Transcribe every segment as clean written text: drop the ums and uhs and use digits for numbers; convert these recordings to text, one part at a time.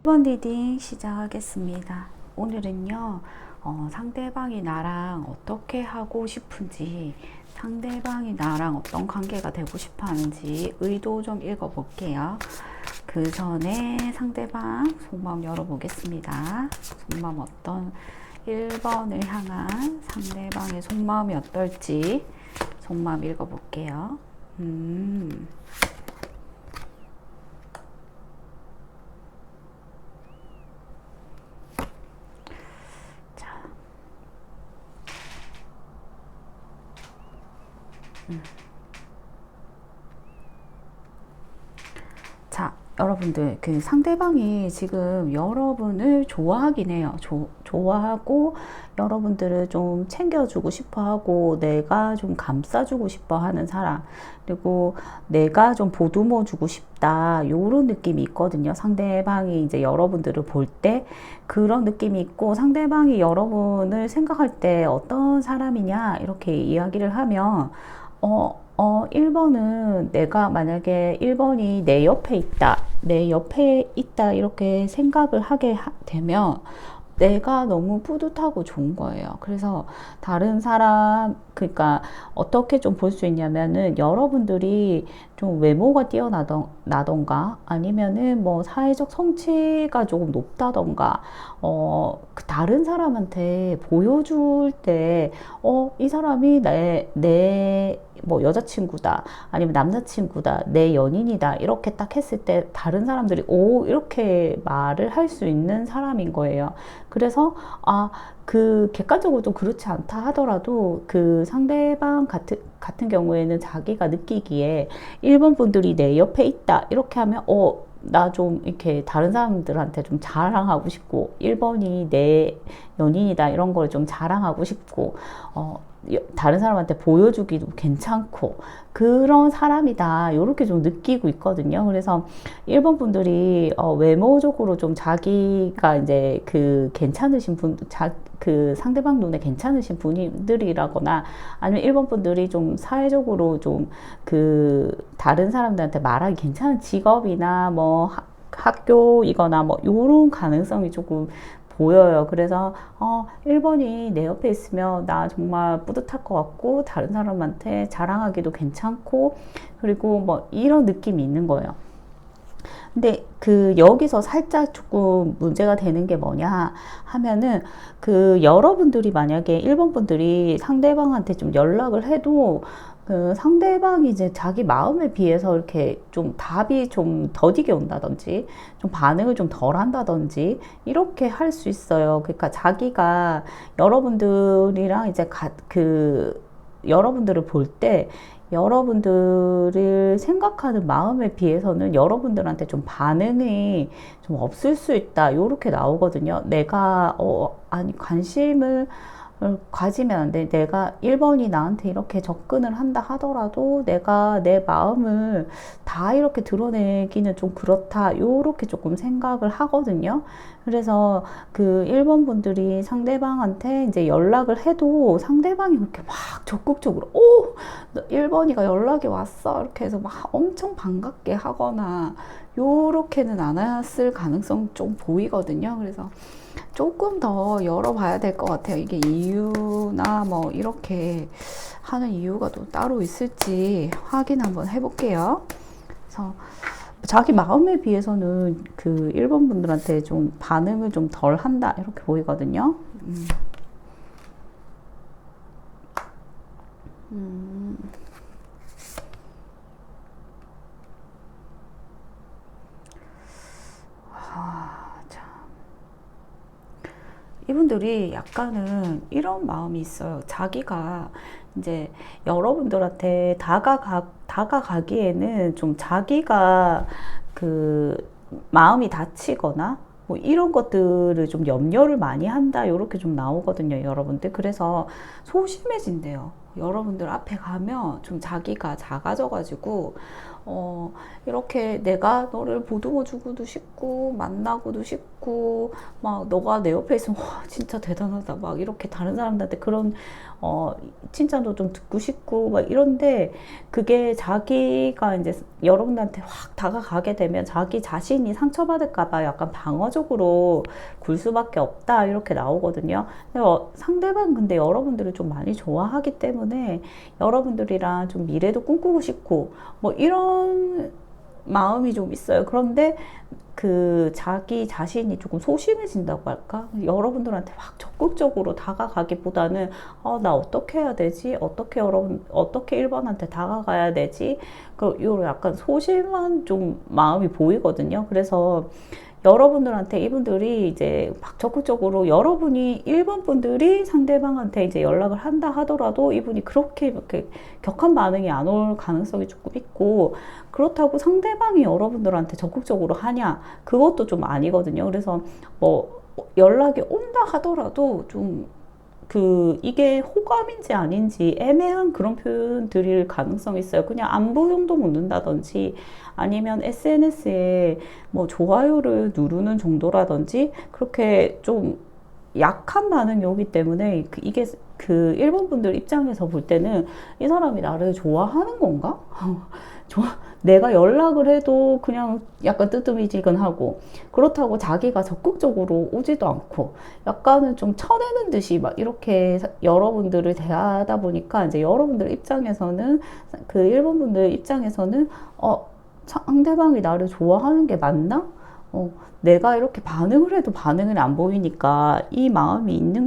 1번 리딩 시작하겠습니다. 오늘은요, 상대방이 나랑 어떻게 하고 싶은지, 상대방이 나랑 어떤 관계가 되고 싶어 하는지 의도 좀 읽어볼게요. 그 전에 상대방 속마음 열어보겠습니다. 속마음 1번을 향한 상대방의 속마음이 어떨지 속마음 읽어볼게요. 자, 여러분들, 그 상대방이 지금 여러분을 좋아하긴 해요. 좋아하고, 여러분들을 좀 챙겨주고 싶어 하고, 내가 좀 감싸주고 싶어 하는 사람, 그리고 내가 좀 보듬어 주고 싶다, 요런 느낌이 있거든요. 상대방이 이제 여러분들을 볼 때 그런 느낌이 있고, 상대방이 여러분을 생각할 때 어떤 사람이냐, 이렇게 이야기를 하면, 1번은 내가 만약에 1번이 내 옆에 있다, 이렇게 생각을 하게 되면 내가 너무 뿌듯하고 좋은 거예요. 그래서 다른 사람, 그러니까 어떻게 좀 볼 수 있냐면은 여러분들이 좀 외모가 뛰어나던가 아니면은 뭐 사회적 성취가 조금 높다던가, 그 다른 사람한테 보여줄 때, 이 사람이 뭐 여자친구다, 아니면 남자친구다, 내 연인이다, 이렇게 딱 했을 때 다른 사람들이 이렇게 말을 할 수 있는 사람인 거예요. 그래서, 그 객관적으로 좀 그렇지 않다 하더라도 그 상대방 같은 경우에는 자기가 느끼기에 1번 분들이 내 옆에 있다, 이렇게 하면, 나 좀 이렇게 다른 사람들한테 좀 자랑하고 싶고, 1번이 내 연인이다, 이런 걸 좀 자랑하고 싶고, 다른 사람한테 보여주기도 괜찮고, 그런 사람이다, 이렇게 좀 느끼고 있거든요. 그래서 1번 분들이 외모적으로 좀 자기가 이제 그 괜찮으신 그 상대방 눈에 괜찮으신 분들이라거나, 아니면 1번 분들이 좀 사회적으로 좀 그 다른 사람들한테 말하기 괜찮은 직업이나 뭐 학교이거나 뭐 요런 가능성이 조금 보여요. 그래서 1번이 내 옆에 있으면 나 정말 뿌듯할 것 같고, 다른 사람한테 자랑하기도 괜찮고, 그리고 뭐 이런 느낌이 있는 거예요. 근데 여기서 살짝 조금 문제가 되는 게 뭐냐 하면은, 여러분들이 만약에 1번 분들이 상대방한테 좀 연락을 해도 그 상대방이 이제 자기 마음에 비해서 이렇게 좀 답이 좀 더디게 온다든지, 좀 반응을 좀 덜 한다든지, 이렇게 할 수 있어요. 그러니까 자기가 여러분들이랑 이제 여러분들을 볼 때 여러분들을 생각하는 마음에 비해서는 여러분들한테 좀 반응이 좀 없을 수 있다, 요렇게 나오거든요. 내가 관심을 가지면 안 돼. 내가 1번이 나한테 이렇게 접근을 한다 하더라도 내가 내 마음을 다 이렇게 드러내기는 좀 그렇다, 요렇게 조금 생각을 하거든요. 그래서 그 1번 분들이 상대방한테 이제 연락을 해도 상대방이 그렇게 막 적극적으로 1번이가 연락이 왔어, 이렇게 해서 막 엄청 반갑게 하거나 요렇게는 안 했을 가능성 좀 보이거든요. 그래서 조금 더 열어봐야 될 것 같아요. 이게 이유나 뭐 이렇게 하는 이유가 또 따로 있을지 확인 한번 해볼게요. 그래서 자기 마음에 비해서는 그 1번 분들한테 좀 반응을 좀 덜 한다, 이렇게 보이거든요. 이분들이 약간은 이런 마음이 있어요. 자기가 이제 여러분들한테 다가가기에는 좀 자기가 그 마음이 다치거나 뭐 이런 것들을 좀 염려를 많이 한다, 이렇게 좀 나오거든요, 여러분들. 그래서 소심해진대요. 여러분들 앞에 가면 좀 자기가 작아져가지고 이렇게 내가 너를 보듬어 주고도 싶고 만나고도 싶고 막 너가 내 옆에 있으면 와 진짜 대단하다 막 이렇게 다른 사람들한테 그런 칭찬도 좀 듣고 싶고 막 이런데, 그게 자기가 이제 여러분들한테 확 다가가게 되면 자기 자신이 상처받을까 봐 약간 방어적으로 굴 수밖에 없다 이렇게 나오거든요. 상대방 근데 여러분들을 좀 많이 좋아하기 때문에 여러분들이랑 좀 미래도 꿈꾸고 싶고 뭐 이런 마음이 좀 있어요. 그런데 그 자기 자신이 조금 소심해진다고 할까? 여러분들한테 막 적극적으로 다가가기보다는 나 어떻게 해야 되지? 어떻게 1번한테 다가가야 되지? 요 약간 소심한 좀 마음이 보이거든요. 그래서 여러분들한테 이분들이 이제 막 적극적으로 여러분이 1번 분들이 상대방한테 이제 연락을 한다 하더라도 이분이 그렇게 이렇게 격한 반응이 안 올 가능성이 조금 있고, 그렇다고 상대방이 여러분들한테 적극적으로 하냐? 그것도 좀 아니거든요. 그래서 뭐 연락이 온다 하더라도 좀 이게 호감인지 아닌지 애매한 그런 표현 드릴 가능성이 있어요. 그냥 안부 정도 묻는다든지 아니면 SNS에 뭐 좋아요를 누르는 정도라든지 그렇게 좀 약한 반응이 오기 때문에 이게 1번 분들 입장에서 볼 때는 이 사람이 나를 좋아하는 건가? 내가 연락을 해도 그냥 약간 뜨뜨미지근하고, 그렇다고 자기가 적극적으로 오지도 않고 약간은 좀 쳐내는 듯이 막 이렇게 여러분들을 대하다 보니까 이제 여러분들 입장에서는 1번 분들 입장에서는 상대방이 나를 좋아하는 게 맞나? 내가 이렇게 반응을 해도 반응을 안 보이니까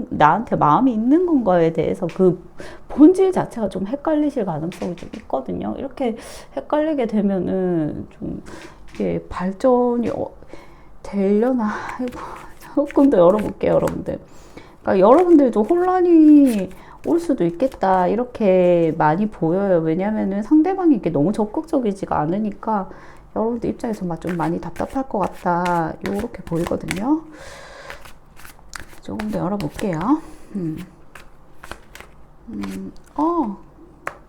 나한테 마음이 있는 건가에 대해서 그 본질 자체가 좀 헷갈리실 가능성이 좀 있거든요. 이렇게 헷갈리게 되면은 좀 이게 발전이 되려나? 조금 더 열어볼게요, 여러분들. 그러니까 여러분들도 혼란이 올 수도 있겠다 이렇게 많이 보여요. 왜냐면은 상대방이 이렇게 너무 적극적이지가 않으니까 여러분들 입장에서 좀 많이 답답할 것 같다 요렇게 보이거든요. 조금 더 열어볼게요.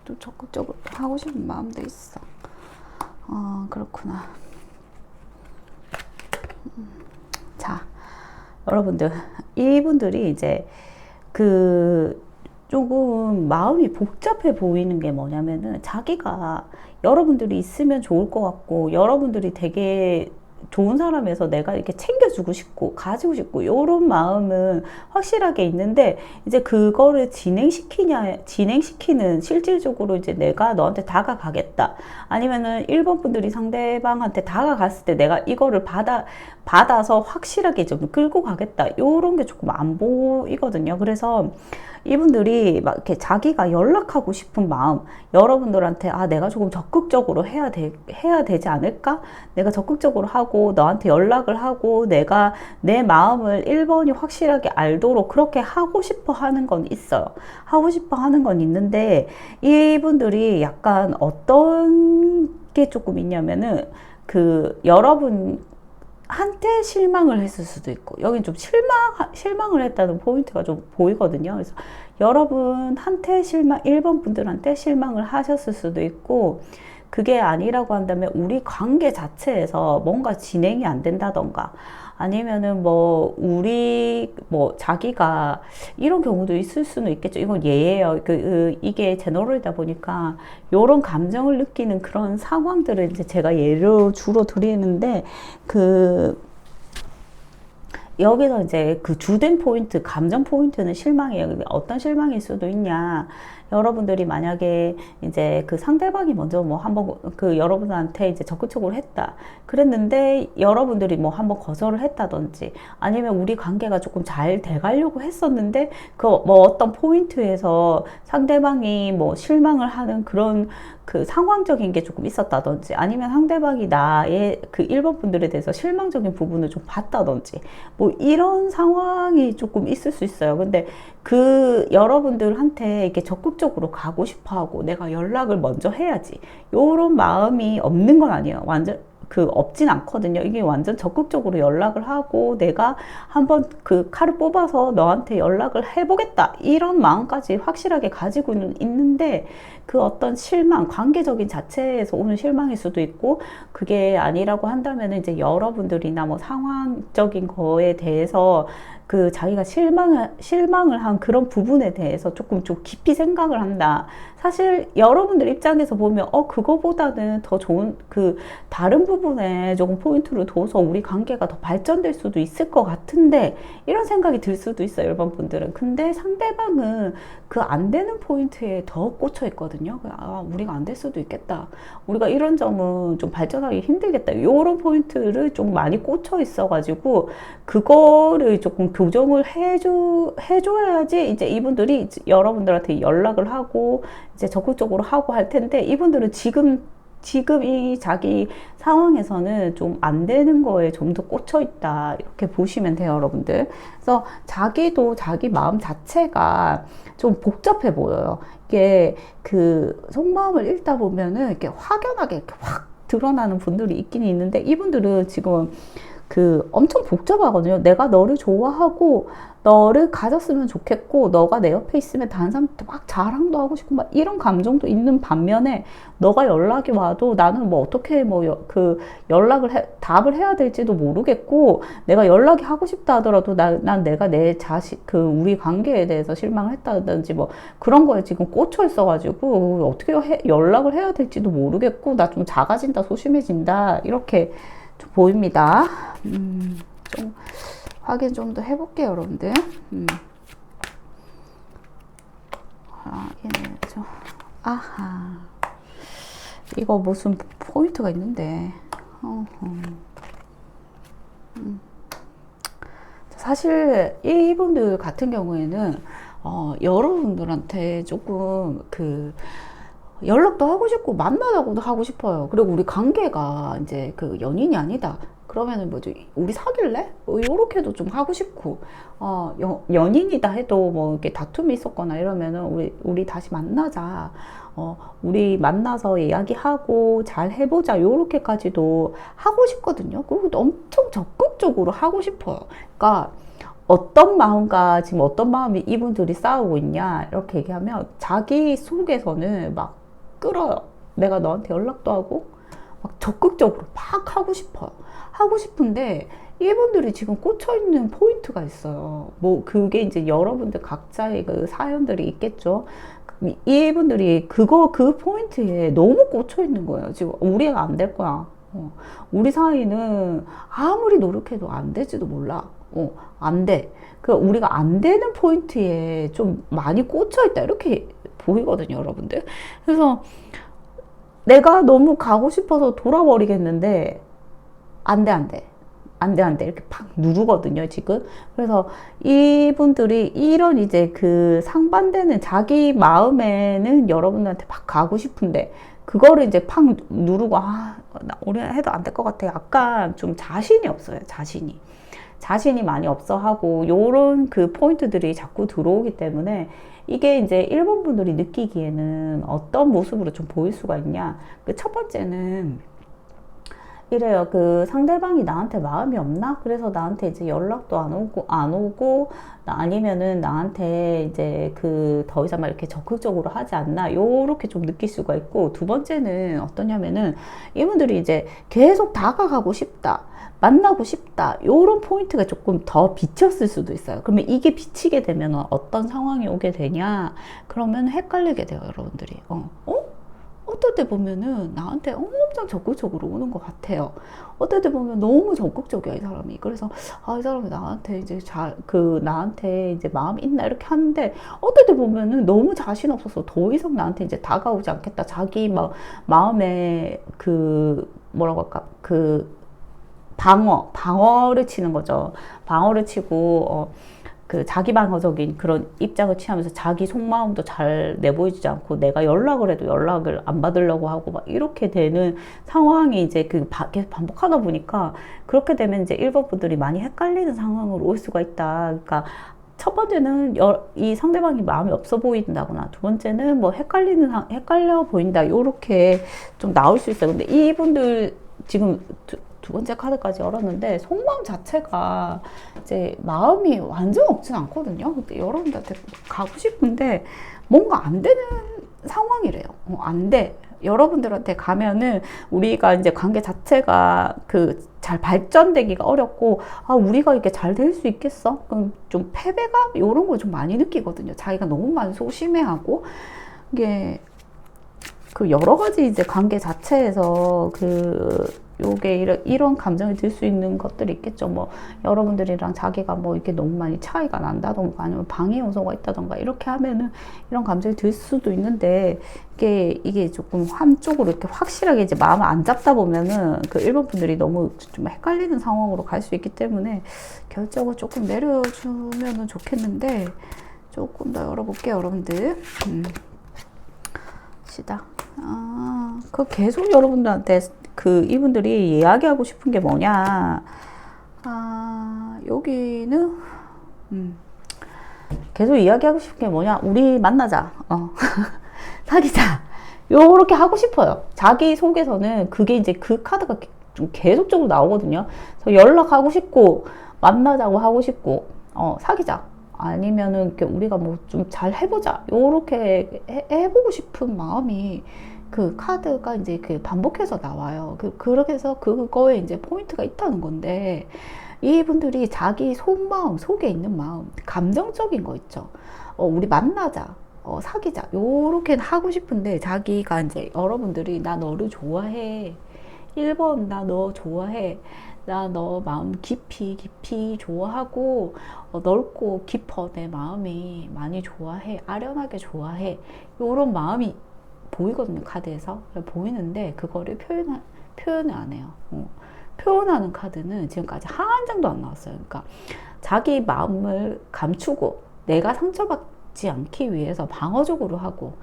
좀 적극적으로 하고 싶은 마음도 있어. 그렇구나. 자, 여러분들 이분들이 이제 조금 마음이 복잡해 보이는 게 뭐냐면은 자기가 여러분들이 있으면 좋을 것 같고 여러분들이 되게 좋은 사람에서 내가 이렇게 챙겨주고 싶고 가지고 싶고 이런 마음은 확실하게 있는데, 이제 그거를 진행시키는 실질적으로 이제 내가 너한테 다가가겠다 아니면은 1번 분들이 상대방한테 다가갔을 때 내가 이거를 받아서 확실하게 좀 끌고 가겠다 이런 게 조금 안 보이거든요. 그래서 이분들이 막 이렇게 자기가 연락하고 싶은 마음, 여러분들한테 내가 조금 적극적으로 해야 되지 않을까? 내가 적극적으로 하고 너한테 연락을 하고 내가 내 마음을 1번이 확실하게 알도록 그렇게 하고 싶어 하는 건 있어요. 하고 싶어 하는 건 있는데 이분들이 약간 어떤 게 조금 있냐면은 여러분 한테 실망을 했을 수도 있고, 여긴 좀 실망을 했다는 포인트가 좀 보이거든요. 그래서 여러분한테 1번 분들한테 실망을 하셨을 수도 있고, 그게 아니라고 한다면 우리 관계 자체에서 뭔가 진행이 안 된다던가 아니면은 자기가 이런 경우도 있을 수는 있겠죠. 이건 예예요. 이게 제너럴이다 보니까 이런 감정을 느끼는 그런 상황들을 이제 제가 예로 주로 드리는데, 여기서 이제 주된 포인트, 감정 포인트는 실망이에요. 어떤 실망일 수도 있냐. 여러분들이 만약에 이제 상대방이 먼저 한번 여러분한테 이제 적극적으로 했다. 그랬는데 여러분들이 한번 거절을 했다든지 아니면 우리 관계가 조금 잘 돼가려고 했었는데 어떤 포인트에서 상대방이 실망을 하는 그런 상황적인 게 조금 있었다든지 아니면 상대방이 나의 1번 분들에 대해서 실망적인 부분을 좀 봤다든지 이런 상황이 조금 있을 수 있어요. 근데 여러분들한테 이렇게 적극적으로 가고 싶어 하고 내가 연락을 먼저 해야지 요런 마음이 없는 건 아니에요. 완전 없진 않거든요. 이게 완전 적극적으로 연락을 하고 내가 한번 그 칼을 뽑아서 너한테 연락을 해보겠다 이런 마음까지 확실하게 가지고 있는데 그 어떤 실망, 관계적인 자체에서 오는 실망일 수도 있고 그게 아니라고 한다면 이제 여러분들이나 뭐 상황적인 거에 대해서 그 자기가 실망을 한 그런 부분에 대해서 조금 좀 깊이 생각을 한다. 사실 여러분들 입장에서 보면 그거보다는 더 좋은 그 다른 부분에 조금 포인트를 둬서 우리 관계가 더 발전될 수도 있을 것 같은데 이런 생각이 들 수도 있어요, 일반 분들은. 근데 상대방은 그 안 되는 포인트에 더 꽂혀 있거든요. 우리가 안 될 수도 있겠다. 우리가 이런 점은 좀 발전하기 힘들겠다. 이런 포인트를 좀 많이 꽂혀 있어가지고 그거를 조금 교정을 해줘야지 이제 이분들이 여러분들한테 연락을 하고 이제 적극적으로 하고 할 텐데 이분들은 지금 이 자기 상황에서는 좀 안 되는 거에 좀 더 꽂혀 있다 이렇게 보시면 돼요, 여러분들. 그래서 자기도 자기 마음 자체가 좀 복잡해 보여요. 이게 그 속마음을 읽다 보면은 이렇게 확연하게 이렇게 확 드러나는 분들이 있긴 있는데 이분들은 지금 그 엄청 복잡하거든요. 내가 너를 좋아하고 너를 가졌으면 좋겠고 너가 내 옆에 있으면 다른 사람한테 막 자랑도 하고 싶고 막 이런 감정도 있는 반면에 너가 연락이 와도 나는 뭐 어떻게 답을 해야 될지도 모르겠고 내가 연락이 하고 싶다 하더라도 난 내가 내 자신 우리 관계에 대해서 실망을 했다든지 뭐 그런 거에 지금 꽂혀 있어가지고 어떻게 연락을 해야 될지도 모르겠고 나 좀 작아진다 소심해진다 이렇게 좀 보입니다. 좀 확인 좀 더 해볼게요, 여러분들. 확인해줘. 아하. 이거 무슨 포인트가 있는데. 사실 이분들 같은 경우에는 여러분들한테 조금 연락도 하고 싶고 만나자고도 하고 싶어요. 그리고 우리 관계가 이제 연인이 아니다. 그러면은 뭐지? 우리 사귈래? 요렇게도 좀 하고 싶고, 연인이다 해도 뭐 이렇게 다툼이 있었거나 이러면은 우리 다시 만나자. 우리 만나서 이야기하고 잘 해보자. 요렇게까지도 하고 싶거든요. 그리고 엄청 적극적으로 하고 싶어요. 그러니까 어떤 마음과 지금 어떤 마음이 이분들이 싸우고 있냐 이렇게 얘기하면 자기 속에서는 막 끌어요. 내가 너한테 연락도 하고 막 적극적으로 막 하고 싶어요. 하고 싶은데 이분들이 지금 꽂혀 있는 포인트가 있어요. 뭐 그게 이제 여러분들 각자의 그 사연들이 있겠죠. 이분들이 그 포인트에 너무 꽂혀 있는 거예요. 지금 우리가 안 될 거야. 우리 사이는 아무리 노력해도 안 될지도 몰라. 안 돼. 우리가 안 되는 포인트에 좀 많이 꽂혀 있다. 이렇게 보이거든요, 여러분들. 그래서 내가 너무 가고 싶어서 돌아버리겠는데, 안 돼. 이렇게 팍 누르거든요, 지금. 그래서 이분들이 이런 이제 상반되는 자기 마음에는 여러분들한테 막 가고 싶은데, 그거를 이제 팍 누르고, 나 오래 해도 안 될 것 같아. 약간 좀 자신이 없어요, 자신이 많이 없어 하고, 요런 포인트들이 자꾸 들어오기 때문에, 이게 이제 일본 분들이 느끼기에는 어떤 모습으로 좀 보일 수가 있냐. 첫 번째는, 이래요. 상대방이 나한테 마음이 없나? 그래서 나한테 이제 연락도 안 오고, 아니면은 나한테 이제 더 이상 막 이렇게 적극적으로 하지 않나? 요렇게 좀 느낄 수가 있고, 두 번째는 어떠냐면은, 이분들이 이제 계속 다가가고 싶다. 만나고 싶다. 요런 포인트가 조금 더 비쳤을 수도 있어요. 그러면 이게 비치게 되면 어떤 상황이 오게 되냐? 그러면 헷갈리게 돼요, 여러분들이. 어떨 때 보면은 나한테 엄청 적극적으로 오는 것 같아요. 어떨 때 보면 너무 적극적이야, 이 사람이. 그래서, 이 사람이 나한테 이제 나한테 이제 마음이 있나, 이렇게 하는데, 어떨 때 보면은 너무 자신 없어서 더 이상 나한테 이제 다가오지 않겠다. 자기 마음에 뭐라고 할까, 방어를 치는 거죠. 방어를 치고, 자기 방어적인 그런 입장을 취하면서 자기 속마음도 잘 내보이지 않고 내가 연락을 해도 연락을 안 받으려고 하고 막 이렇게 되는 상황이 이제 계속 반복하다 보니까 그렇게 되면 이제 일본 분들이 많이 헷갈리는 상황으로 올 수가 있다. 그러니까 첫 번째는 이 상대방이 마음이 없어 보인다거나 두 번째는 뭐 헷갈려 보인다. 요렇게 좀 나올 수 있어요. 근데 이분들 지금 두 번째 카드까지 열었는데 속마음 자체가 이제 마음이 완전 없진 않거든요. 근데 여러분들한테 가고 싶은데 뭔가 안 되는 상황이래요. 안 돼. 여러분들한테 가면은 우리가 이제 관계 자체가 그 잘 발전되기가 어렵고, 아, 우리가 이렇게 잘 될 수 있겠어? 그럼 좀 패배감? 이런 걸 좀 많이 느끼거든요. 자기가 너무 많이 소심해하고, 이게 그 여러 가지 이제 관계 자체에서 요게 이런 감정이 들 수 있는 것들이 있겠죠. 뭐 여러분들이랑 자기가 뭐 이렇게 너무 많이 차이가 난다던가 아니면 방해 요소가 있다던가 이렇게 하면은 이런 감정이 들 수도 있는데, 이게 조금 한쪽으로 이렇게 확실하게 이제 마음을 안 잡다 보면은 그 일본 분들이 너무 좀 헷갈리는 상황으로 갈 수 있기 때문에 결정을 조금 내려주면은 좋겠는데, 조금 더 열어볼게요, 여러분들. 시다. 그 계속 여러분들한테 이분들이 이야기하고 싶은 게 뭐냐. 여기는, 계속 이야기하고 싶은 게 뭐냐. 우리 만나자. 사귀자. 요렇게 하고 싶어요. 자기 속에서는 그게 이제 그 카드가 좀 계속적으로 나오거든요. 그래서 연락하고 싶고, 만나자고 하고 싶고, 사귀자. 아니면은 이렇게 우리가 뭐 좀 잘 해보자. 요렇게 해보고 싶은 마음이 그 카드가 이제 그 반복해서 나와요. 그렇게 해서 그거에 이제 포인트가 있다는 건데, 이분들이 자기 속마음, 속에 있는 마음, 감정적인 거 있죠. 우리 만나자. 사귀자. 요렇게 하고 싶은데, 자기가 이제 여러분들이 나 너를 좋아해. 1번 나 너 좋아해. 나 너 마음 깊이 좋아하고, 넓고 깊어. 내 마음이 많이 좋아해. 아련하게 좋아해. 요런 마음이 보이거든요, 카드에서. 보이는데 그거를 표현을 안 해요. 표현하는 카드는 지금까지 한 장도 안 나왔어요. 그러니까 자기 마음을 감추고 내가 상처받지 않기 위해서 방어적으로 하고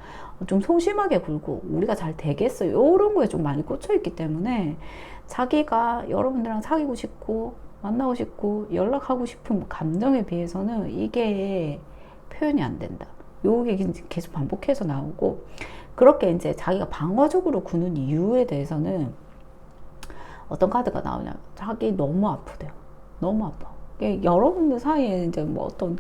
좀 소심하게 굴고 우리가 잘 되겠어요, 이런 거에 좀 많이 꽂혀 있기 때문에, 자기가 여러분들이랑 사귀고 싶고 만나고 싶고 연락하고 싶은 감정에 비해서는 이게 표현이 안 된다. 요게 계속 반복해서 나오고, 그렇게 이제 자기가 방어적으로 구는 이유에 대해서는 어떤 카드가 나오냐면, 자기 너무 아프대요. 너무 아파. 여러분들 사이에 이제 뭐 어떤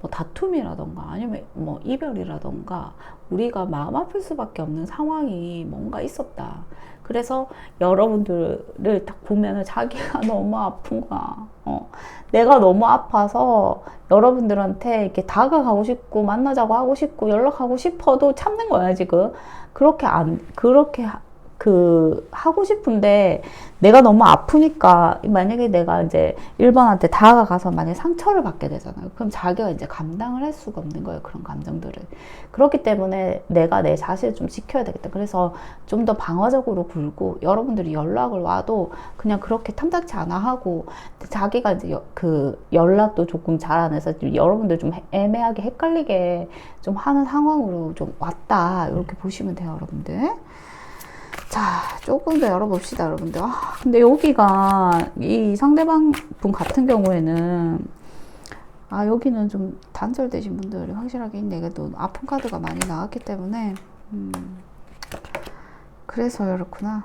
뭐 다툼이라던가 아니면 뭐 이별이라던가 우리가 마음 아플 수밖에 없는 상황이 뭔가 있었다. 그래서 여러분들을 딱 보면은 자기가 너무 아픈 거야. 내가 너무 아파서 여러분들한테 이렇게 다가가고 싶고 만나자고 하고 싶고 연락하고 싶어도 참는 거야, 지금. 그렇게 하고 싶은데 내가 너무 아프니까, 만약에 내가 이제 1번한테 다가가서 만약에 상처를 받게 되잖아요. 그럼 자기가 이제 감당을 할 수가 없는 거예요, 그런 감정들을. 그렇기 때문에 내가 내 자신을 좀 지켜야 되겠다. 그래서 좀 더 방어적으로 굴고, 여러분들이 연락을 와도 그냥 그렇게 탐탁치 않아 하고, 자기가 이제 연락도 조금 잘 안 해서 여러분들 좀 애매하게 헷갈리게 좀 하는 상황으로 좀 왔다. 이렇게 보시면 돼요, 여러분들. 자, 조금 더 열어봅시다, 여러분들. 근데 여기가, 이 상대방 분 같은 경우에는, 여기는 좀 단절되신 분들이 확실하게 있네. 이게 아픈 카드가 많이 나왔기 때문에, 그래서 그렇구나.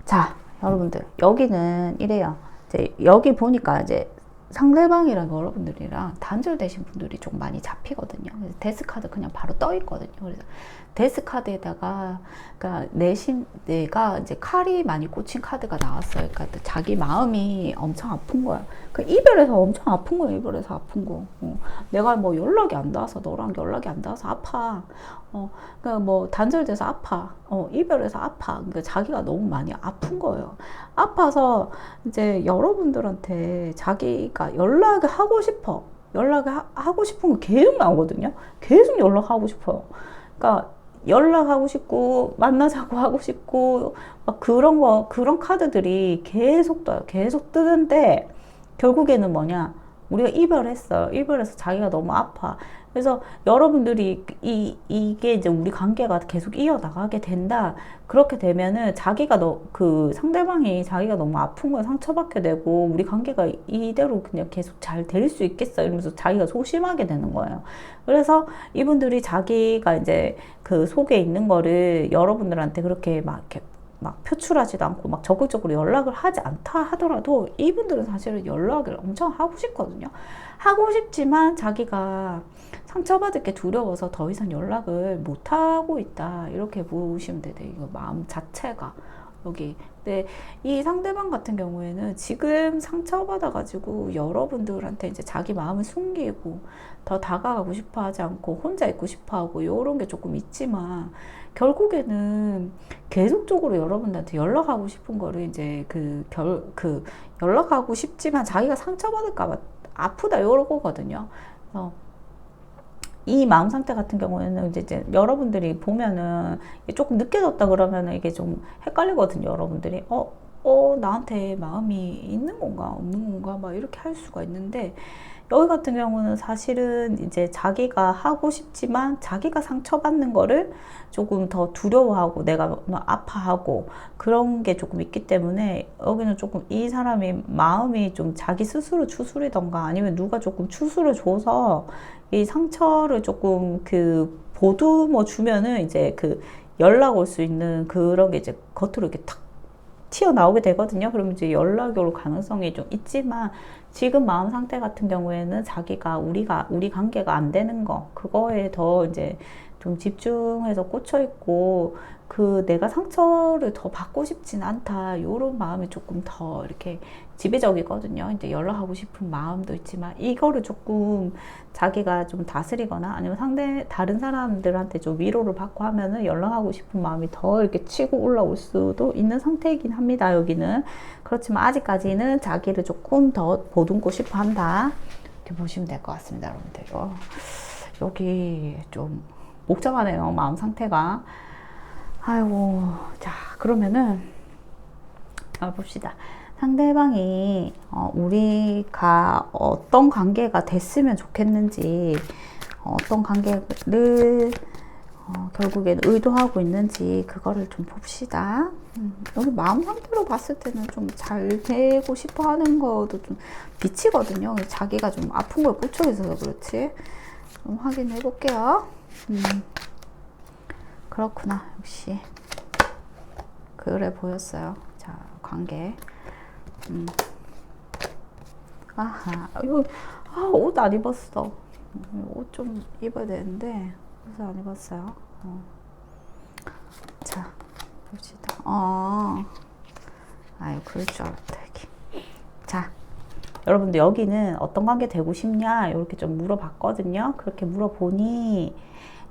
자, 여러분들. 여기는 이래요. 이제 여기 보니까 이제 상대방이랑 여러분들이랑 단절되신 분들이 좀 많이 잡히거든요. 그래서 데스카드 그냥 바로 떠 있거든요. 그래서 데스카드에다가, 그러니까 내가 이제 칼이 많이 꽂힌 카드가 나왔어요. 그러니까 자기 마음이 엄청 아픈 거야. 이별해서 엄청 아픈 거야, 이별해서 아픈 거. 내가 뭐 연락이 안 닿아서, 너랑 연락이 안 닿아서 아파. 그러니까 뭐 단절돼서 아파. 이별해서 아파. 그러니까 자기가 너무 많이 아픈 거예요. 아파서 이제 여러분들한테 자기가 연락을 하고 싶어. 연락을 하고 싶은 거 계속 나오거든요. 계속 연락하고 싶어요. 그러니까 연락하고 싶고 만나자고 하고 싶고 막 그런 카드들이 계속 떠요. 계속 뜨는데 결국에는 뭐냐, 우리가 이별했어요. 이별해서 자기가 너무 아파. 그래서 여러분들이 이게 이제 우리 관계가 계속 이어나가게 된다. 그렇게 되면은 상대방이 자기가 너무 아픈 거에 상처받게 되고, 우리 관계가 이대로 그냥 계속 잘 될 수 있겠어 이러면서 자기가 소심하게 되는 거예요. 그래서 이분들이 자기가 이제 그 속에 있는 거를 여러분들한테 그렇게 막 막 표출하지도 않고 막 적극적으로 연락을 하지 않다 하더라도 이분들은 사실은 연락을 엄청 하고 싶거든요. 하고 싶지만 자기가 상처받을 게 두려워서 더 이상 연락을 못 하고 있다. 이렇게 보시면 돼요. 이거 마음 자체가. 여기. 근데 이 상대방 같은 경우에는 지금 상처받아가지고 여러분들한테 이제 자기 마음을 숨기고 더 다가가고 싶어 하지 않고 혼자 있고 싶어 하고 이런 게 조금 있지만 결국에는 계속적으로 여러분들한테 연락하고 싶은 거를 이제 연락하고 싶지만 자기가 상처받을까봐 아프다 이런 거거든요. 그래서 이 마음 상태 같은 경우에는 이제 여러분들이 보면은 조금 늦게졌다 그러면은 이게 좀 헷갈리거든요. 여러분들이 나한테 마음이 있는 건가 없는 건가 막 이렇게 할 수가 있는데 여기 같은 경우는 사실은 이제 자기가 하고 싶지만 자기가 상처받는 거를 조금 더 두려워하고 내가 아파하고 그런 게 조금 있기 때문에 여기는 조금 이 사람이 마음이 좀 자기 스스로 추스리던가 아니면 누가 조금 추스려 줘서 이 상처를 조금 보듬어 주면은 이제 연락 올 수 있는 그런 게 이제 겉으로 이렇게 탁 튀어나오게 되거든요. 그러면 이제 연락이 올 가능성이 좀 있지만 지금 마음 상태 같은 경우에는 자기가 우리 관계가 안 되는 거 그거에 더 이제 좀 집중해서 꽂혀 있고 내가 상처를 더 받고 싶진 않다 요런 마음이 조금 더 이렇게 지배적이거든요. 이제 연락하고 싶은 마음도 있지만 이거를 조금 자기가 좀 다스리거나 아니면 다른 사람들한테 좀 위로를 받고 하면은 연락하고 싶은 마음이 더 이렇게 치고 올라올 수도 있는 상태이긴 합니다. 여기는. 그렇지만 아직까지는 자기를 조금 더 보듬고 싶어 한다. 이렇게 보시면 될 것 같습니다, 여러분들. 여기 좀 복잡하네요, 마음 상태가. 아이고, 자, 그러면은, 봅시다. 상대방이, 우리가 어떤 관계가 됐으면 좋겠는지, 어떤 관계를, 결국엔 의도하고 있는지, 그거를 좀 봅시다. 여기 마음 상태로 봤을 때는 좀 잘 되고 싶어 하는 것도 좀 비치거든요. 자기가 좀 아픈 거에 꽂혀 있어서 그렇지. 좀 확인해 볼게요. 그렇구나. 역시 그래 보였어요. 자, 관계. 아하, 이거 옷 안 입었어. 옷 좀 입어야 되는데 옷을 안 입었어요. 자, 봅시다. 아유, 그럴 줄 알았다. 여기. 자, 여러분들 여기는 어떤 관계 되고 싶냐 이렇게 좀 물어봤거든요. 그렇게 물어보니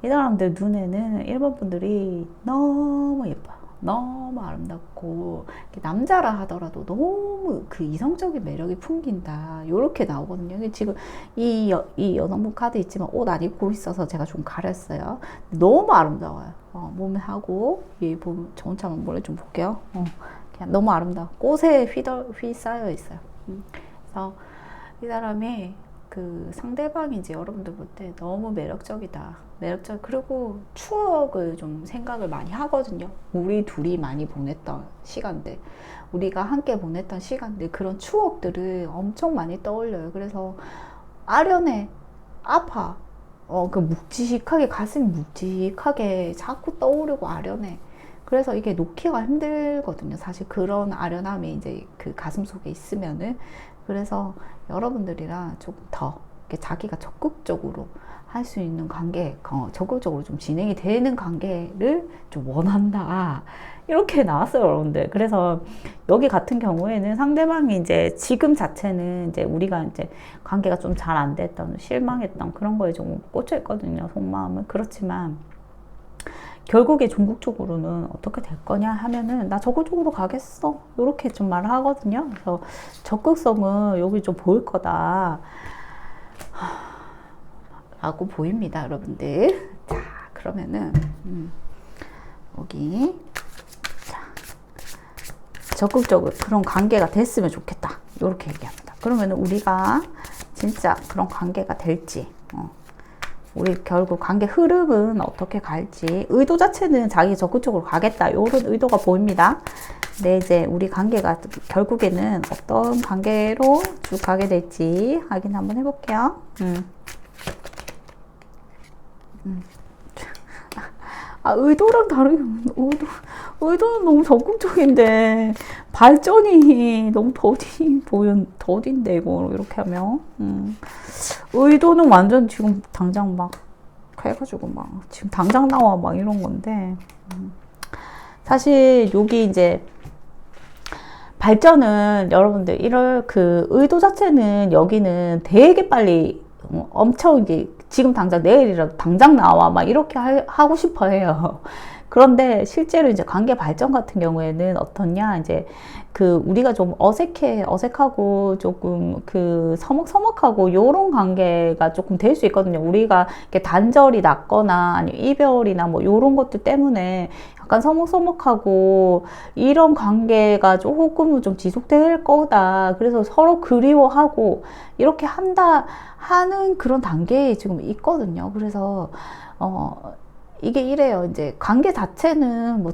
이 사람들 눈에는 1번 분들이 너무 예뻐요. 너무 아름답고 남자라 하더라도 너무 이성적인 매력이 풍긴다. 이렇게 나오거든요. 지금 이 여성분 카드 있지만 옷 안 입고 있어서 제가 좀 가렸어요. 너무 아름다워요. 몸에 하고 이 보면 전체 한번 몰래 좀 볼게요. 그냥 너무 아름다워. 꽃에 휘싸여 있어요. 그래서 이 사람이 상대방이 이제 여러분들 볼 때 너무 매력적이다. 그리고 추억을 좀 생각을 많이 하거든요. 우리 둘이 많이 보냈던 시간들, 우리가 함께 보냈던 시간들, 그런 추억들을 엄청 많이 떠올려요. 그래서 아련해, 아파. 묵직하게, 가슴이 묵직하게 자꾸 떠오르고 아련해. 그래서 이게 놓기가 힘들거든요. 사실 그런 아련함이 이제 가슴 속에 있으면은. 그래서 여러분들이랑 조금 더 자기가 적극적으로 할 수 있는 관계, 적극적으로 좀 진행이 되는 관계를 좀 원한다. 이렇게 나왔어요, 여러분들. 그래서 여기 같은 경우에는 상대방이 이제 지금 자체는 이제 우리가 이제 관계가 좀 잘 안 됐던, 실망했던 그런 거에 좀 꽂혀 있거든요, 속마음은. 그렇지만 결국에 궁극적으로는 어떻게 될 거냐 하면은 나 적극적으로 가겠어 이렇게 좀 말을 하거든요. 그래서 적극성은 여기 좀 보일 거다 라고 보입니다, 여러분들. 자, 그러면은 여기 자, 적극적으로 그런 관계가 됐으면 좋겠다 이렇게 얘기합니다. 그러면은 우리가 진짜 그런 관계가 될지, 우리 결국 관계 흐름은 어떻게 갈지, 의도 자체는 자기 적극적으로 가겠다 이런 의도가 보입니다. 근데 이제 우리 관계가 결국에는 어떤 관계로 쭉 가게 될지 확인 한번 해볼게요. 아, 의도랑 다르게, 의도는 너무 적극적인데, 발전이 너무 더딘데, 이거, 이렇게 하면. 의도는 완전 지금 당장 막, 해가지고 막, 지금 당장 나와, 막 이런 건데. 사실, 여기 이제, 발전은 여러분들, 이럴 그 의도 자체는 여기는 되게 빨리, 엄청 이제, 지금 당장 내일이라도 당장 나와 막 이렇게 하고 싶어 해요. 그런데 실제로 이제 관계 발전 같은 경우에는 어떻냐, 이제 그 우리가 좀 어색하고 조금 그 서먹서먹하고 요런 관계가 조금 될 수 있거든요. 우리가 이렇게 단절이 났거나 아니면 이별이나 뭐 요런 것들 때문에 약간 서먹서먹하고 이런 관계가 조금은 좀 지속될 거다. 그래서 서로 그리워하고 이렇게 하는 그런 단계에 지금 있거든요. 그래서 이게 이래요. 이제 관계 자체는 뭐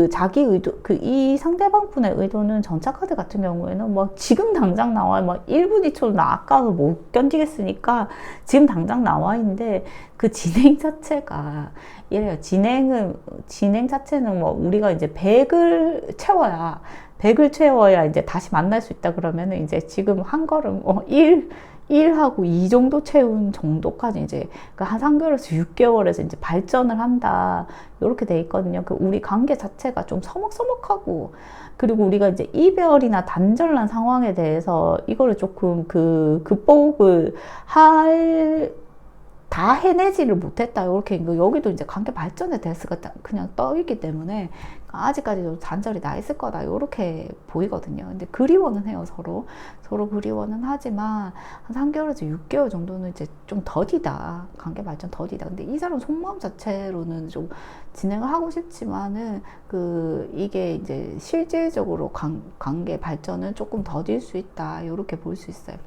자기 의도, 이 상대방 분의 의도는 전차 카드 같은 경우에는 뭐 지금 당장 나와, 뭐 1분 2초도 나 아까워서 못 견디겠으니까 지금 당장 나와 있는데 그 진행 자체가 이래요. 진행 자체는 뭐 우리가 이제 100을 채워야 이제 다시 만날 수 있다 그러면은 이제 지금 한 걸음, 1하고 2 정도 채운 정도까지 이제 한 3개월에서 6개월에서 이제 발전을 한다. 이렇게 돼 있거든요. 그 우리 관계 자체가 좀 서먹서먹하고 그리고 우리가 이제 이별이나 단절난 상황에 대해서 이거를 조금 극복을 다 해내지를 못했다. 이렇게 여기도 이제 관계 발전에 대해서가 그냥 떠 있기 때문에 아직까지도 잔절이 나 있을 거다. 이렇게 보이거든요. 근데 그리워는 해요. 서로 그리워는 하지만 한 3개월에서 6개월 정도는 이제 좀 더디다. 관계 발전 더디다. 근데 이 사람 속마음 자체로는 좀 진행을 하고 싶지만은 이게 이제 실질적으로 관계 발전은 조금 더딜 수 있다. 이렇게 볼 수 있어요.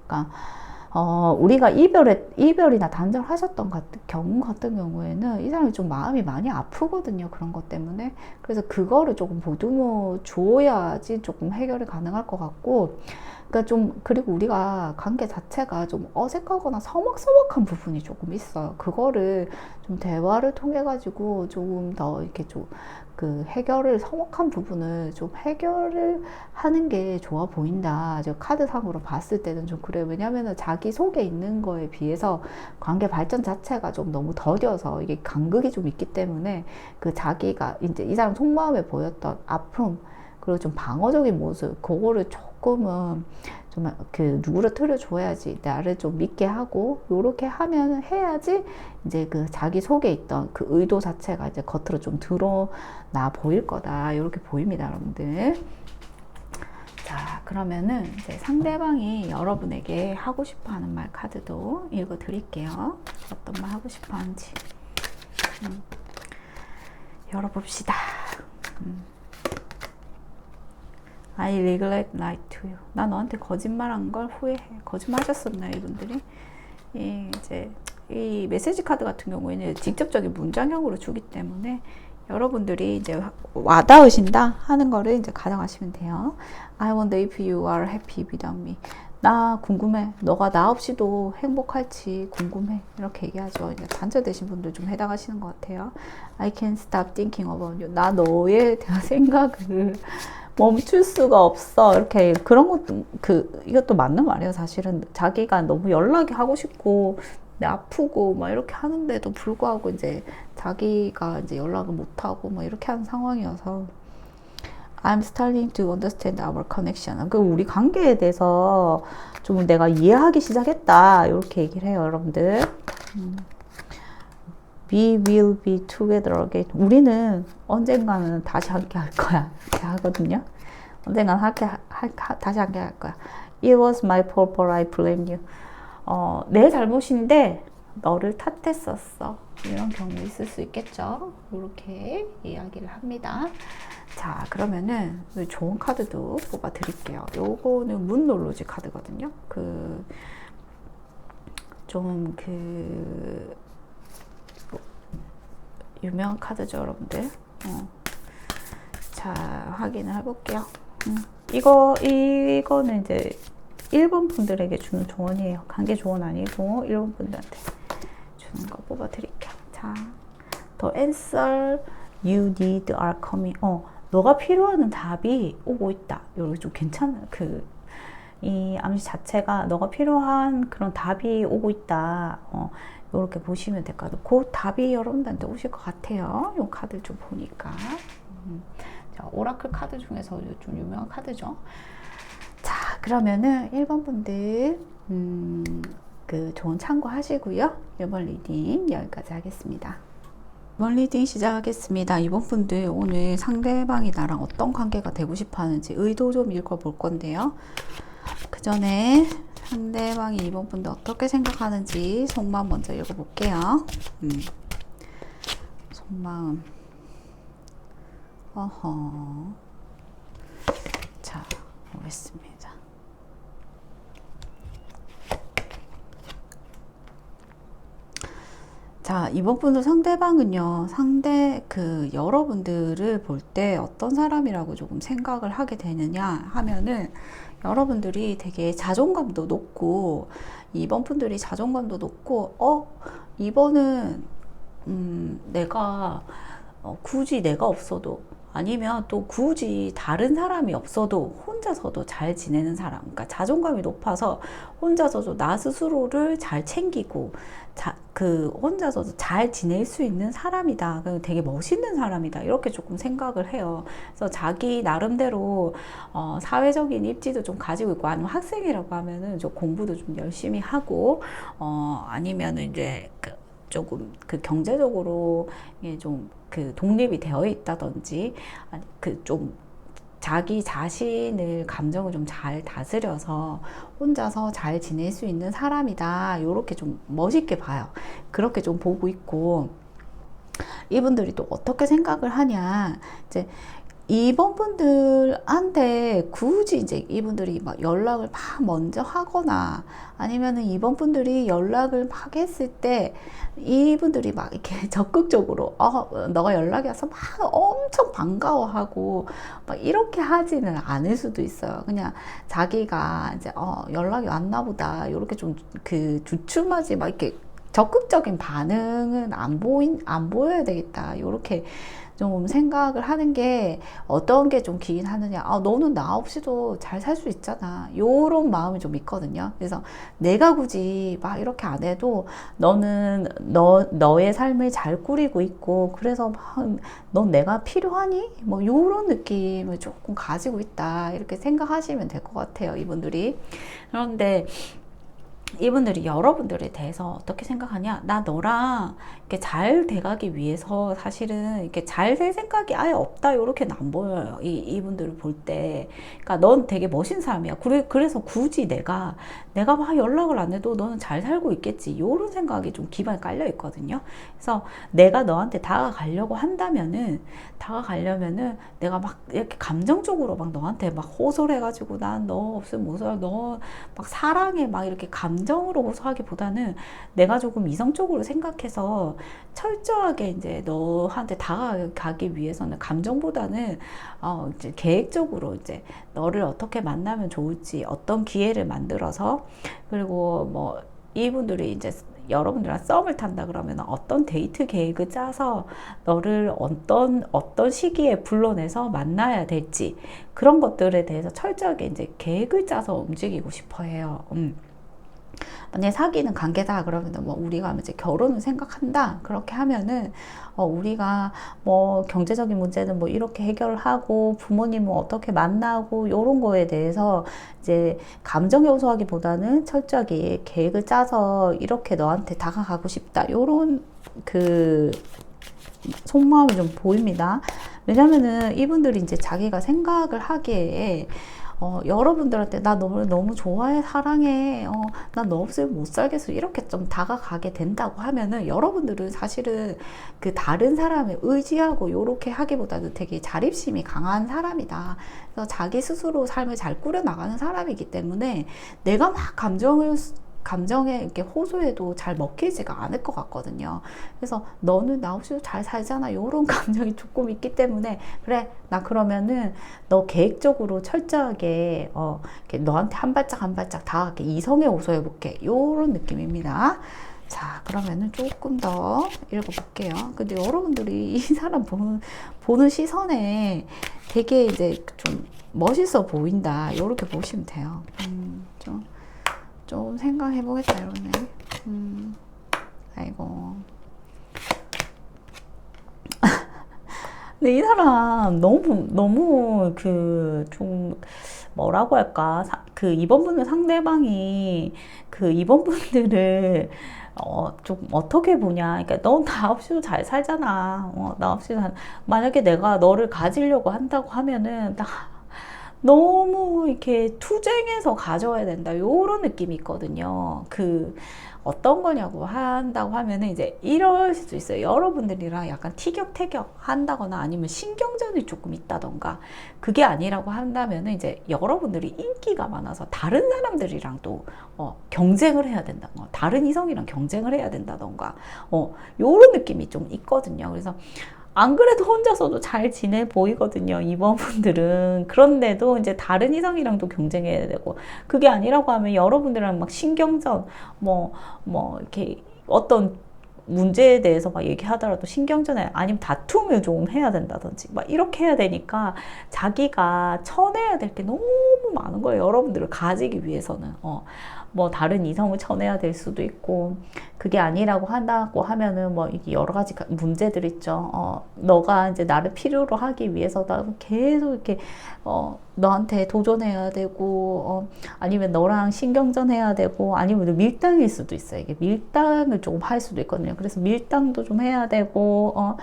그러니까 우리가 이별이나 단절하셨던 경우 같은 경우에는 이 사람이 좀 마음이 많이 아프거든요. 그런 것 때문에. 그래서 그거를 조금 보듬어 줘야지 조금 해결이 가능할 것 같고, 그러니까 그리고 우리가 관계 자체가 좀 어색하거나 서먹서먹한 부분이 조금 있어요. 그거를 좀 대화를 통해가지고 조금 더 이렇게 서먹한 부분을 좀 해결을 하는 게 좋아 보인다. 저 카드상으로 봤을 때는 좀 그래요. 왜냐면은 자기 속에 있는 거에 비해서 관계 발전 자체가 좀 너무 더뎌서 이게 간극이 좀 있기 때문에 자기가 이제 이 사람 속마음에 보였던 아픔, 그리고 좀 방어적인 모습, 그거를 조금은 좀 누구를 틀어줘야지 나를 좀 믿게 하고 요렇게 해야지 이제 자기 속에 있던 의도 자체가 이제 겉으로 좀 드러나 보일 거다. 이렇게 보입니다, 여러분들. 자, 그러면은 이제 상대방이 여러분에게 하고 싶어 하는 말 카드도 읽어 드릴게요. 어떤 말 하고 싶어 하는지 열어봅시다. I regret lying to you. 나 너한테 거짓말한 걸 후회해. 거짓말하셨었나요, 이분들이? 이제 이 메시지 카드 같은 경우에는 직접적인 문장형으로 주기 때문에 여러분들이 이제 와닿으신다 하는 거를 이제 가정하시면 돼요. I wonder if you are happy without me. 나 궁금해. 너가 나 없이도 행복할지 궁금해. 이렇게 얘기하죠. 이제 단절되신 분들 좀 해당하시는 것 같아요. I can't stop thinking about you. 나 너에 대한 생각을 멈출 수가 없어. 이렇게 그런 것도 이것도 맞는 말이에요. 사실은 자기가 너무 연락이 하고 싶고 아프고 막 이렇게 하는데도 불구하고 이제 자기가 이제 연락을 못 하고 막 이렇게 하는 상황이어서 I'm starting to understand our connection. 우리 관계에 대해서 좀 내가 이해하기 시작했다. 이렇게 얘기를 해요, 여러분들. We will be together again. 우리는 언젠가는 다시 함께 할 거야. 이렇게 하거든요. 언젠가는 다시 함께 할 거야. It was my fault, but I blame you. 내 잘못인데 너를 탓했었어. 이런 경우 있을 수 있겠죠. 이렇게 이야기를 합니다. 자, 그러면은 좋은 카드도 뽑아 드릴게요. 요거는 문놀로지 카드거든요. 유명한 카드죠, 여러분들. 자, 확인을 해볼게요. 이거는 이제 일본 분들에게 주는 조언이에요. 관계 조언 아니고 일본 분들한테 주는 거 뽑아 드릴게요. 자, The answer you need are coming. 너가 필요하는 답이 오고 있다. 이거 좀 괜찮아. 이 암시 자체가 너가 필요한 그런 답이 오고 있다. 이렇게 보시면 될 것 같아요. 그 답이 여러분들한테 오실 것 같아요. 이 카드 좀 보니까. 자, 오라클 카드 중에서 좀 유명한 카드죠. 자, 그러면은 1번 분들 좋은 참고하시고요. 이번 리딩 여기까지 하겠습니다. 이번 리딩 시작하겠습니다. 이번 분들 오늘 상대방이 나랑 어떤 관계가 되고 싶어 하는지 의도 좀 읽어볼 건데요. 그 전에 상대방이 이번 분들 어떻게 생각하는지 속마음 먼저 읽어볼게요. 속마음. 자, 보겠습니다. 자, 이번 분도 상대방은요, 여러분들을 볼 때 어떤 사람이라고 조금 생각을 하게 되느냐 하면은, 여러분들이 되게 자존감도 높고, 이번 분들이 자존감도 높고, 이번은, 굳이 내가 없어도, 아니면 또 굳이 다른 사람이 없어도 혼자서도 잘 지내는 사람, 그러니까 자존감이 높아서 혼자서도 나 스스로를 잘 챙기고 혼자서도 잘 지낼 수 있는 사람이다. 되게 멋있는 사람이다. 이렇게 조금 생각을 해요. 그래서 자기 나름대로 사회적인 입지도 좀 가지고 있고, 아니면 학생이라고 하면은 좀 공부도 좀 열심히 하고, 아니면은 이제 조금 경제적으로 좀 독립이 되어 있다든지, 좀 자기 자신을 감정을 좀 잘 다스려서 혼자서 잘 지낼 수 있는 사람이다. 요렇게 좀 멋있게 봐요. 그렇게 좀 보고 있고, 이분들이 또 어떻게 생각을 하냐, 이제 이번 분들한테 굳이 이제 이분들이 막 연락을 막 먼저 하거나, 아니면은 이번 분들이 연락을 막 했을 때 이분들이 막 이렇게 적극적으로 너가 연락이 와서 막 엄청 반가워하고 막 이렇게 하지는 않을 수도 있어요. 그냥 자기가 이제 연락이 왔나 보다, 이렇게 좀 주춤하지 막 이렇게 적극적인 반응은 안 보여야 되겠다. 이렇게 좀 생각을 하는 게, 어떤 게 좀 기인 하느냐, 너는 나 없이도 잘 살 수 있잖아. 요런 마음이 좀 있거든요. 그래서 내가 굳이 막 이렇게 안 해도 너는 너의 삶을 잘 꾸리고 있고, 그래서 넌 내가 필요하니? 뭐 요런 느낌을 조금 가지고 있다. 이렇게 생각하시면 될 것 같아요, 이분들이. 그런데 이분들이 여러분들에 대해서 어떻게 생각하냐, 나 너랑 이렇게 잘 돼가기 위해서 사실은 이렇게 잘 될 생각이 아예 없다, 요렇게는 안 보여요. 이분들을 볼 때. 그러니까 넌 되게 멋진 사람이야. 그래서 굳이 내가 막 연락을 안 해도 너는 잘 살고 있겠지, 요런 생각이 좀 기반에 깔려 있거든요. 그래서 내가 너한테 다가가려면은 내가 막 이렇게 감정적으로 막 너한테 막 호소해가지고, 난 너 없으면 못 살아, 너 막 사랑해, 막 이렇게 감정으로 호소하기보다는 내가 조금 이성적으로 생각해서 철저하게 이제 너한테 다가가기 위해서는 감정보다는 이제 계획적으로 이제 너를 어떻게 만나면 좋을지, 어떤 기회를 만들어서, 그리고 뭐 이분들이 이제 여러분들이랑 썸을 탄다 그러면 어떤 데이트 계획을 짜서 너를 어떤 시기에 불러내서 만나야 될지, 그런 것들에 대해서 철저하게 이제 계획을 짜서 움직이고 싶어 해요. 만약에 사귀는 관계다 그러면 뭐 우리가 이제 결혼을 생각한다 그렇게 하면은 우리가 뭐 경제적인 문제는 뭐 이렇게 해결하고 부모님은 어떻게 만나고 요런 거에 대해서 이제 감정에 호소하기보다는 철저하게 계획을 짜서 이렇게 너한테 다가가고 싶다, 요런 속마음이 좀 보입니다. 왜냐면은 이분들이 이제 자기가 생각을 하기에 여러분들한테 나 너무 좋아해, 사랑해, 나 너 없으면 못 살겠어, 이렇게 좀 다가가게 된다고 하면은, 여러분들은 사실은 다른 사람을 의지하고 요렇게 하기보다는 되게 자립심이 강한 사람이다. 그래서 자기 스스로 삶을 잘 꾸려나가는 사람이기 때문에 내가 막 감정에 이렇게 호소해도 잘 먹히지가 않을 것 같거든요. 그래서 너는 나 없이도 잘 살잖아, 요런 감정이 조금 있기 때문에, 그래, 나 그러면은 너 계획적으로 철저하게 이렇게 너한테 한 발짝 한 발짝 다 이렇게 이성에 호소해 볼게, 요런 느낌입니다. 자, 그러면은 조금 더 읽어볼게요. 근데 여러분들이 이 사람 보는 시선에 되게 이제 좀 멋있어 보인다. 이렇게 보시면 돼요. 좀 생각해보겠다, 이러네. 아이고. 근데 이 사람 너무 좀 뭐라고 할까? 그 2번 분들 상대방이 그 2번 분들을 좀 어떻게 보냐. 그러니까 넌 나 없이도 잘 살잖아. 나 없이도 만약에 내가 너를 가지려고 한다고 하면은 나 너무 이렇게 투쟁해서 가져야 된다. 요런 느낌이 있거든요. 어떤 거냐고 한다고 하면은 이제 이럴 수도 있어요. 여러분들이랑 약간 티격태격 한다거나 아니면 신경전이 조금 있다던가, 그게 아니라고 한다면은 이제 여러분들이 인기가 많아서 다른 사람들이랑 또 경쟁을 해야 된다던가, 다른 이성이랑 경쟁을 해야 된다던가, 요런 느낌이 좀 있거든요. 그래서 안 그래도 혼자서도 잘 지내 보이거든요, 이번 분들은. 그런데도 이제 다른 이성이랑도 경쟁해야 되고, 그게 아니라고 하면 여러분들이랑 막 신경전, 이렇게 어떤 문제에 대해서 막 얘기하더라도 신경전에, 아니면 다툼을 좀 해야 된다든지 막 이렇게 해야 되니까 자기가 쳐내야 될 게 너무 많은 거예요. 여러분들을 가지기 위해서는 뭐 다른 이성을 쳐내야 될 수도 있고, 그게 아니라고 한다고 하면은 뭐 이게 여러 가지 문제들 있죠. 너가 이제 나를 필요로 하기 위해서 나 계속 이렇게 너한테 도전해야 되고, 아니면 너랑 신경전 해야 되고, 아니면 밀당일 수도 있어요. 이게 밀당을 조금 할 수도 있거든요. 그래서 밀당도 좀 해야 되고,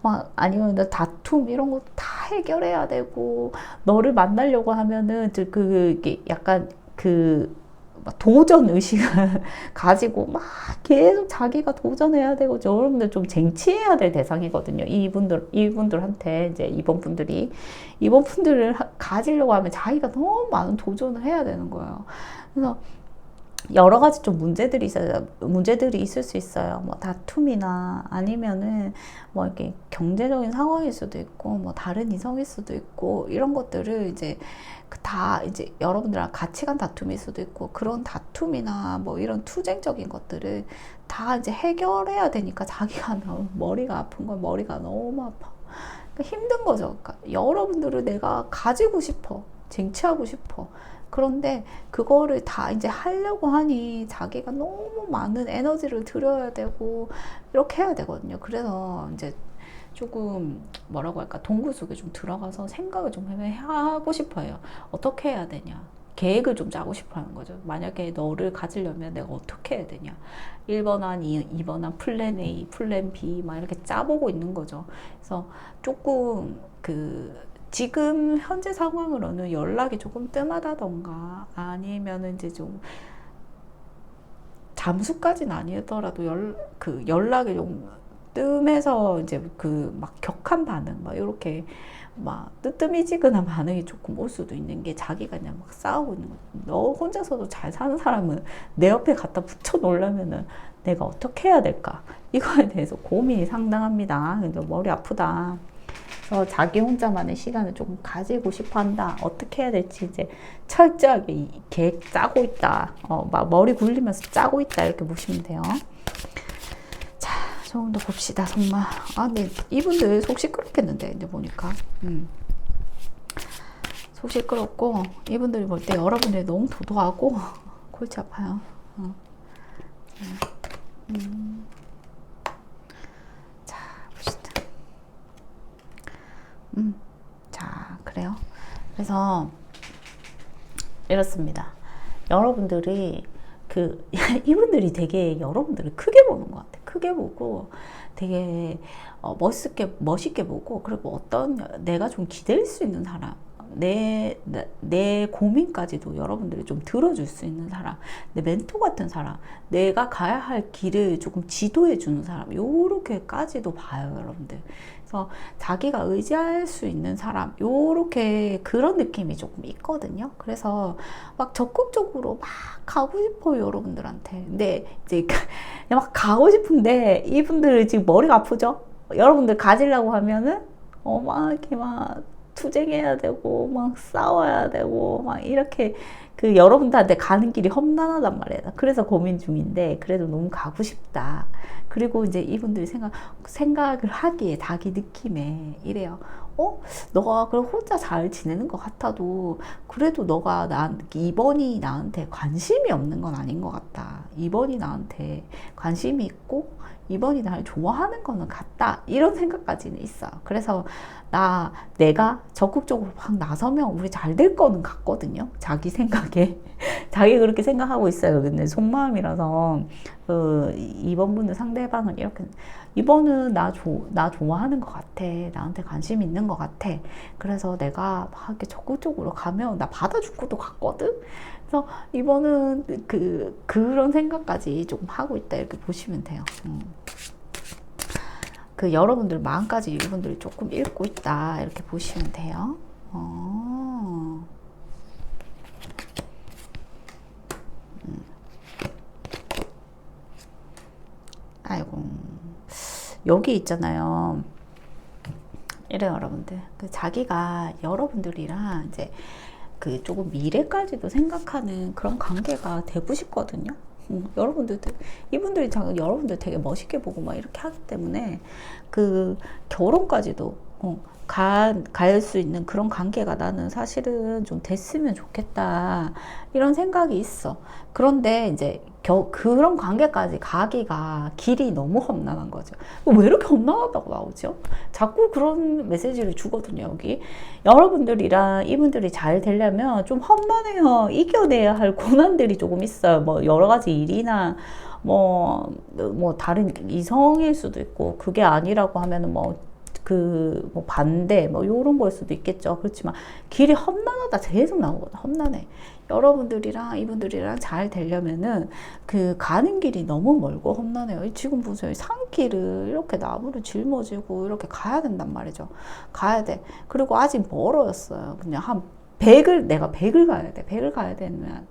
막 아니면 다툼 이런 것도 다 해결해야 되고, 너를 만나려고 하면은 이게 약간 도전 의식을 가지고 막 계속 자기가 도전해야 되고, 여러분들 좀 쟁취해야 될 대상이거든요. 이분들한테 이제 이번 분들을 가지려고 하면 자기가 너무 많은 도전을 해야 되는 거예요. 그래서 여러 가지 좀 문제들이 있을 수 있어요. 뭐 다툼이나 아니면은 뭐 이렇게 경제적인 상황일 수도 있고, 뭐 다른 이성일 수도 있고, 이런 것들을 이제 다 이제 여러분들랑 가치관 다툼일 수도 있고, 그런 다툼이나 뭐 이런 투쟁적인 것들을 다 이제 해결해야 되니까 자기가 너무 머리가 아픈 건 머리가 너무 아파. 그러니까 힘든 거죠. 그러니까 여러분들을 내가 가지고 싶어, 쟁취하고 싶어. 그런데 그거를 다 이제 하려고 하니 자기가 너무 많은 에너지를 들여야 되고 이렇게 해야 되거든요. 그래서 이제 조금 뭐라고 할까, 동굴 속에 좀 들어가서 생각을 좀 하고 싶어요. 어떻게 해야 되냐, 계획을 좀 짜고 싶어 하는 거죠. 만약에 너를 가지려면 내가 어떻게 해야 되냐, 1번안, 2번안, 플랜 A, 플랜 B 막 이렇게 짜보고 있는 거죠. 그래서 조금 지금 현재 상황으로는 연락이 조금 뜸하다던가, 아니면은 이제 좀 잠수까지는 아니더라도 연락이 좀 뜸해서 이제 막 격한 반응, 막 이렇게 막 뜨뜨미지근한 반응이 조금 올 수도 있는 게, 자기가 그냥 막 싸우고 있는 거. 너 혼자서도 잘 사는 사람은 내 옆에 갖다 붙여 놓으려면은 내가 어떻게 해야 될까? 이거에 대해서 고민이 상당합니다. 근데 머리 아프다. 그래서 자기 혼자만의 시간을 조금 가지고 싶어 한다. 어떻게 해야 될지 이제 철저하게 계획 짜고 있다. 막 머리 굴리면서 짜고 있다. 이렇게 보시면 돼요. 자, 조금 더 봅시다. 정말. 근데 이분들 속 시끄럽겠는데, 근데 보니까. 속 시끄럽고, 이분들이 볼 때 여러분들이 너무 도도하고, 골치 아파요. 자, 봅시다. 자, 그래요. 그래서 이렇습니다. 여러분들이 이분들이 되게 여러분들을 크게 보는 것 같아요. 크게 보고 되게 멋있게 보고, 그리고 내가 좀 기댈 수 있는 사람, 내 고민까지도 여러분들이 좀 들어줄 수 있는 사람, 내 멘토 같은 사람, 내가 가야 할 길을 조금 지도해 주는 사람, 요렇게까지도 봐요, 여러분들. 그래서 자기가 의지할 수 있는 사람, 요렇게 그런 느낌이 조금 있거든요. 그래서 막 적극적으로 막 가고 싶어요, 여러분들한테. 근데 이제 막 가고 싶은데 이분들 지금 머리가 아프죠? 여러분들 가지려고 하면은 막 이렇게 막 투쟁해야 되고 막 싸워야 되고 막 이렇게 그 여러분들한테 가는 길이 험난하단 말이에요. 그래서 고민 중인데 그래도 너무 가고 싶다. 그리고 이제 이분들이 생각을 하기에 자기 느낌에 이래요. 너가 그럼 혼자 잘 지내는 것 같아도 그래도 너가 이번이 나한테 관심이 없는 건 아닌 것 같다. 이번이 나한테 관심이 있고 이번이 나를 좋아하는 거는 같다. 이런 생각까지는 있어요. 그래서 내가 적극적으로 막 나서면 우리 잘 될 거는 같거든요. 자기 생각에. 자기 그렇게 생각하고 있어요. 근데 속마음이라서, 이번 분은 상대방은 이렇게, 이번은 나 좋아하는 것 같아. 나한테 관심 있는 것 같아. 그래서 내가 막 이렇게 적극적으로 가면 나 받아줄 것도 같거든? 그래서 이번은 그런 생각까지 조금 하고 있다. 이렇게 보시면 돼요. 여러분들 마음까지 이분들이 조금 읽고 있다. 이렇게 보시면 돼요. 아이고. 여기 있잖아요. 이래요, 여러분들. 자기가 여러분들이랑 이제 조금 미래까지도 생각하는 그런 관계가 되고 싶거든요. 이분들이 여러분들 되게 멋있게 보고 막 이렇게 하기 때문에 결혼까지도 갈 수 있는 그런 관계가 나는 사실은 좀 됐으면 좋겠다 이런 생각이 있어. 그런데 이제 그런 관계까지 가기가 길이 너무 험난한 거죠. 왜 이렇게 험난하다고 나오죠? 자꾸 그런 메시지를 주거든요. 여기 여러분들이랑 이분들이 잘 되려면 좀 험난해요. 이겨내야 할 고난들이 조금 있어요. 뭐 여러 가지 일이나 뭐 다른 이성일 수도 있고, 그게 아니라고 하면은 뭐 반대, 요런 거일 수도 있겠죠. 그렇지만, 길이 험난하다 계속 나오거든. 험난해. 여러분들이랑 이분들이랑 잘 되려면은, 가는 길이 너무 멀고 험난해요. 지금 보세요. 산길을 이렇게 나무를 짊어지고 이렇게 가야 된단 말이죠. 가야 돼. 그리고 아직 멀어였어요. 그냥 내가 100을 가야 돼. 100을 가야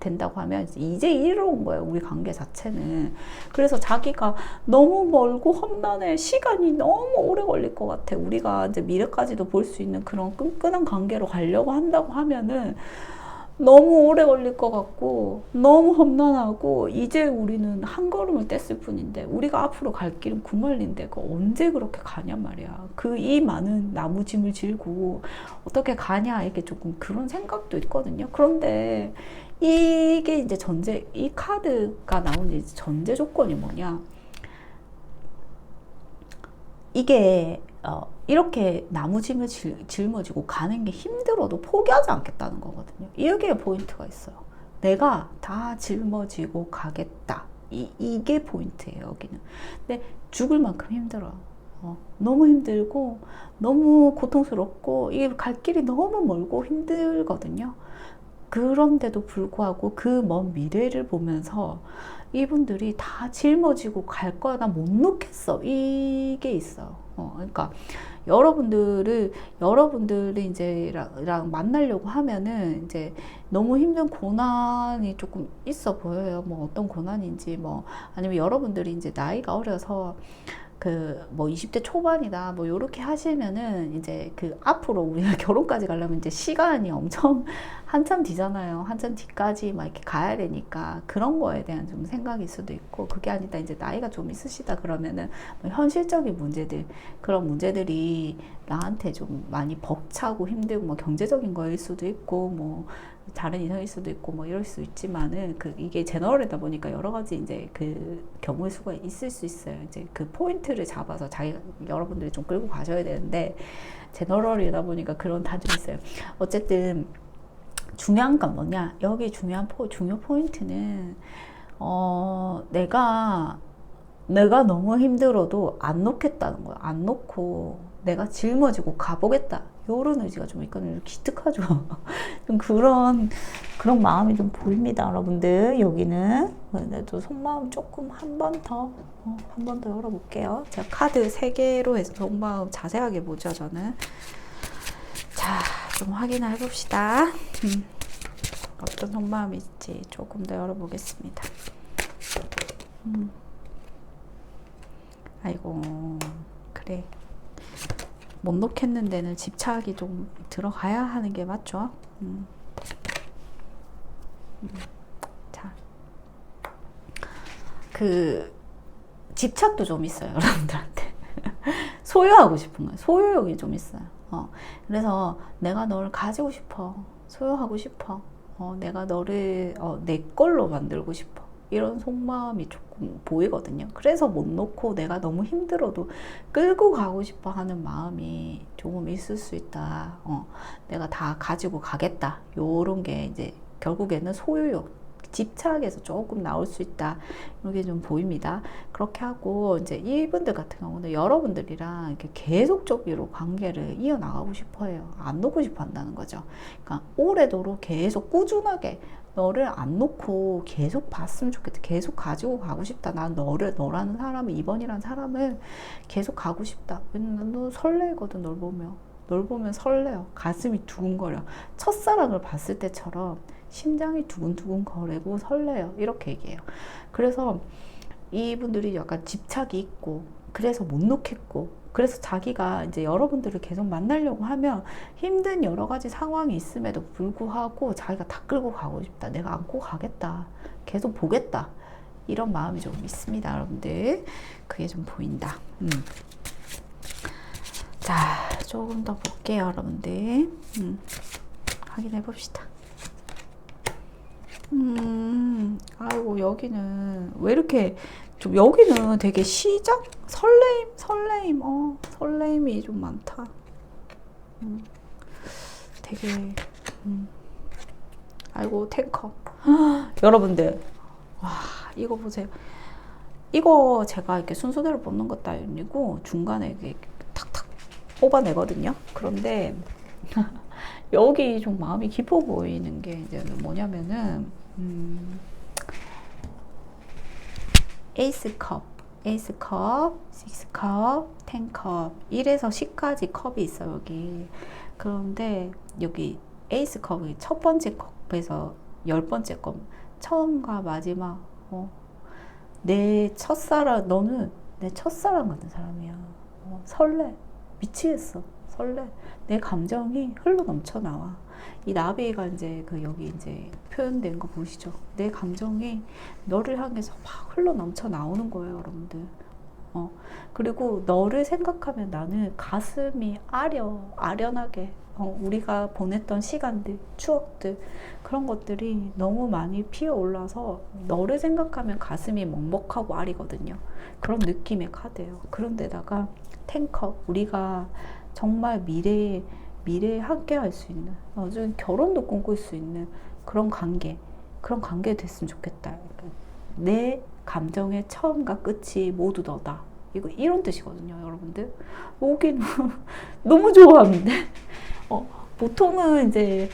된다고 하면 이제 이르러온 거예요. 우리 관계 자체는. 그래서 자기가 너무 멀고 험난해. 시간이 너무 오래 걸릴 것 같아. 우리가 이제 미래까지도 볼 수 있는 그런 끈끈한 관계로 가려고 한다고 하면은 너무 오래 걸릴 것 같고 너무 험난하고, 이제 우리는 한 걸음을 뗐을 뿐인데 우리가 앞으로 갈 길은 구멀린데 언제 그렇게 가냔 말이야. 이 많은 나무짐을 질고 어떻게 가냐, 이게 조금 그런 생각도 있거든요. 그런데 이게 이제 이 카드가 나온 이제 전제 조건이 뭐냐, 이게 이렇게 나무짐을 짊어지고 가는 게 힘들어도 포기하지 않겠다는 거거든요. 여기에 포인트가 있어요. 내가 다 짊어지고 가겠다. 이게 포인트예요, 여기는. 근데 죽을 만큼 힘들어요. 너무 힘들고 너무 고통스럽고 이게 갈 길이 너무 멀고 힘들거든요. 그런데도 불구하고 그 먼 미래를 보면서 이분들이 다 짊어지고 갈 거야, 나 못 놓겠어, 이게 있어요. 그러니까 여러분들이 이제 만나려고 하면은 이제 너무 힘든 고난이 조금 있어 보여요. 뭐 어떤 고난인지, 아니면 여러분들이 이제 나이가 어려서 20대 초반이다, 요렇게 하시면은, 이제 앞으로 우리가 결혼까지 가려면 이제 시간이 엄청 한참 뒤잖아요. 한참 뒤까지 막 이렇게 가야 되니까, 그런 거에 대한 좀 생각일 수도 있고, 그게 아니다, 이제 나이가 좀 있으시다 그러면은, 현실적인 문제들, 그런 문제들이 나한테 좀 많이 벅차고 힘들고, 경제적인 거일 수도 있고, 다른 이성일 수도 있고 이럴 수 있지만은, 이게 제너럴이다 보니까 여러 가지 이제 경우의 수가 있을 수 있어요. 이제 포인트를 잡아서 여러분들이 좀 끌고 가셔야 되는데, 제너럴이다 보니까 그런 다들이 있어요. 어쨌든 중요한 건 뭐냐, 여기 중요 포인트는 내가 너무 힘들어도 안 놓겠다는 거야. 안 놓고 내가 짊어지고 가보겠다, 요런 의지가 좀 있거든요. 기특하죠. 좀 그런 마음이 좀 보입니다, 여러분들. 여기는. 근데 또 속마음 조금 한 번 더 열어볼게요. 제가 카드 3개로 해서 속마음 자세하게 보죠, 저는. 자, 좀 확인을 해봅시다. 어떤 속마음이 있지 조금 더 열어보겠습니다. 아이고, 그래. 못 놓겠는 데는 집착이 좀 들어가야 하는 게 맞죠? 자, 그 집착도 좀 있어요, 여러분들한테. 소유하고 싶은 거예요. 소유욕이 좀 있어요. 그래서 내가 너를 가지고 싶어. 소유하고 싶어. 내가 너를 내 걸로 만들고 싶어. 이런 속마음이 조금 보이거든요. 그래서 못 놓고 내가 너무 힘들어도 끌고 가고 싶어 하는 마음이 조금 있을 수 있다. 내가 다 가지고 가겠다. 요런 게 이제 결국에는 소유욕, 집착에서 조금 나올 수 있다. 이게 좀 보입니다. 그렇게 하고 이제 이분들 같은 경우는 여러분들이랑 이렇게 계속적으로 관계를 이어나가고 싶어 해요. 안 놓고 싶어 한다는 거죠. 그러니까 오래도록 계속 꾸준하게 너를 안 놓고 계속 봤으면 좋겠다. 계속 가지고 가고 싶다. 난 너라는 사람을, 2번이라는 사람을 계속 가고 싶다. 왜냐면 너 설레거든, 널 보면. 널 보면 설레요. 가슴이 두근거려. 첫사랑을 봤을 때처럼 심장이 두근두근 거리고 설레요. 이렇게 얘기해요. 그래서 이분들이 약간 집착이 있고, 그래서 못 놓겠고, 그래서 자기가 이제 여러분들을 계속 만나려고 하면 힘든 여러 가지 상황이 있음에도 불구하고 자기가 다 끌고 가고 싶다. 내가 안고 가겠다. 계속 보겠다. 이런 마음이 좀 있습니다, 여러분들. 그게 좀 보인다. 자, 조금 더 볼게요, 여러분들. 확인해 봅시다. 아이고, 여기는 왜 이렇게 좀, 여기는 되게 시작? 설레임, 설레임이 좀 많다. 되게, 아이고, 탱커. 여러분들, 와, 이거 보세요. 이거 제가 이렇게 순서대로 뽑는 것도 아니고, 중간에 이렇게 탁탁 뽑아내거든요. 그런데, 여기 좀 마음이 깊어 보이는 게 이제 뭐냐면은, 에이스컵, 6컵, 10컵, 1에서 10까지 컵이 있어요, 여기. 그런데 여기 에이스컵이 첫 번째 컵에서 10번째 컵, 처음과 마지막, 내 첫사랑, 너는 내 첫사랑 같은 사람이야. 설레, 미치겠어, 설레. 내 감정이 흘러 넘쳐 나와. 이 나비가 이제 여기 이제 표현된 거 보시죠? 내 감정이 너를 향해서 막 흘러 넘쳐 나오는 거예요, 여러분들. 그리고 너를 생각하면 나는 가슴이 아련하게, 우리가 보냈던 시간들, 추억들, 그런 것들이 너무 많이 피어올라서 너를 생각하면 가슴이 먹먹하고 아리거든요. 그런 느낌의 카드예요. 그런데다가 탱커, 우리가 정말 미래에 함께 할 수 있는, 나중에 결혼도 꿈꿀 수 있는 그런 관계 됐으면 좋겠다. 내 감정의 처음과 끝이 모두 너다. 이런 뜻이거든요, 여러분들. 여기는 너무 좋아하는데. 보통은 이제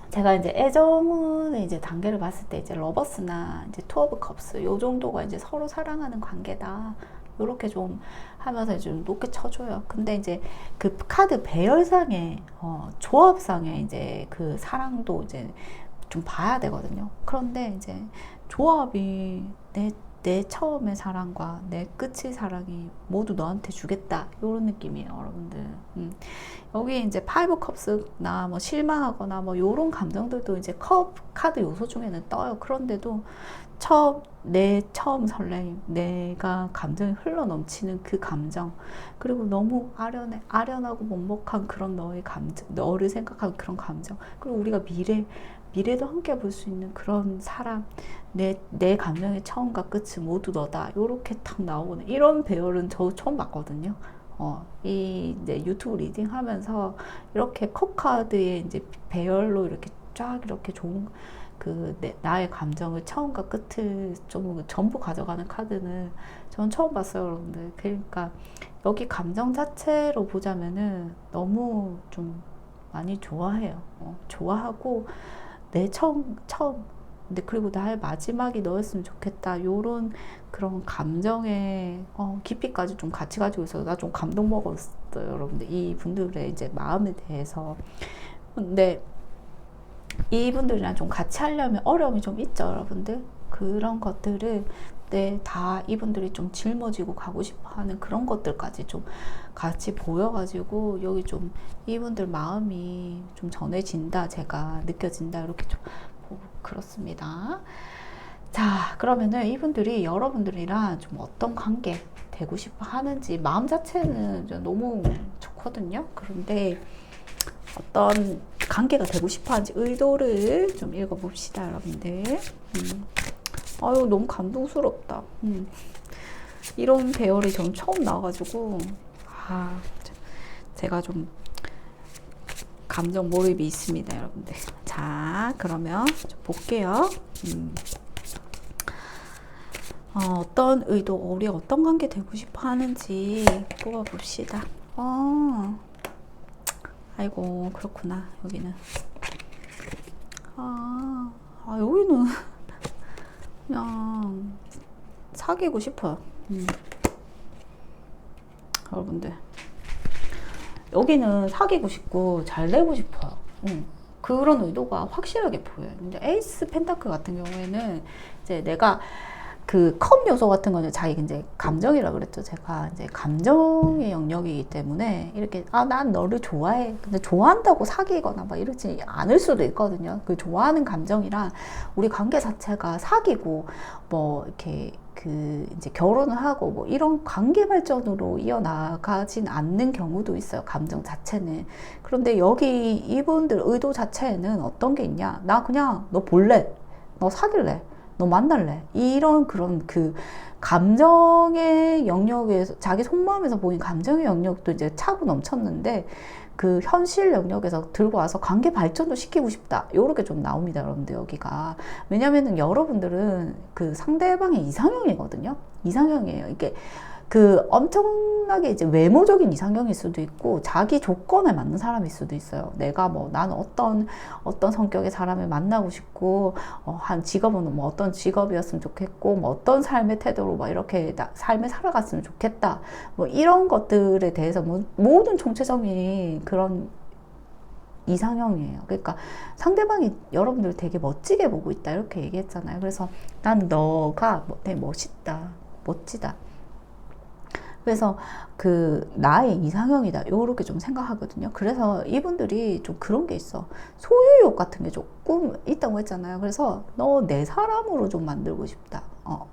제가 이제 애정은 이제 단계를 봤을 때 이제 러버스나 이제 투 오브 컵스 요 정도가 이제 서로 사랑하는 관계다. 요렇게 좀 하면서 좀 높게 쳐줘요. 근데 이제 그 카드 배열상에, 조합상에 이제 그 사랑도 이제 좀 봐야 되거든요. 그런데 이제 조합이 내 처음의 사랑과 내 끝의 사랑이 모두 너한테 주겠다. 요런 느낌이에요, 여러분들. 여기 이제 파이브 컵스나 뭐 실망하거나 뭐 요런 감정들도 이제 카드 요소 중에는 떠요. 그런데도 내 처음 설레임, 내가 감정이 흘러 넘치는 그 감정, 그리고 너무 아련하고 먹먹한 그런 너의 감정, 너를 생각하는 그런 감정, 그리고 우리가 미래도 함께 볼 수 있는 그런 사람, 내 감정의 처음과 끝이 모두 너다. 요렇게 딱 나오는 이런 배열은 저 처음 봤거든요. 이 이제 유튜브 리딩 하면서 이렇게 컵 카드의 이제 배열로 이렇게 쫙 이렇게 좋은 나의 감정을 처음과 끝을 좀 전부 가져가는 카드는 전 처음 봤어요, 여러분들. 그러니까 여기 감정 자체로 보자면은 너무 좀 많이 좋아해요. 좋아하고 내 처음 근데 그리고 나의 마지막이 너였으면 좋겠다. 요런 그런 감정의 깊이까지 좀 같이 가지고 있어서 나 좀 감동 먹었어요, 여러분들. 이 분들의 이제 마음에 대해서. 근데 이분들이랑 좀 같이 하려면 어려움이 좀 있죠, 여러분들. 그런 것들을 다 이분들이 좀 짊어지고 가고 싶어 하는 그런 것들까지 좀 같이 보여가지고 여기 좀 이분들 마음이 좀 전해진다, 제가 느껴진다, 이렇게 좀 그렇습니다. 자, 그러면은 이분들이 여러분들이랑 좀 어떤 관계 되고 싶어 하는지 마음 자체는 너무 좋거든요. 그런데 어떤 관계가 되고 싶어 하는지 의도를 좀 읽어봅시다, 여러분들. 아유, 너무 감동스럽다. 이런 배열이 전 처음 나와가지고, 제가 좀 감정 몰입이 있습니다, 여러분들. 자, 그러면 좀 볼게요. 어떤 의도, 우리 어떤 관계 되고 싶어 하는지 뽑아봅시다. 아이고, 그렇구나, 여기는. 여기는 그냥 사귀고 싶어요. 여러분들. 여기는 사귀고 싶고 잘 되고 싶어요. 그런 의도가 확실하게 보여요. 근데 에이스 펜타클 같은 경우에는 이제 내가 그 컵 요소 같은 거는 자기 이제 감정이라 그랬죠. 제가 이제 감정의 영역이기 때문에 이렇게 난 너를 좋아해. 근데 좋아한다고 사귀거나 막 이러지 않을 수도 있거든요. 그 좋아하는 감정이랑 우리 관계 자체가 사귀고 뭐 이렇게 그 이제 결혼을 하고 뭐 이런 관계 발전으로 이어나가진 않는 경우도 있어요. 감정 자체는. 그런데 여기 이분들 의도 자체에는 어떤 게 있냐? 나 그냥 너 볼래? 너 사귈래? 너 만날래? 이런 그런 그 감정의 영역에서 자기 속마음에서 보인 감정의 영역도 이제 차고 넘쳤는데 그 현실 영역에서 들고 와서 관계 발전도 시키고 싶다. 요렇게 좀 나옵니다, 여러분들 여기가. 왜냐면은 여러분들은 그 상대방의 이상형이거든요. 이상형이에요. 이게 그 엄청나게 이제 외모적인 이상형일 수도 있고 자기 조건에 맞는 사람일 수도 있어요. 내가 뭐 나는 어떤 성격의 사람을 만나고 싶고 한 직업은 뭐 어떤 직업이었으면 좋겠고 뭐 어떤 삶의 태도로 막 이렇게 삶을 살아갔으면 좋겠다. 뭐 이런 것들에 대해서 뭐 모든 총체적인 그런 이상형이에요. 그러니까 상대방이 여러분들 되게 멋지게 보고 있다 이렇게 얘기했잖아요. 그래서 난 너가 되게 멋있다, 멋지다. 그래서 그 나의 이상형이다 요렇게 좀 생각하거든요. 그래서 이분들이 좀 그런 게 있어. 소유욕 같은 게 조금 있다고 했잖아요. 그래서 너 내 사람으로 좀 만들고 싶다.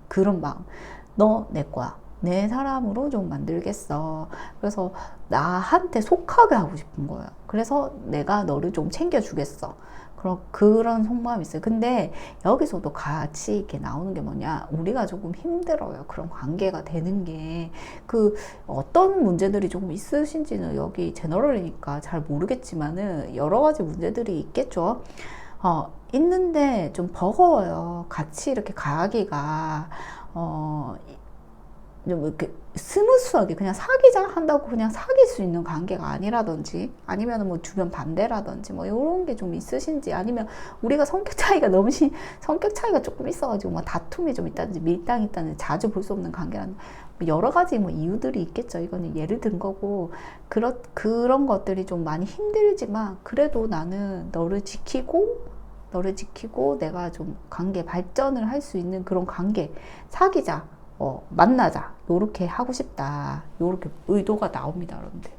그런 마음. 너 내 거야. 내 사람으로 좀 만들겠어. 그래서 나한테 속하게 하고 싶은 거예요. 그래서 내가 너를 좀 챙겨주겠어. 그런 속마음이 있어요. 근데 여기서도 같이 이렇게 나오는 게 뭐냐. 우리가 조금 힘들어요. 그런 관계가 되는 게. 그 어떤 문제들이 조금 있으신지는 여기 제너럴이니까 잘 모르겠지만은 여러 가지 문제들이 있겠죠. 있는데 좀 버거워요. 같이 이렇게 가기가, 좀 이렇게 스무스하게 그냥 사귀자 한다고 그냥 사귈 수 있는 관계가 아니라든지 아니면 뭐 주변 반대라든지 뭐 이런 게 좀 있으신지 아니면 우리가 성격 차이가 성격 차이가 조금 있어가지고 뭐 다툼이 좀 있다든지 밀당이 있다든지 자주 볼 수 없는 관계라는 여러 가지 뭐 이유들이 있겠죠. 이거는 예를 든 거고 그런 것들이 좀 많이 힘들지만 그래도 나는 너를 지키고 내가 좀 관계 발전을 할 수 있는 그런 관계 사귀자. 만나자 요렇게 하고 싶다 요렇게 의도가 나옵니다, 여러분들.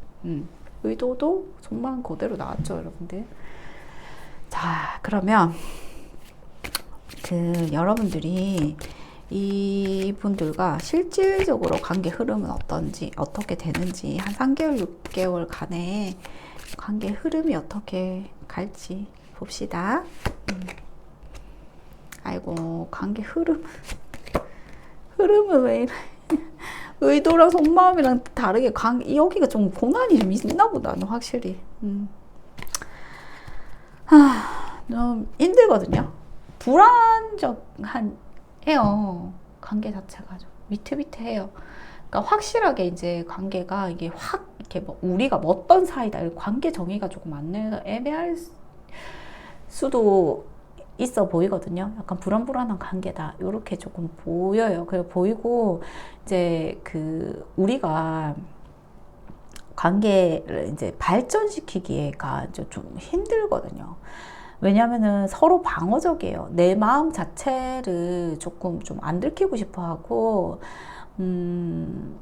의도도 정말 그대로 나왔죠, 여러분들. 자, 그러면 그 여러분들이 이분들과 실질적으로 관계 흐름은 어떤지 어떻게 되는지 한 3개월 6개월간의 관계 흐름이 어떻게 갈지 봅시다. 아이고, 관계 흐름은 왜 이래. 의도랑 속마음이랑 다르게 여기가 좀 고난이 좀 있나 보다, 확실히. 좀 힘들거든요. 해요. 관계 자체가 좀 위태위태해요. 그러니까 확실하게 이제 관계가 이게 확 이렇게 뭐 우리가 어떤 사이다 관계 정의가 조금 안 내서 애매할 수도 있어 보이거든요. 약간 불안불안한 관계다. 이렇게 조금 보여요. 그래 보이고 이제 그 우리가 관계를 이제 발전시키기가 좀 힘들거든요. 왜냐면은 서로 방어적이에요. 내 마음 자체를 조금 좀 안 들키고 싶어 하고, 좀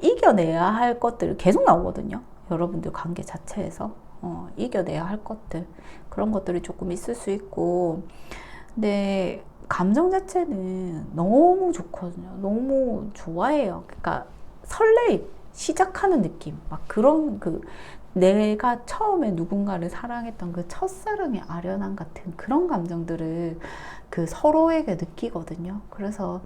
이겨내야 할 것들을 계속 나오거든요. 여러분들 관계 자체에서. 이겨내야 할 것들, 그런 것들이 조금 있을 수 있고, 근데 감정 자체는 너무 좋거든요. 너무 좋아해요. 그러니까 설레임, 시작하는 느낌, 막 그런 내가 처음에 누군가를 사랑했던 그 첫사랑의 아련함 같은 그런 감정들을 그 서로에게 느끼거든요. 그래서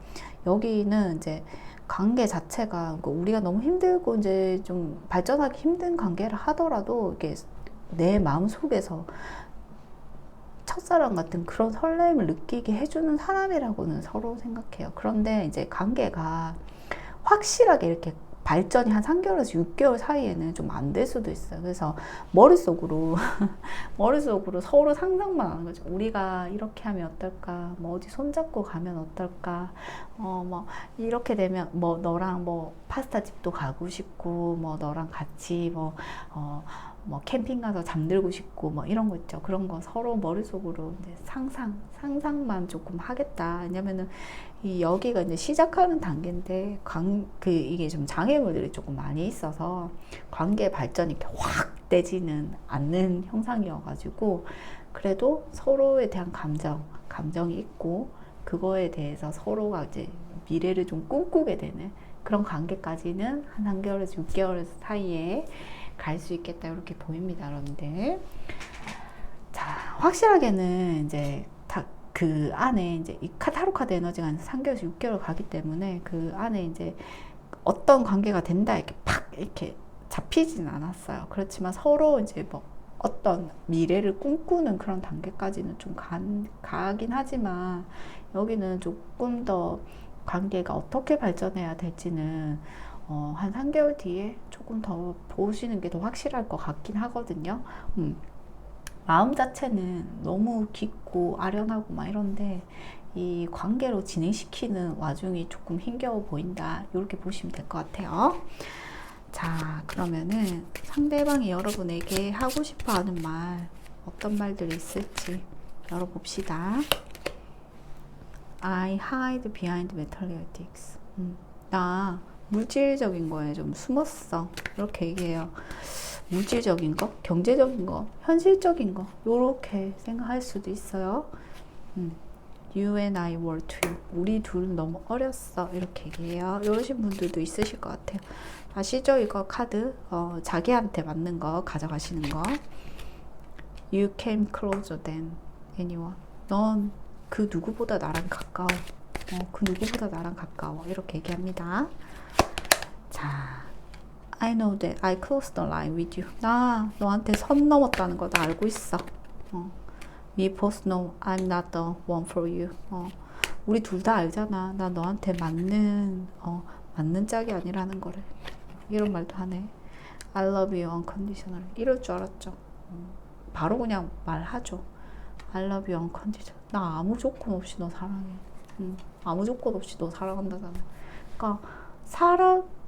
여기는 이제 관계 자체가 우리가 너무 힘들고 이제 좀 발전하기 힘든 관계를 하더라도 이게 내 마음 속에서 첫사랑 같은 그런 설렘을 느끼게 해주는 사람이라고는 서로 생각해요. 그런데 이제 관계가 확실하게 이렇게 발전이 한 3개월에서 6개월 사이에는 좀 안 될 수도 있어요. 그래서 머릿속으로 서로 상상만 하는 거죠. 우리가 이렇게 하면 어떨까? 뭐 어디 손잡고 가면 어떨까? 뭐 이렇게 되면 뭐 너랑 뭐 파스타 집도 가고 싶고, 뭐 너랑 같이 뭐 캠핑 가서 잠들고 싶고, 뭐 이런 거 있죠. 그런 거 서로 머릿속으로 이제 상상만 조금 하겠다. 왜냐면은 여기가 이제 시작하는 단계인데 이게 좀 장애물들이 조금 많이 있어서 관계 발전이 이렇게 확 되지는 않는 형상이어가지고, 그래도 서로에 대한 감정이 있고, 그거에 대해서 서로가 이제 미래를 좀 꿈꾸게 되는 그런 관계까지는 한 3개월에서 6개월 사이에 갈 수 있겠다, 이렇게 보입니다, 여러분들. 자, 확실하게는 이제 그 안에 이제 이 타로 카드 에너지가 한 3개월에서 6개월 가기 때문에 그 안에 이제 어떤 관계가 된다 이렇게 팍 이렇게 잡히진 않았어요. 그렇지만 서로 이제 뭐 어떤 미래를 꿈꾸는 그런 단계까지는 좀 가긴 하지만, 여기는 조금 더 관계가 어떻게 발전해야 될지는 한 3개월 뒤에 조금 더 보시는 게 더 확실할 것 같긴 하거든요. 마음 자체는 너무 깊고 아련하고 막 이런데 이 관계로 진행시키는 와중이 조금 힘겨워 보인다, 이렇게 보시면 될 것 같아요. 자, 그러면은 상대방이 여러분에게 하고 싶어 하는 말, 어떤 말들이 있을지 열어봅시다. I hide behind materialistics. 나 물질적인 거에 좀 숨었어, 이렇게 얘기해요. 물질적인 거, 경제적인 거, 현실적인 거, 요렇게 생각할 수도 있어요. You and I were two. 우리 둘은 너무 어렸어, 이렇게 얘기해요. 이러신 분들도 있으실 것 같아요. 아시죠? 이거 카드 자기한테 맞는 거 가져가시는 거. You came closer than anyone. 넌 그 누구보다 나랑 가까워. 그 누구보다 나랑 가까워, 이렇게 얘기합니다. 자, I know that I crossed the line with you. 나 너한테 선 넘었다는 거 나 알고 있어. We both know I'm not the one for you. 우리 둘 다 알잖아. 나 너한테 맞는 짝이 아니라는 거를. 이런 말도 하네. I love you unconditionally. 이럴 줄 알았죠. 바로 그냥 말하죠. I love you unconditionally. 나 아무 조건 없이 너 사랑해. 아무 조건 없이 너 사랑한다잖아. 그러니까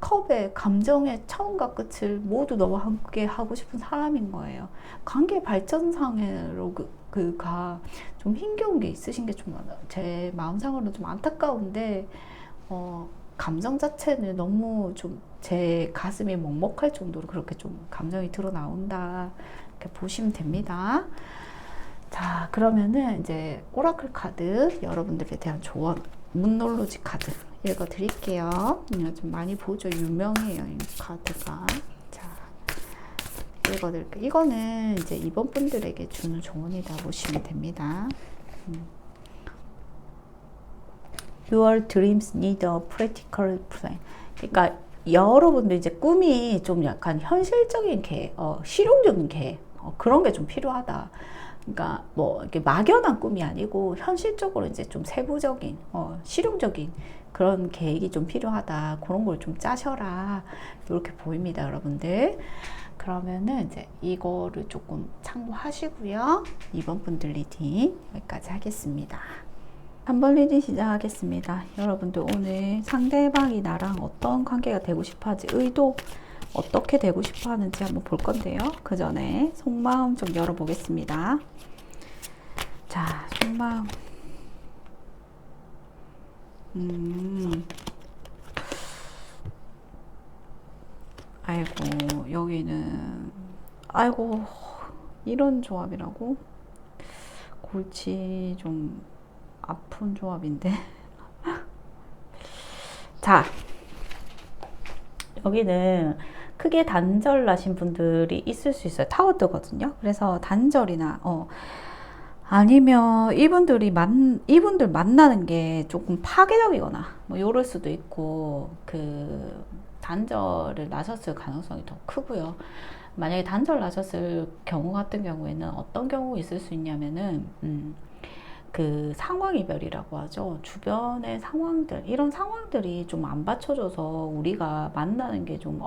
컵의 감정의 처음과 끝을 모두 너와 함께 하고 싶은 사람인 거예요. 관계 발전상으로 그가 좀 힘겨운 게 있으신 게 좀 제 마음상으로 좀 안타까운데, 감정 자체는 너무 좀 제 가슴이 먹먹할 정도로 그렇게 좀 감정이 드러나온다, 이렇게 보시면 됩니다. 자, 그러면은 이제 오라클 카드 여러분들에 대한 조언, 문놀로지 카드 읽어드릴게요. 좀 많이 보죠. 유명해요, 이 카드가. 자, 읽어드릴게요. 이거는 이제 이번 분들에게 주는 조언이다 보시면 됩니다. Your dreams need a practical plan. 그러니까 여러분들 이제 꿈이 좀 약간 현실적인 계획, 실용적인 계획, 그런 게 좀 필요하다. 그러니까 뭐 이렇게 막연한 꿈이 아니고 현실적으로 이제 좀 세부적인, 실용적인 그런 계획이 좀 필요하다. 그런 걸 좀 짜셔라, 이렇게 보입니다, 여러분들. 그러면은 이제 이거를 조금 참고하시고요. 2번 분들 리딩 여기까지 하겠습니다. 3번 리딩 시작하겠습니다. 여러분들 오늘 상대방이 나랑 어떤 관계가 되고 싶어 하지, 의도 어떻게 되고 싶어 하는지 한번 볼 건데요. 그 전에 속마음 좀 열어보겠습니다. 자, 속마음. 아이고, 여기는, 아이고, 이런 조합이라고? 골치 좀 아픈 조합인데. 자, 여기는 크게 단절 나신 분들이 있을 수 있어요. 타워 뜨거든요. 그래서 단절이나 아니면 이분들 만나는 게 조금 파괴적이거나 뭐 이럴 수도 있고, 그 단절을 나셨을 가능성이 더 크고요. 만약에 단절 나셨을 경우 같은 경우에는 어떤 경우 있을 수 있냐면은 그 상황 이별이라고 하죠. 주변의 상황들, 이런 상황들이 좀 안 받쳐줘서 우리가 만나는 게 좀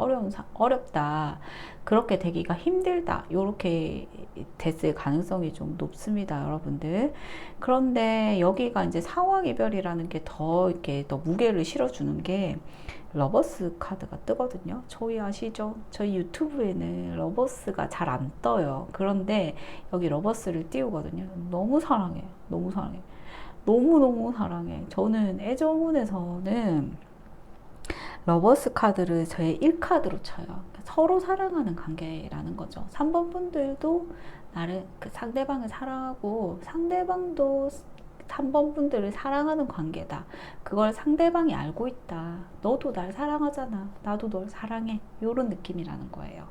어렵다. 그렇게 되기가 힘들다. 이렇게 됐을 가능성이 좀 높습니다, 여러분들. 그런데 여기가 이제 상황 이별이라는 게 더 이렇게 더 무게를 실어주는 게 러버스 카드가 뜨거든요. 저희 아시죠? 저희 유튜브에는 러버스가 잘 안 떠요. 그런데 여기 러버스를 띄우거든요. 너무 사랑해. 너무 사랑해. 너무너무 사랑해. 저는 애정운에서는 러버스 카드를 저의 1카드로 쳐요. 서로 사랑하는 관계라는 거죠. 3번 분들도 나를, 그 상대방을 사랑하고 상대방도 3번 분들을 사랑하는 관계다. 그걸 상대방이 알고 있다. 너도 날 사랑하잖아. 나도 널 사랑해. 이런 느낌이라는 거예요.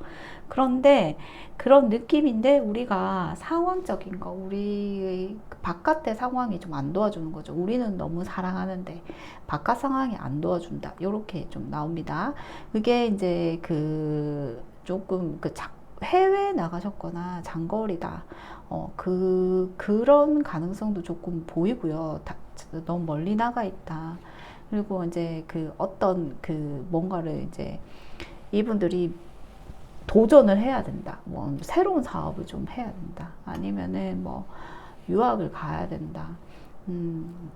그런데 그런 느낌인데 우리가 상황적인 거, 우리 바깥의 상황이 좀 안 도와주는 거죠. 우리는 너무 사랑하는데 바깥 상황이 안 도와준다. 이렇게 좀 나옵니다. 그게 이제 그 조금 해외에 나가셨거나 장거리다. 그런 가능성도 조금 보이고요. 너무 멀리 나가 있다. 그리고 이제 그 어떤 그 뭔가를 이제 이분들이 도전을 해야 된다. 뭐 새로운 사업을 좀 해야 된다. 아니면은 뭐 유학을 가야 된다.